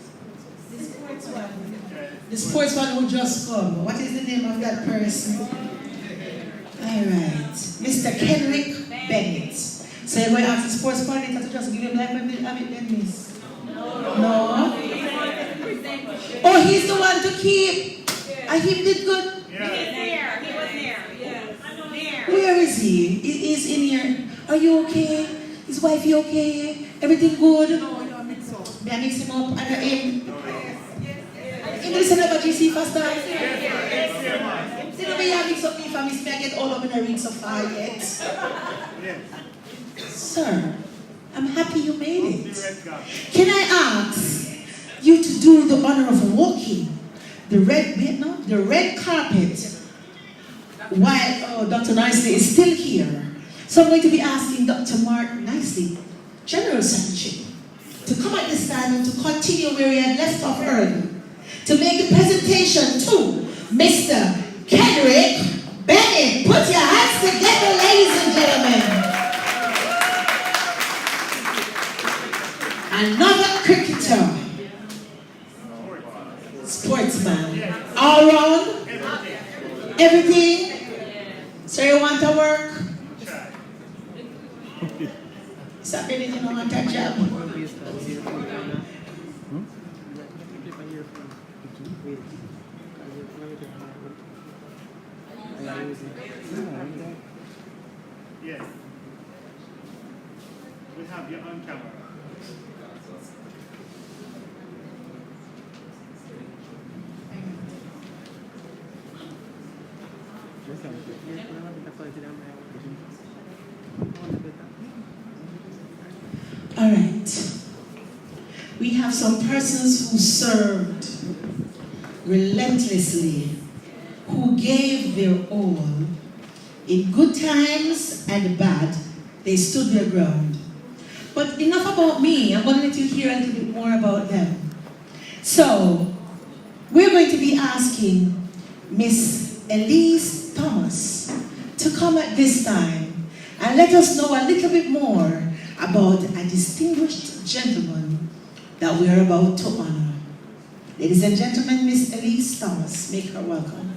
The sports one who just come. What is the name of that person? All right. Mr. Kenrick Bennett. So you're going to ask the sports coordinator to just give him like a bit of it then, miss? No? Oh, he's the one to keep. And he did good? He was there. Yes. Where is he? He's in here. Are you okay? His wife, you okay? Everything good? No, I mix up. May I mix him up? And him? You listen about GC faster? Yes. See the way I mix up me for me, I get all of in a ring so far yet. Sir, I'm happy you made it. Can I ask you to do the honor of walking the red carpet while Dr. Nicely is still here? So I'm going to be asking Dr. Mark Nicely, General Secretary, to come at this time and to continue where he had left off earlier, to make the presentation to Mr. Kenrick Bennett. Put your hands together, ladies and gentlemen. Another cricketer, sportsman, all round, everything. So you want to work? Stop getting you want that job. Yes. We have you on camera. All right. We have some persons who served relentlessly, who gave their all. In good times and bad, they stood their ground. But enough about me. I'm going to let you hear a little bit more about them. So, we're going to be asking Miss Elise Thomas to come at this time and let us know a little bit more about a distinguished gentleman that we are about to honor. Ladies and gentlemen, Miss Elise Thomas, make her welcome.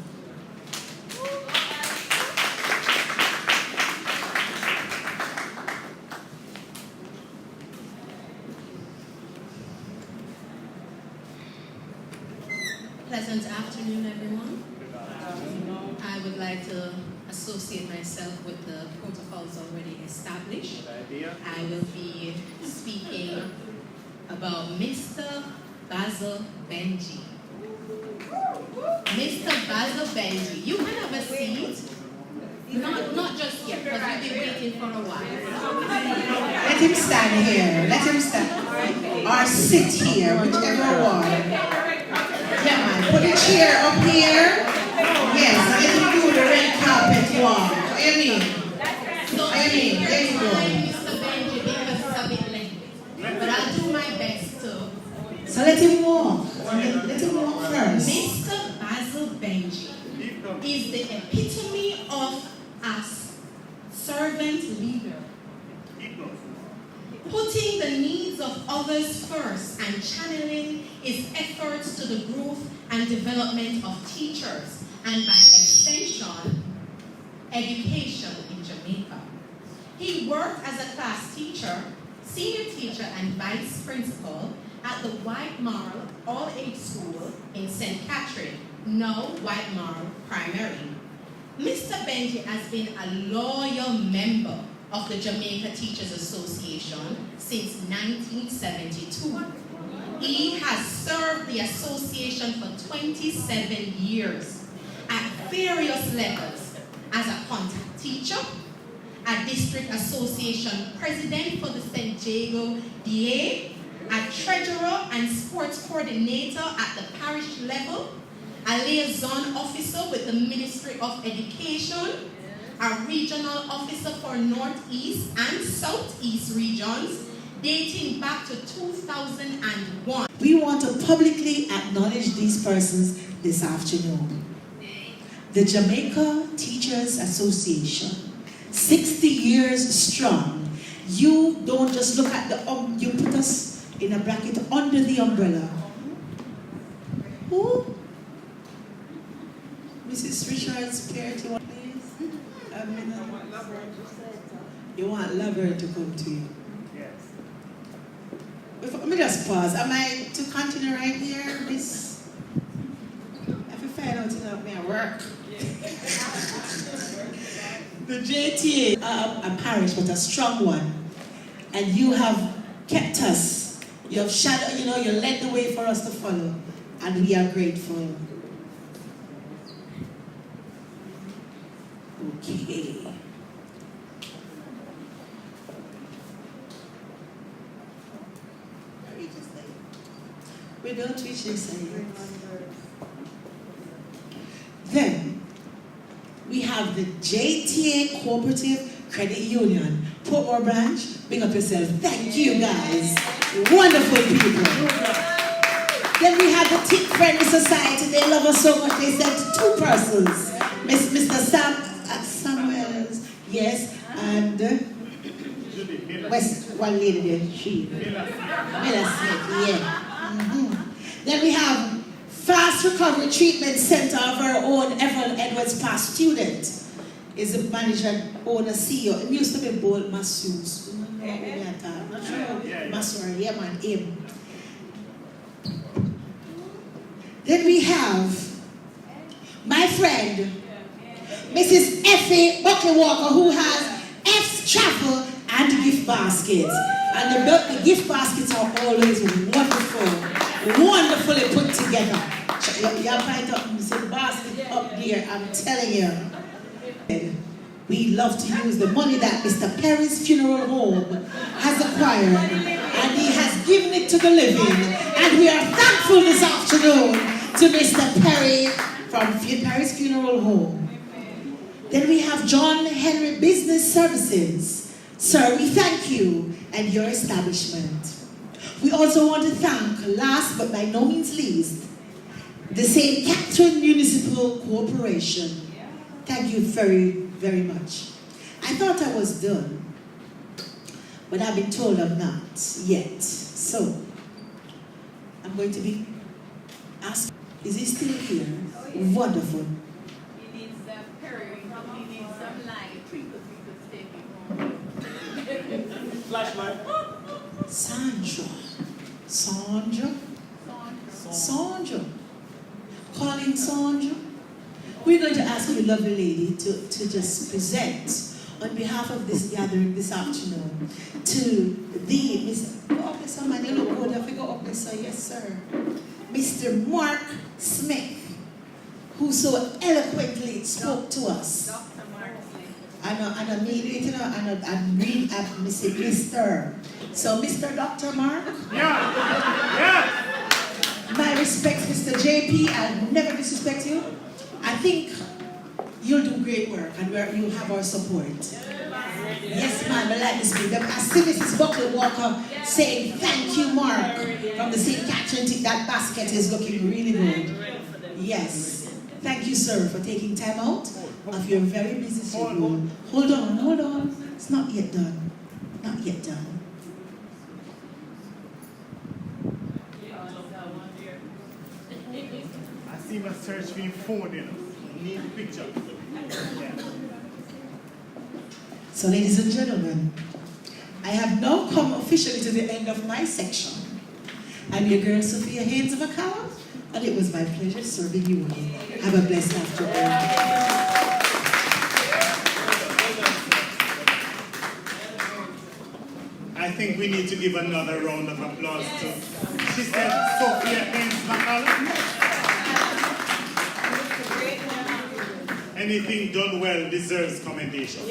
Pleasant afternoon, everyone. I would like to associate myself with the protocols already established. I will be speaking about Mr. Basil Benji. Mr. Basil Benji, you can have a seat. Not just yet, because we've been waiting for a while. Let him stand here. Let him stand. Or sit here, whichever one. Yeah, man. Put a chair up here. Yes, let him do the red carpet walk. What do you mean? There you go. Mr. Benji, because it's a bit late. But I'll do my best to. So let him walk. Let him walk first. Mr. Basil Benji is the epitome of a servant leader. Putting the needs of others first and channeling his efforts to the growth and development of teachers and by extension, education in Jamaica. He worked as a class teacher, senior teacher, and vice principal at the White Marl All-Age School in St. Catherine, now White Marl Primary. Mr. Benji has been a loyal member of the Jamaica Teachers Association since 1972. He has served the association for 27 years at various levels as a contact teacher, a district association president for the St. Jago DA, a treasurer and sports coordinator at the parish level, a liaison officer with the Ministry of Education, a regional officer for Northeast and Southeast regions, dating back to 2001. We want to publicly acknowledge these persons this afternoon. The Jamaica Teachers Association, 60 years strong. You don't just look at the, you put us in a bracket under the umbrella. Who? Mrs. Richards, Spirit, you want please? You want Lover to come to you? Let me just pause. Am I to continue right here, Miss? If you find out enough, me at work. The JTA, a parish, but a strong one. And you have kept us. You have shadowed, you led the way for us to follow. And we are grateful. Okay. We don't reach this side. Then, we have the JTA Cooperative Credit Union. Portmore branch, big up yourself. Thank you guys. Wonderful people. Then we have the Tick Friendly Society. They love us so much. They sent 2 persons. Mr. Samuels, yes, and one lady there, she. Miller Smith, yeah. Then we have Fast Recovery Treatment Center of our own Evelyn Edwards, past student. Is the manager, owner, CEO. It used to be Bold Masseuse. Masseuse, yeah man, him. Then we have my friend, Mrs. Effie Buckley Walker, who has F's Travel and Gift Baskets. And the gift baskets are always wonderfully put together. You have right up the basket up there, I'm telling you. We love to use the money that Mr. Perry's Funeral Home has acquired, and he has given it to the living. And we are thankful this afternoon to Mr. Perry from Perry's Funeral Home. Then we have John Henry Business Services. Sir, we thank you and your establishment. We also want to thank, last but by no means least, the St. Catherine Municipal Corporation. Thank you very, very much. I thought I was done, but I've been told I'm not yet. So, I'm going to be asking, is he still here? Wonderful. He needs Perry, he needs some light. People could take it home. Flashlight. Sandra. Calling Sandra. We're going to ask you, lovely lady, to just present on behalf of this gathering this afternoon to the Mr. Go up there, somebody look good. If we go up there, sir, yes, sir. Mr. Mark Smith, who so eloquently spoke to us. Dr. Mark Smith. And I made it, and read at Mr. So, Mr. Dr. Mark. Yeah. My respects, Mr. JP. I'll never disrespect you. I think you'll do great work, and you'll have our support. Yes, ma'am, I like this bit. I see Mrs. Buckley Walker saying, thank you, Mark, from the St. Catherine. That basket is looking really good. Yes. Thank you, sir, for taking time out of your very busy schedule. Hold on. It's not yet done. Not yet done. I see my search for your phone, Need a picture. Yeah. So, ladies and gentlemen, I have now come officially to the end of my section. I'm your girl, Sophia Haynes McCallum, and it was my pleasure serving you all. Have a blessed afternoon. I think we need to give another round of applause to, she said, Sophia Haynes McCallum. Anything done well deserves commendation.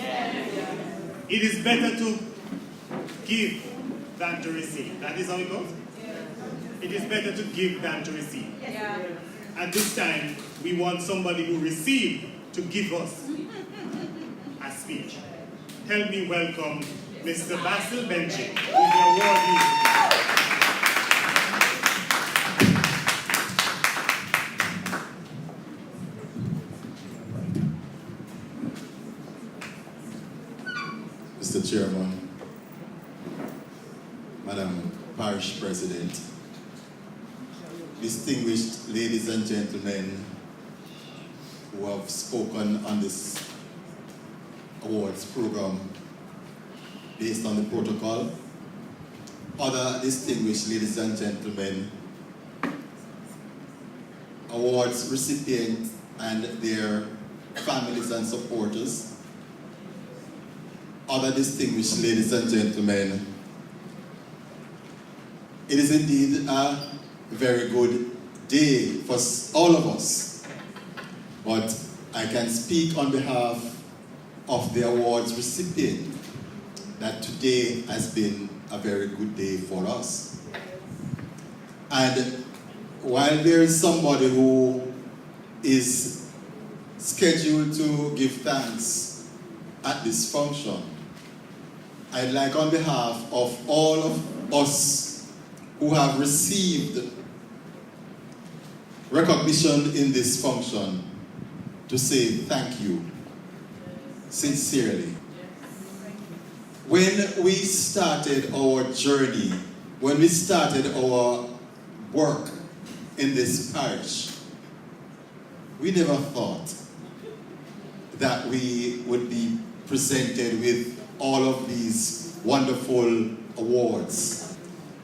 It is better to give than to receive. That is how it goes? It is better to give than to receive. At this time, we want somebody who received to give us a speech. Help me welcome Mr. Basil Benchik, who is the awardee. Mr. Chairman, Madam Parish President, distinguished ladies and gentlemen who have spoken on this awards program based on the protocol, other distinguished ladies and gentlemen, awards recipients and their families and supporters, other distinguished ladies and gentlemen, it is indeed a very good day for all of us, but I can speak on behalf of the awards recipient that today has been a very good day for us. And while there is somebody who is scheduled to give thanks at this function, I'd like on behalf of all of us who have received recognition in this function to say thank you, sincerely. When we started our journey, when we started our work in this parish, we never thought that we would be presented with all of these wonderful awards,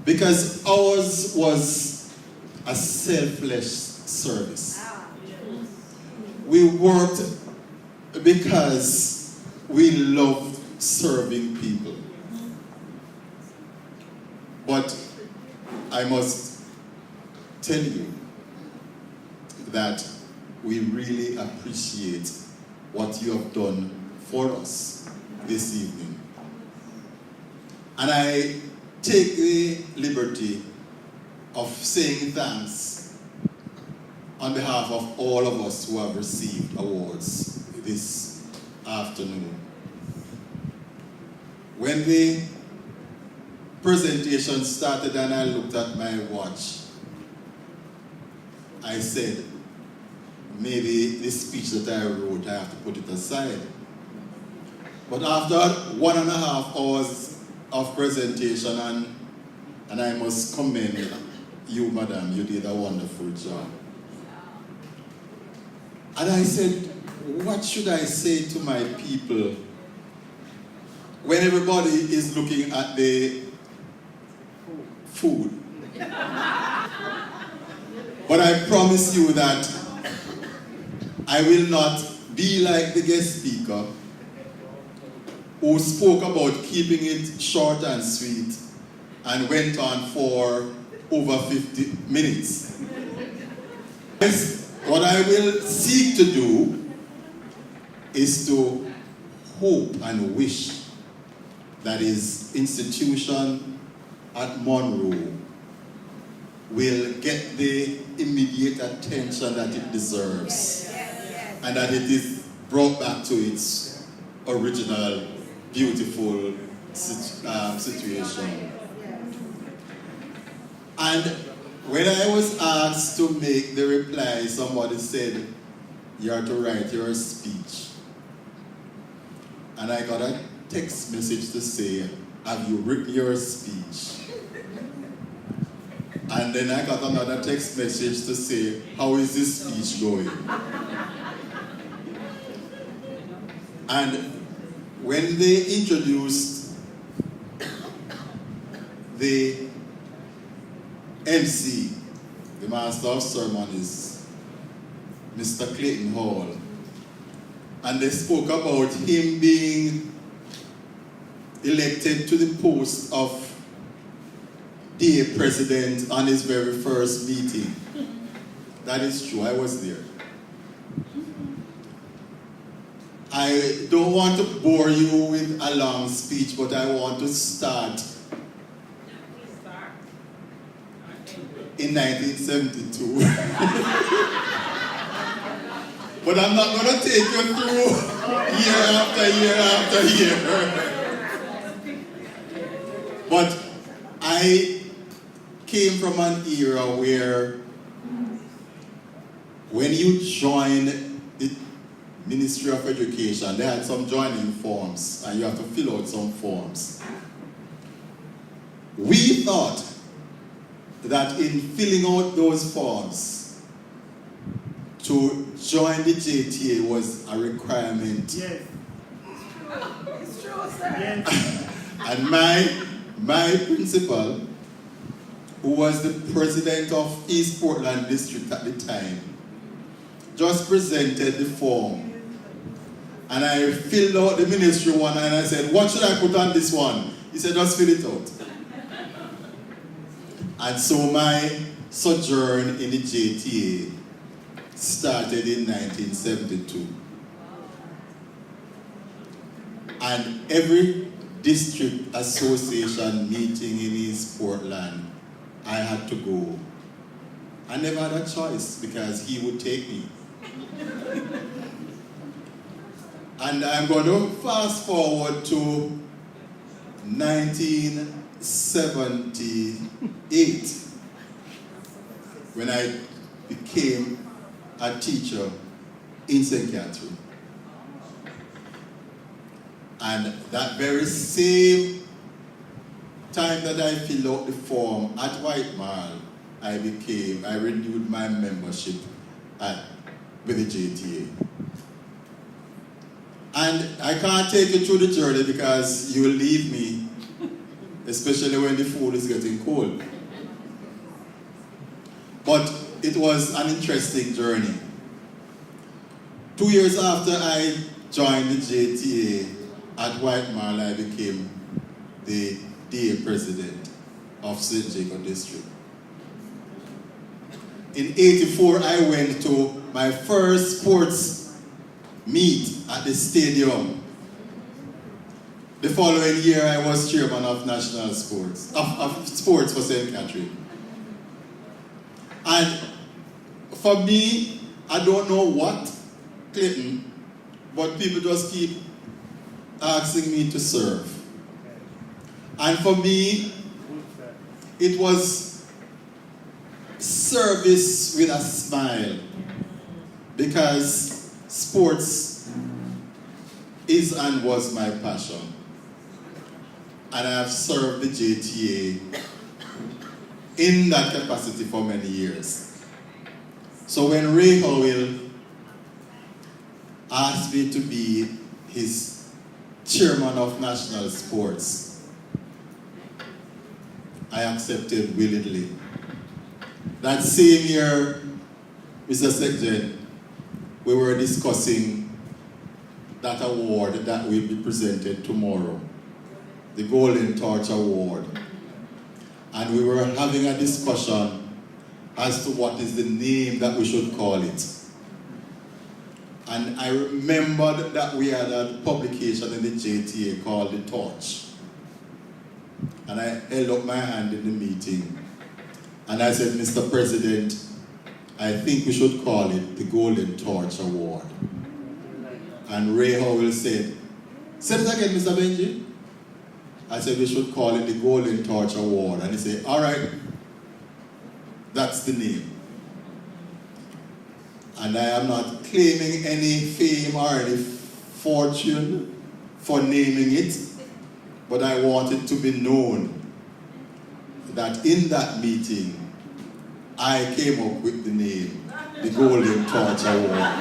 because ours was a selfless service. We worked because we loved serving people. But I must tell you that we really appreciate what you have done for us this evening. And I take the liberty of saying thanks on behalf of all of us who have received awards this afternoon. When the presentation started and I looked at my watch, I said, maybe this speech that I wrote, I have to put it aside. But after 1.5 hours of presentation, and I must commend you, madam, you did a wonderful job. And I said, what should I say to my people when everybody is looking at the food? But I promise you that I will not be like the guest speaker who spoke about keeping it short and sweet and went on for over 50 minutes. What I will seek to do is to hope and wish that his institution at Monroe will get the immediate attention that it deserves, and that it is brought back to its original beautiful situation. And when I was asked to make the reply, somebody said, you are to write your speech. And I got a text message to say, have you written your speech? And then I got another text message to say, how is this speech going? And when they introduced the MC, the Master of Ceremonies, Mr. Clayton Hall, and they spoke about him being elected to the post of DA president on his very first meeting. That is true, I was there. I don't want to bore you with a long speech, but I want to start in 1972. But I'm not going to take you through year after year after year. But I came from an era where when you joined the Ministry of Education, they had some joining forms and you have to fill out some forms. We thought that in filling out those forms to join the JTA was a requirement. Yes. It's true, sir. Yes. And my principal, who was the president of East Portland District at the time, just presented the form. And I filled out the ministry one and I said, what should I put on this one? He said, just fill it out. And so my sojourn in the JTA started in 1972. And every district association meeting in East Portland, I had to go. I never had a choice because he would take me. And I'm going to fast forward to 1978 when I became a teacher in St. Catherine. And that very same time that I filled out the form at White Marl, I renewed my membership with the JTA. And I can't take you through the journey because you will leave me, especially when the food is getting cold. But it was an interesting journey. 2 years after I joined the JTA at White Marl, I became the DA president of St. Jacob District. In '84, I went to my first sports meet at the stadium. The following year, I was chairman of national sports, of sports for St. Catherine. And for me, I don't know what, Clayton, but people just keep asking me to serve. And for me, it was service with a smile, because sports is and was my passion. And I have served the JTA in that capacity for many years. So when Ray Howell asked me to be his chairman of national sports, I accepted willingly. That same year, Mr. Secretary, we were discussing that award that will be presented tomorrow, the Golden Torch Award. And we were having a discussion as to what is the name that we should call it. And I remembered that we had a publication in the JTA called The Torch. And I held up my hand in the meeting. And I said, Mr. President, I think we should call it the Golden Torch Award. And Ray Howell said, say it again, Mr. Benji. I said we should call it the Golden Torch Award. And he said, all right, that's the name. And I am not claiming any fame or any fortune for naming it, but I want it to be known that in that meeting, I came up with the name, the Golden Torch Award.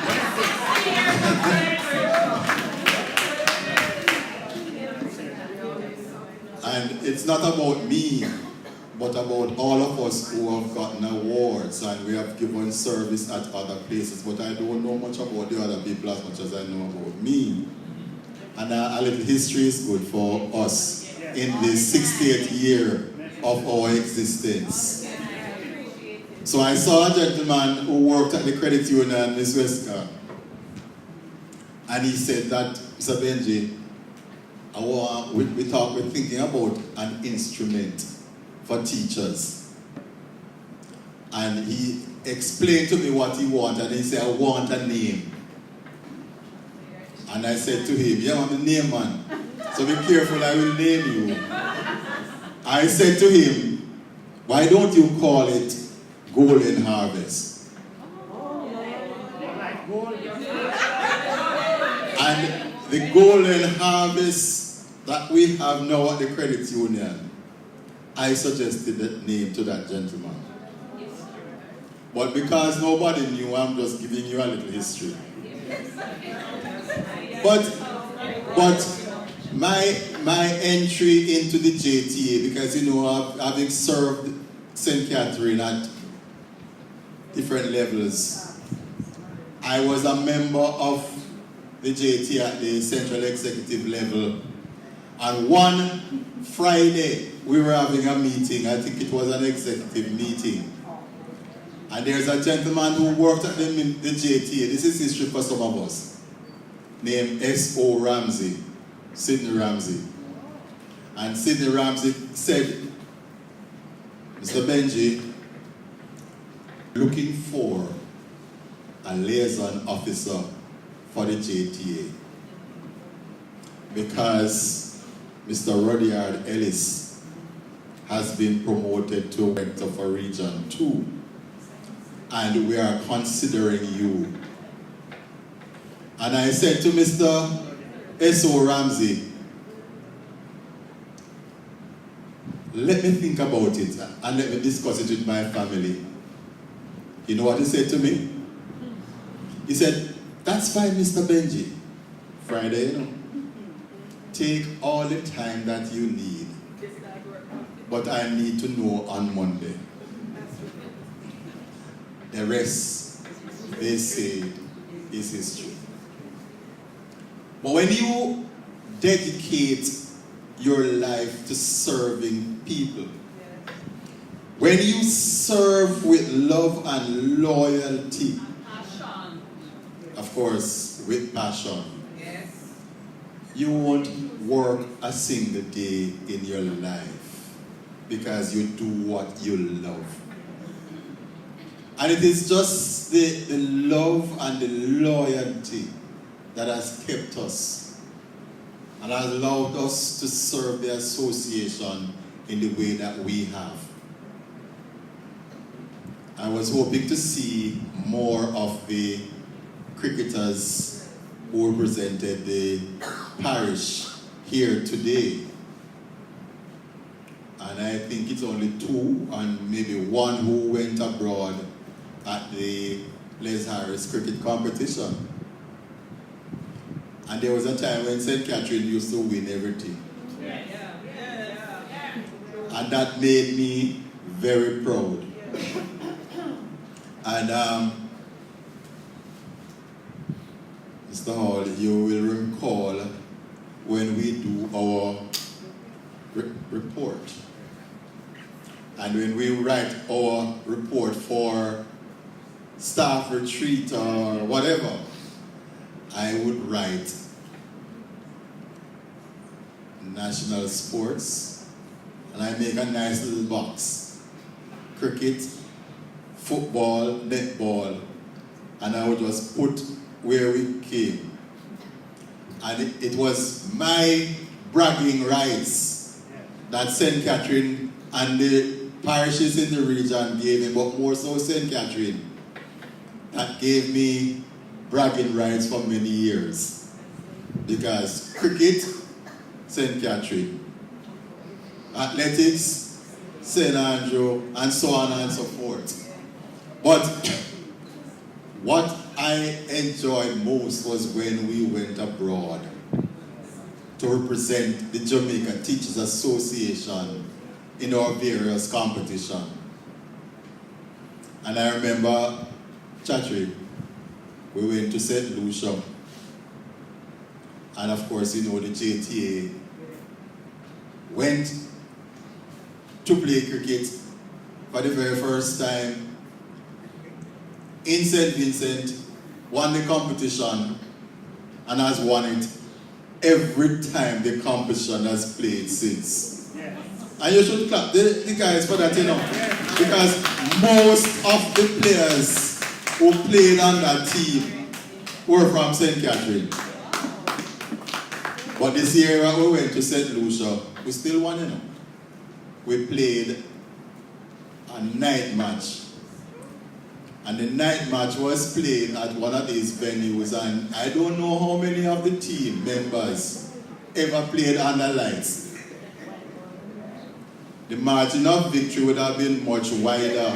And it's not about me, but about all of us who have gotten awards and we have given service at other places. But I don't know much about the other people as much as I know about me. And a little history is good for us in the 68th year of our existence. So I saw a gentleman who worked at the credit union, Ms. Wesker, and he said that, Mr. Benji, we're thinking about an instrument for teachers. And he explained to me what he wanted, and he said, I want a name. And I said to him, yeah, I'm a name man, so be careful, I will name you. I said to him, why don't you call it Golden Harvest? And the Golden Harvest that we have now at the credit union, I suggested that name to that gentleman. But because nobody knew, I'm just giving you a little history. But my entry into the JTA, because you know, having served St. Catherine at different levels, I was a member of the JTA at the central executive level. And one Friday, we were having a meeting. I think it was an executive meeting. And there's a gentleman who worked at the JTA. This is history for some of us. Named S.O. Ramsey, Sidney Ramsey. And Sidney Ramsey said, Mr. Benji, looking for a liaison officer for the JTA. Because Mr. Rudyard Ellis has been promoted to Director for Region 2. And we are considering you. And I said to Mr. S.O. Ramsey, let me think about it and let me discuss it with my family. You know what he said to me? He said, that's fine, Mr. Benji. Friday, you know. Take all the time that you need. But I need to know on Monday. The rest, they say, is history. But when you dedicate your life to serving people, when you serve with love and loyalty, of course, with passion, you won't work a single day in your life because you do what you love. And it is just the love and the loyalty that has kept us and has allowed us to serve the association in the way that we have. I was hoping to see more of the cricketers who represented the parish here today. And I think it's only two and maybe one who went abroad at the Les Harris cricket competition. And there was a time when St. Catherine used to win everything. And that made me very proud. And Mr. Hall, you will recall when we do our report. And when we write our report for staff retreat or whatever, I would write national sports, and I make a nice little box. Cricket, football, netball, and I would just put where we came. And it was my bragging rights that St. Catherine and the parishes in the region gave me, but more so St. Catherine, that gave me bragging rights for many years. Because cricket, St. Catherine, athletics, St. Andrew, and so on and so forth. But what I enjoyed most was when we went abroad. to represent the Jamaica Teachers Association in our various competitions. And I remember, Chatri, we went to St. Lucia. And of course, you know, the JTA went to play cricket for the very first time in St. Vincent, won the competition, and has won it every time the competition has played since. Yes. And you should clap the guys for that, you know, because most of the players who played on that team were from St. Catherine. But this year when we went to St. Lucia, we still won, you know. We played a night match. And the night match was played at one of these venues, and I don't know how many of the team members ever played under lights. The margin of victory would have been much wider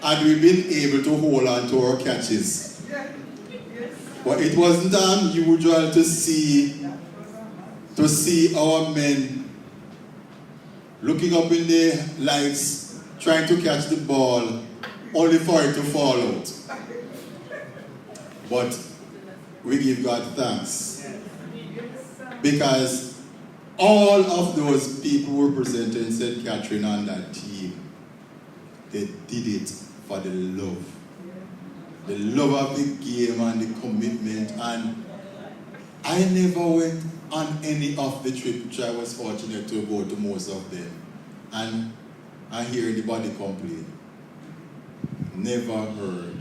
had we been able to hold on to our catches. But it wasn't unusual to see our men looking up in the lights, trying to catch the ball, only for it to fall out. But we give God thanks, because all of those people representing St. Catherine on that team, they did it for the love of the game and the commitment. And I never went on any of the trips, which I was fortunate to go to most of them. And I hear the body complain. Never heard.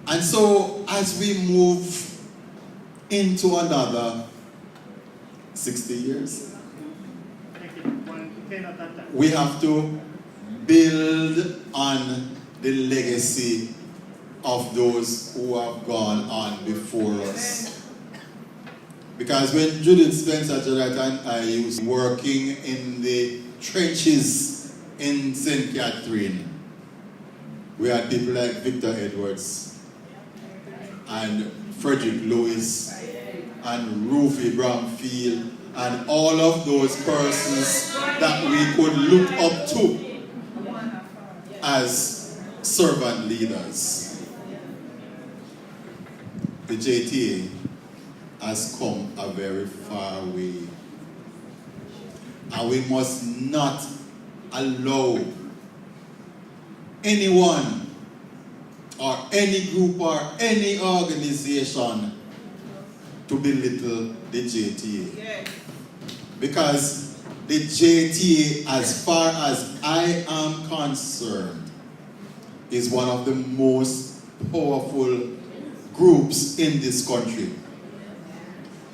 And so as we move into another 60 years, we have to build on the legacy of those who have gone on before us. Because when Judith Spencer and I used working in the trenches in St. Catherine, we had people like Victor Edwards and Frederick Lewis and Rufy Bramfield and all of those persons that we could look up to as servant leaders. The JTA has come a very far way. And we must not allow anyone or any group or any organization to belittle the JTA. Yes. Because the JTA, as far as I am concerned, is one of the most powerful groups in this country.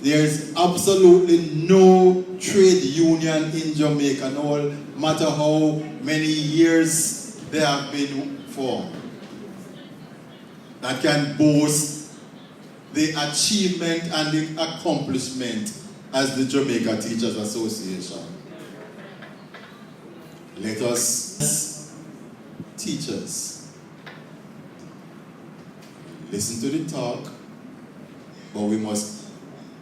There's absolutely no trade union in Jamaica, no matter how many years they have been formed, that can boast the achievement and the accomplishment as the Jamaica Teachers Association. Let us, as teachers, listen to the talk, but we must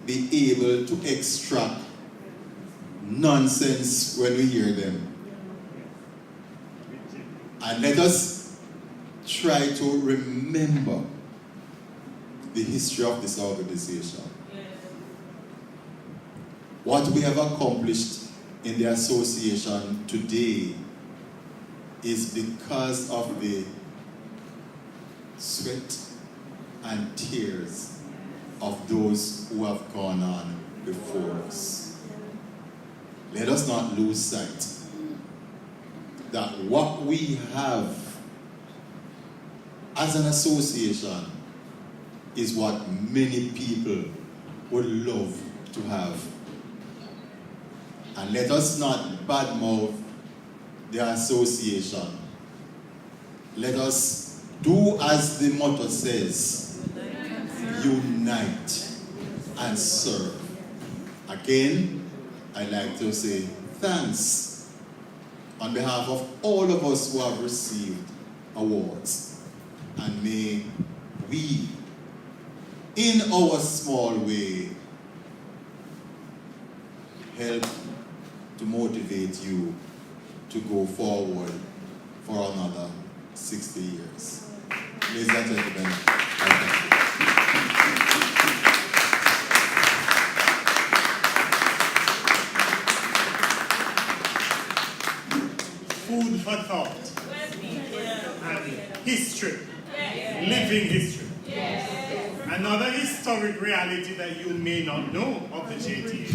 be able to extract nonsense when we hear them. And let us try to remember the history of this organization. What we have accomplished in the association today is because of the sweat and tears of those who have gone on before us. Let us not lose sight that what we have as an association is what many people would love to have. And let us not badmouth the association. Let us do as the motto says, unite and serve. Again, I'd like to say thanks on behalf of all of us who have received awards. And may we, in our small way, help to motivate you to go forward for another 60 years. Ladies and gentlemen, I thank you. Food for thought. And history. Living history. Another historic reality that you may not know of the JTA.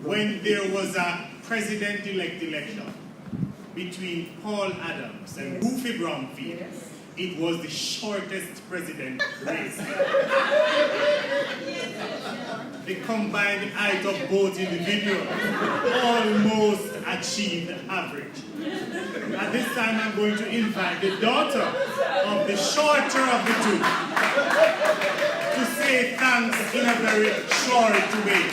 When there was a president-elect election between Paul Adams and Goofy Bromfield, it was the shortest president race. The combined height of both individuals almost achieved average. At this time, I'm going to invite the daughter of the shorter of the two to say thanks in a very short way.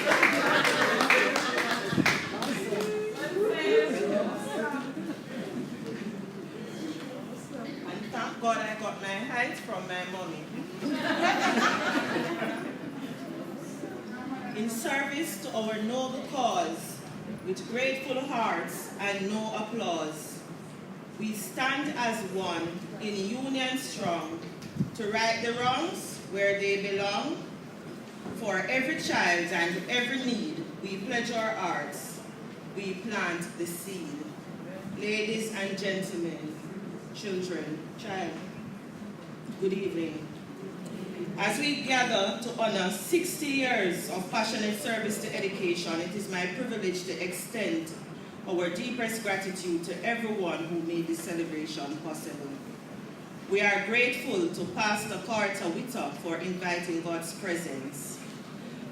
Thank God I got my height from my mommy. In service to our noble cause, with grateful hearts and no applause, we stand as one in union strong to right the wrongs where they belong. For every child and every need, we pledge our hearts, we plant the seed. Ladies and gentlemen, children, child, good evening. As we gather to honor 60 years of passionate service to education, it is my privilege to extend our deepest gratitude to everyone who made this celebration possible. We are grateful to Pastor Carter Witter for inviting God's presence.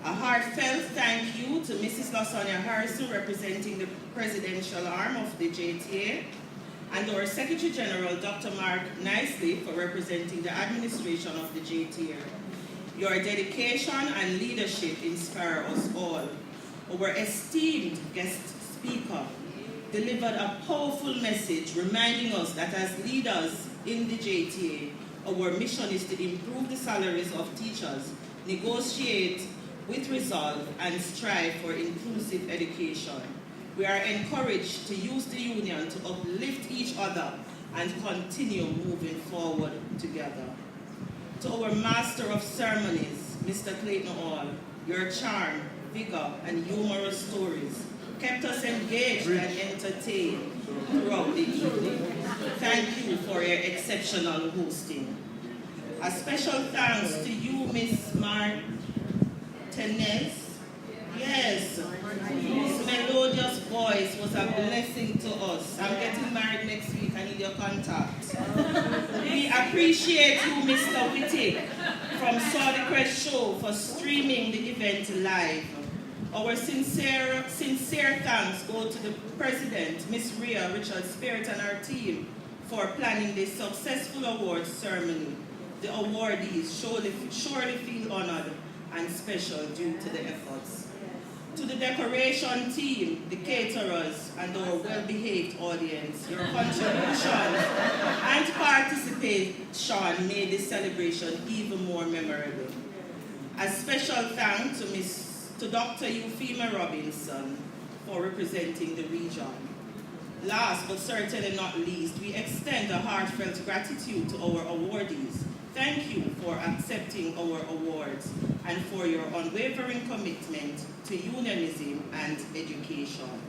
A heartfelt thank you to Mrs. LaSonia Harrison, representing the presidential arm of the JTA, and our Secretary General, Dr. Mark Nicely, for representing the administration of the JTA. Your dedication and leadership inspire us all. Our esteemed guest speaker delivered a powerful message reminding us that as leaders in the JTA, our mission is to improve the salaries of teachers, negotiate with resolve, and strive for inclusive education. We are encouraged to use the union to uplift each other and continue moving forward together. To our Master of Ceremonies, Mr. Clayton Hall, your charm, vigor, and humorous stories kept us engaged and entertained throughout the evening. Thank you for your exceptional hosting. A special thanks to you, Miss Martinez. Yes, his melodious voice was a blessing to us. I'm getting married next week, I need your contact. We appreciate you, Mr. Wittig, from Saudi Crest Show for streaming the event live. Our sincere thanks go to the President, Miss Rhea Richards-Spirit, and our team for planning this successful awards ceremony. The awardees surely feel honored and special due to the efforts. To the decoration team, the caterers, and our well-behaved audience, your contribution and participation made this celebration even more memorable. A special thanks to Dr. Euphemia Robinson for representing the region. Last but certainly not least, we extend a heartfelt gratitude to our awardees. Thank you for accepting our awards and for your unwavering commitment to unionism and education.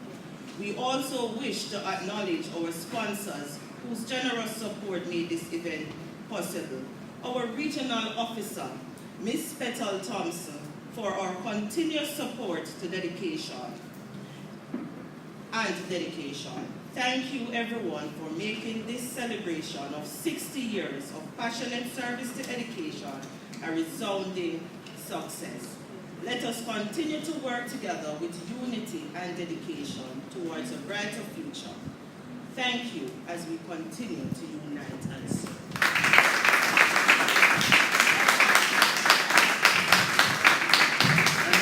We also wish to acknowledge our sponsors whose generous support made this event possible. Our regional officer, Ms. Petal Thompson, for our continuous support to dedication. Thank you everyone for making this celebration of 60 years of passionate service to education a resounding success. Let us continue to work together with unity and dedication towards a brighter future. Thank you as we continue to unite and serve.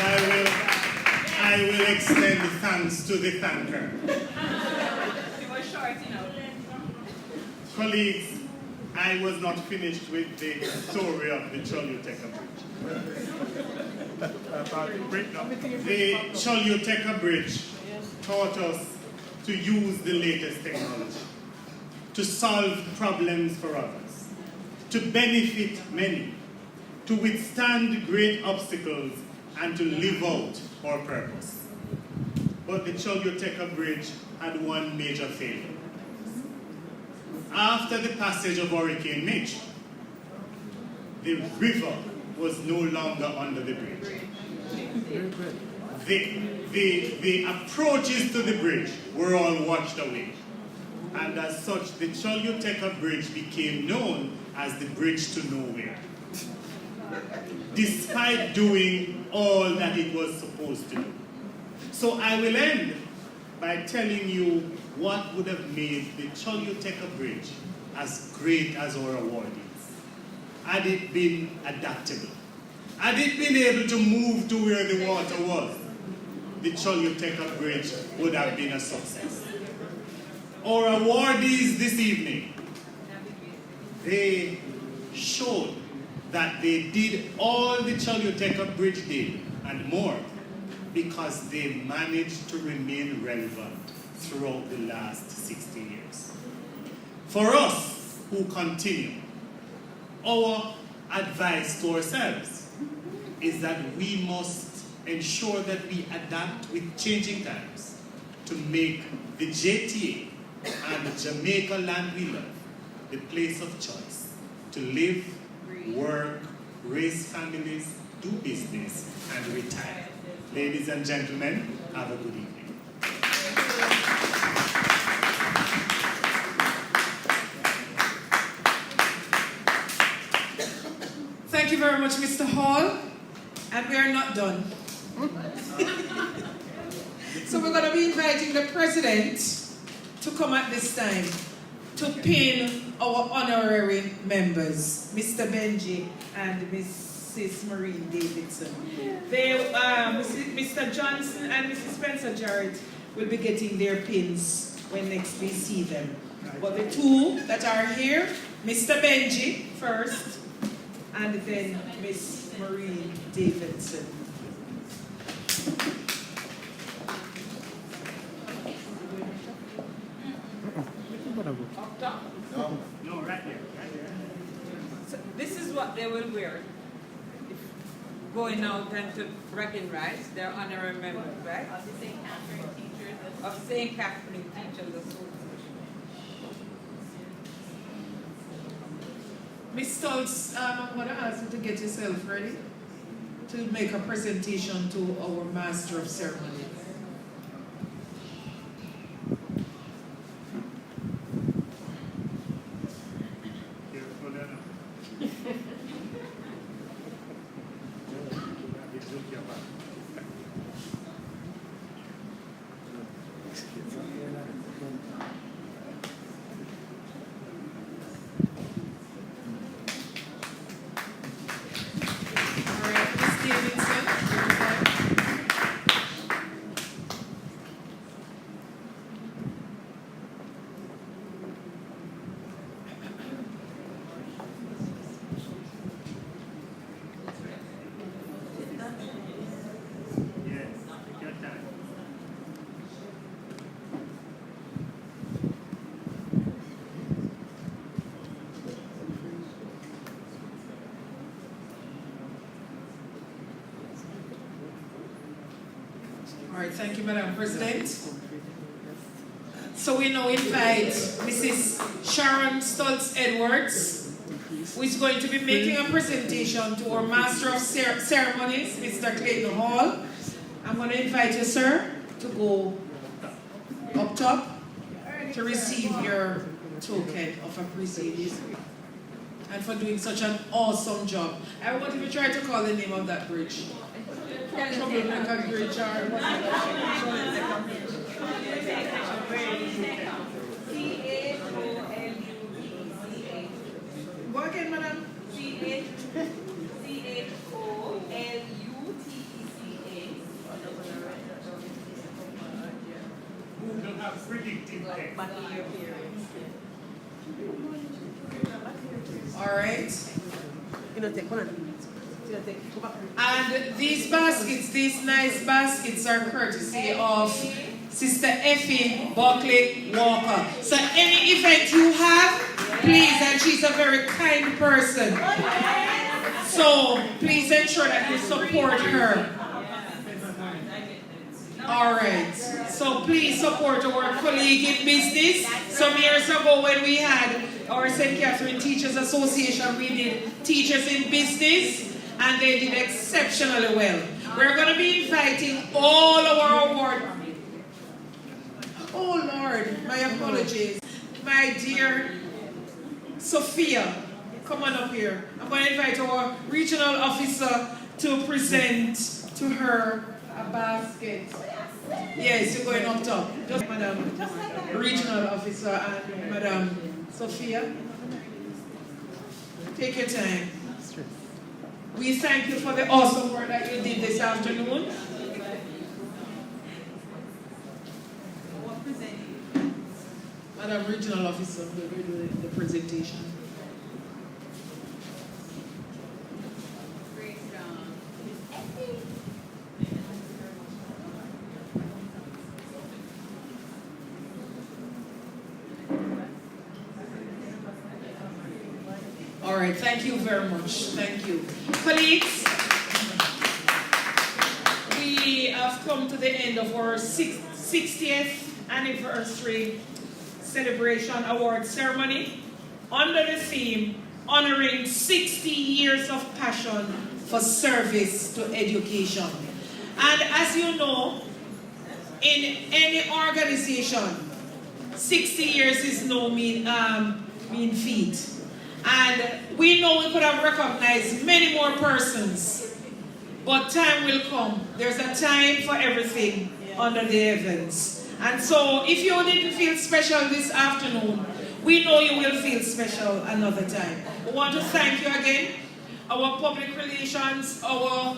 And I will extend thanks to the thanker. Colleagues, I was not finished with the story of the Choluteca Bridge. The Choluteca Bridge taught us to use the latest technology, to solve problems for others, to benefit many, to withstand great obstacles, and to live out our purpose. But the Choluteca Bridge had one major failure. After the passage of Hurricane Mitch, the river was no longer under the bridge. The approaches to the bridge were all washed away. And as such, the Choluteca Bridge became known as the Bridge to Nowhere, despite doing all that it was supposed to do. So I will end by telling you what would have made the Choluteca Bridge as great as our awardees. Had it been adaptable, had it been able to move to where the water was, the Choluteca Bridge would have been a success. Our awardees this evening, they showed that they did all the Choluteca Bridge did and more because they managed to remain relevant throughout the last 60 years. For us who continue, our advice to ourselves is that we must ensure that we adapt with changing times to make the JTA and the Jamaica land we love the place of choice to live, work, raise families, do business, and retire. Ladies and gentlemen, have a good evening. Thank you very much, Mr. Hall. And we are not done. So we're going to be inviting the president to come at this time to pin our honorary members, Mr. Benji and Mrs. Maureen Davidson. Mr. Johnson and Mrs. Spencer Jarrett will be getting their pins when next we see them. But the two that are here, Mr. Benji first, and then Miss Maureen Davidson. No, right there. So this is what they will wear if going out and to bragging rights. They're honorary members, right? Of the St. Catherine Teachers. Of St. Catherine Teachers Association. Ms. Stoltz, I'm going to ask you to get yourself ready to make a presentation to our Master of Ceremonies. All right, thank you, Madam President. So we now invite Mrs. Sharon Stoltz Edwards, who is going to be making a presentation to our Master of Ceremonies, Mr. Clayton Hall. I'm going to invite you, sir, to go up top to receive your token of appreciation and for doing such an awesome job. I want you to try to call the name of that bridge. Troublemaker Bridge or Go again, madam. Google have predicted text. All right. And these baskets, these nice baskets are courtesy of Sister Effie Buckley Walker. So any event you have, please, and she's a very kind person. So please ensure that you support her. Alright, so please support our colleague in business. Some years ago when we had our St. Catherine Teachers Association, we did Teachers in Business, and they did exceptionally well. We're going to be inviting all our award. Oh Lord, my apologies. My dear Sophia, come on up here. I'm going to invite our regional officer to present to her a basket. Yes, you're going up top. Just Madam Regional Officer and Madam Sophia. Take your time. We thank you for the awesome work that you did this afternoon. Madam Regional Officer will do the presentation. All right, thank you very much. Thank you. Colleagues, we have come to the end of our 60th anniversary celebration award ceremony under the theme honoring 60 years of passion for service to education. And as you know, in any organization, 60 years is no mean feat. And we know we could have recognized many more persons, but time will come. There's a time for everything under the heavens. And so if you didn't feel special this afternoon, we know you will feel special another time. We want to thank you again. Our public relations, our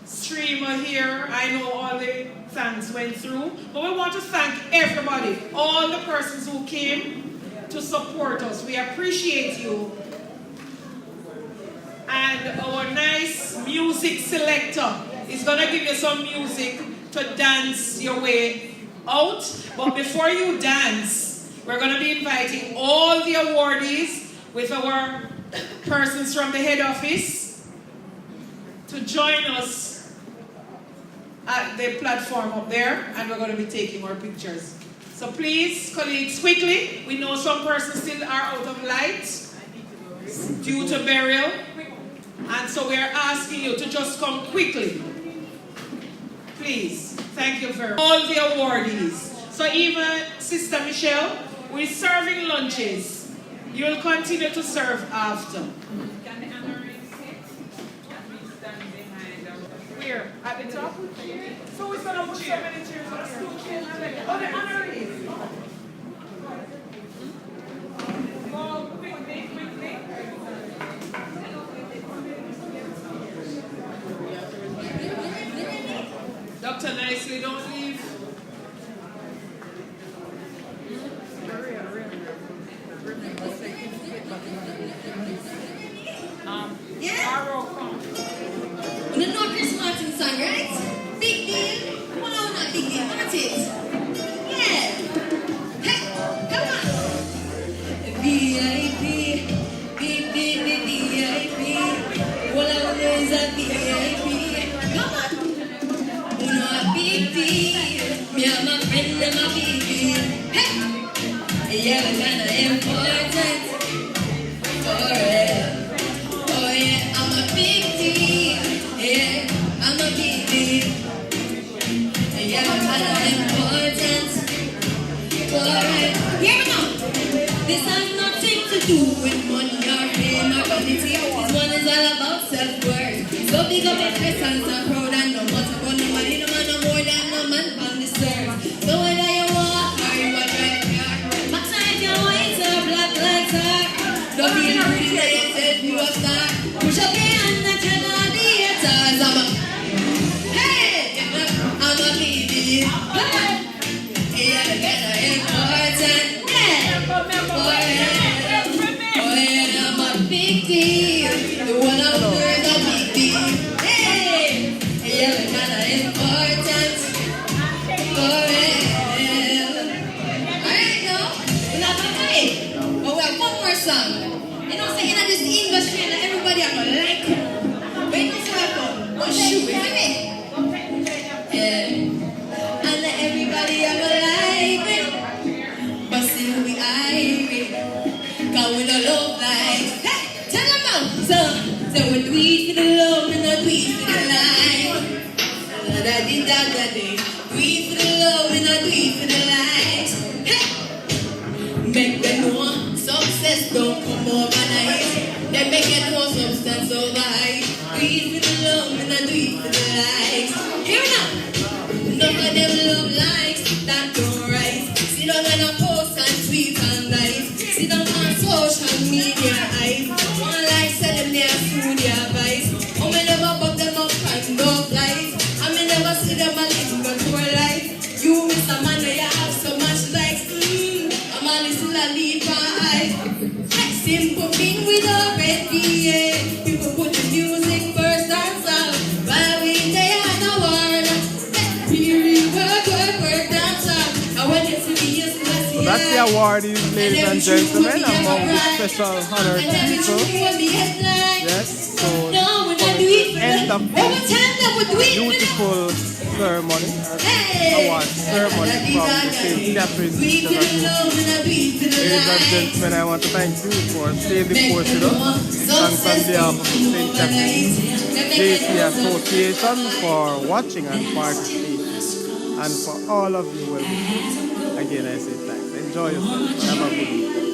streamer here, I know all the thanks went through, but we want to thank everybody, all the persons who came to support us. We appreciate you. And our nice music selector is going to give you some music to dance your way out. But before you dance, we're going to be inviting all the awardees with our persons from the head office to join us at the platform up there, and we're going to be taking our pictures. So please, colleagues, quickly, we know some persons still are out of light due to burial, and so we're asking you to just come quickly. Please, thank you very much. All the awardees. So even Sister Michelle, we're serving lunches. You'll continue to serve after. Where? At the top? So we're going to put so many chairs on the Oh, the honorees. Go quickly. Dr. Nicely, don't leave. You know Chris Martin song, right? Big deal. Come on, not big deal. What's it? Yeah. Hey, come on. VIP. Big VIP. Well, I was a VIP. Come on. You know a big deal. Me and my friend, them a big deal. Hey. Yeah, we're kinda important. For real. Oh yeah, I'm a big deal. Yeah, I'm a big deal. Yeah, I'm kinda important. Alright, here we go. This has nothing to do with money or fame or vanity. This one is all about self-worth. So big up your face and so proud and no matter what nobody, no man no more than no man on this earth. So whether you walk or you a drive a car, matter if you're white or black like her. Don't be pretty that you said you a star. Push up your hand and tell all the haters I'm a baby. Yeah, kinda important. Yeah. Oh yeah, I'm a big deal. The one I'm worth a big deal. song. You know, saying that this industry and everybody are gonna like it. But you know, so I go, oh shoot, isn't it? Yeah. And everybody are gonna like it. But still we irate. Cause we don't love life. Hey, tell them now. So we do it for the love and not do it for the life. Da-da-dee-da-da-dee. Do it for the love and not do it for the life. Hey! Make them know success don't come overnight. They make it know substance survive. Do it for the love and not do it for the life. Hear me now. None of them love likes, that don't right. See them on a post and tweet and life. See them on social media hype. One like sell them their food, their vice. Oh, me never put them up and love life. I me never see them a live a poor life. You miss a man where you have so much likes. A man is still a lead for life. Simple thing with already, yeah. People put the music first and song. While we they are the word. So that's the awardees, ladies and gentlemen, among the special honored people. Yes, so end of the beautiful ceremony, award ceremony from the St. Catherine's Church. Ladies and gentlemen, I want to thank you for staying the course with us. Thanks on behalf of the St. Catherine's JC Association for watching and participating. And for all of you, well, again I say thanks. Enjoy yourself. Have a good week.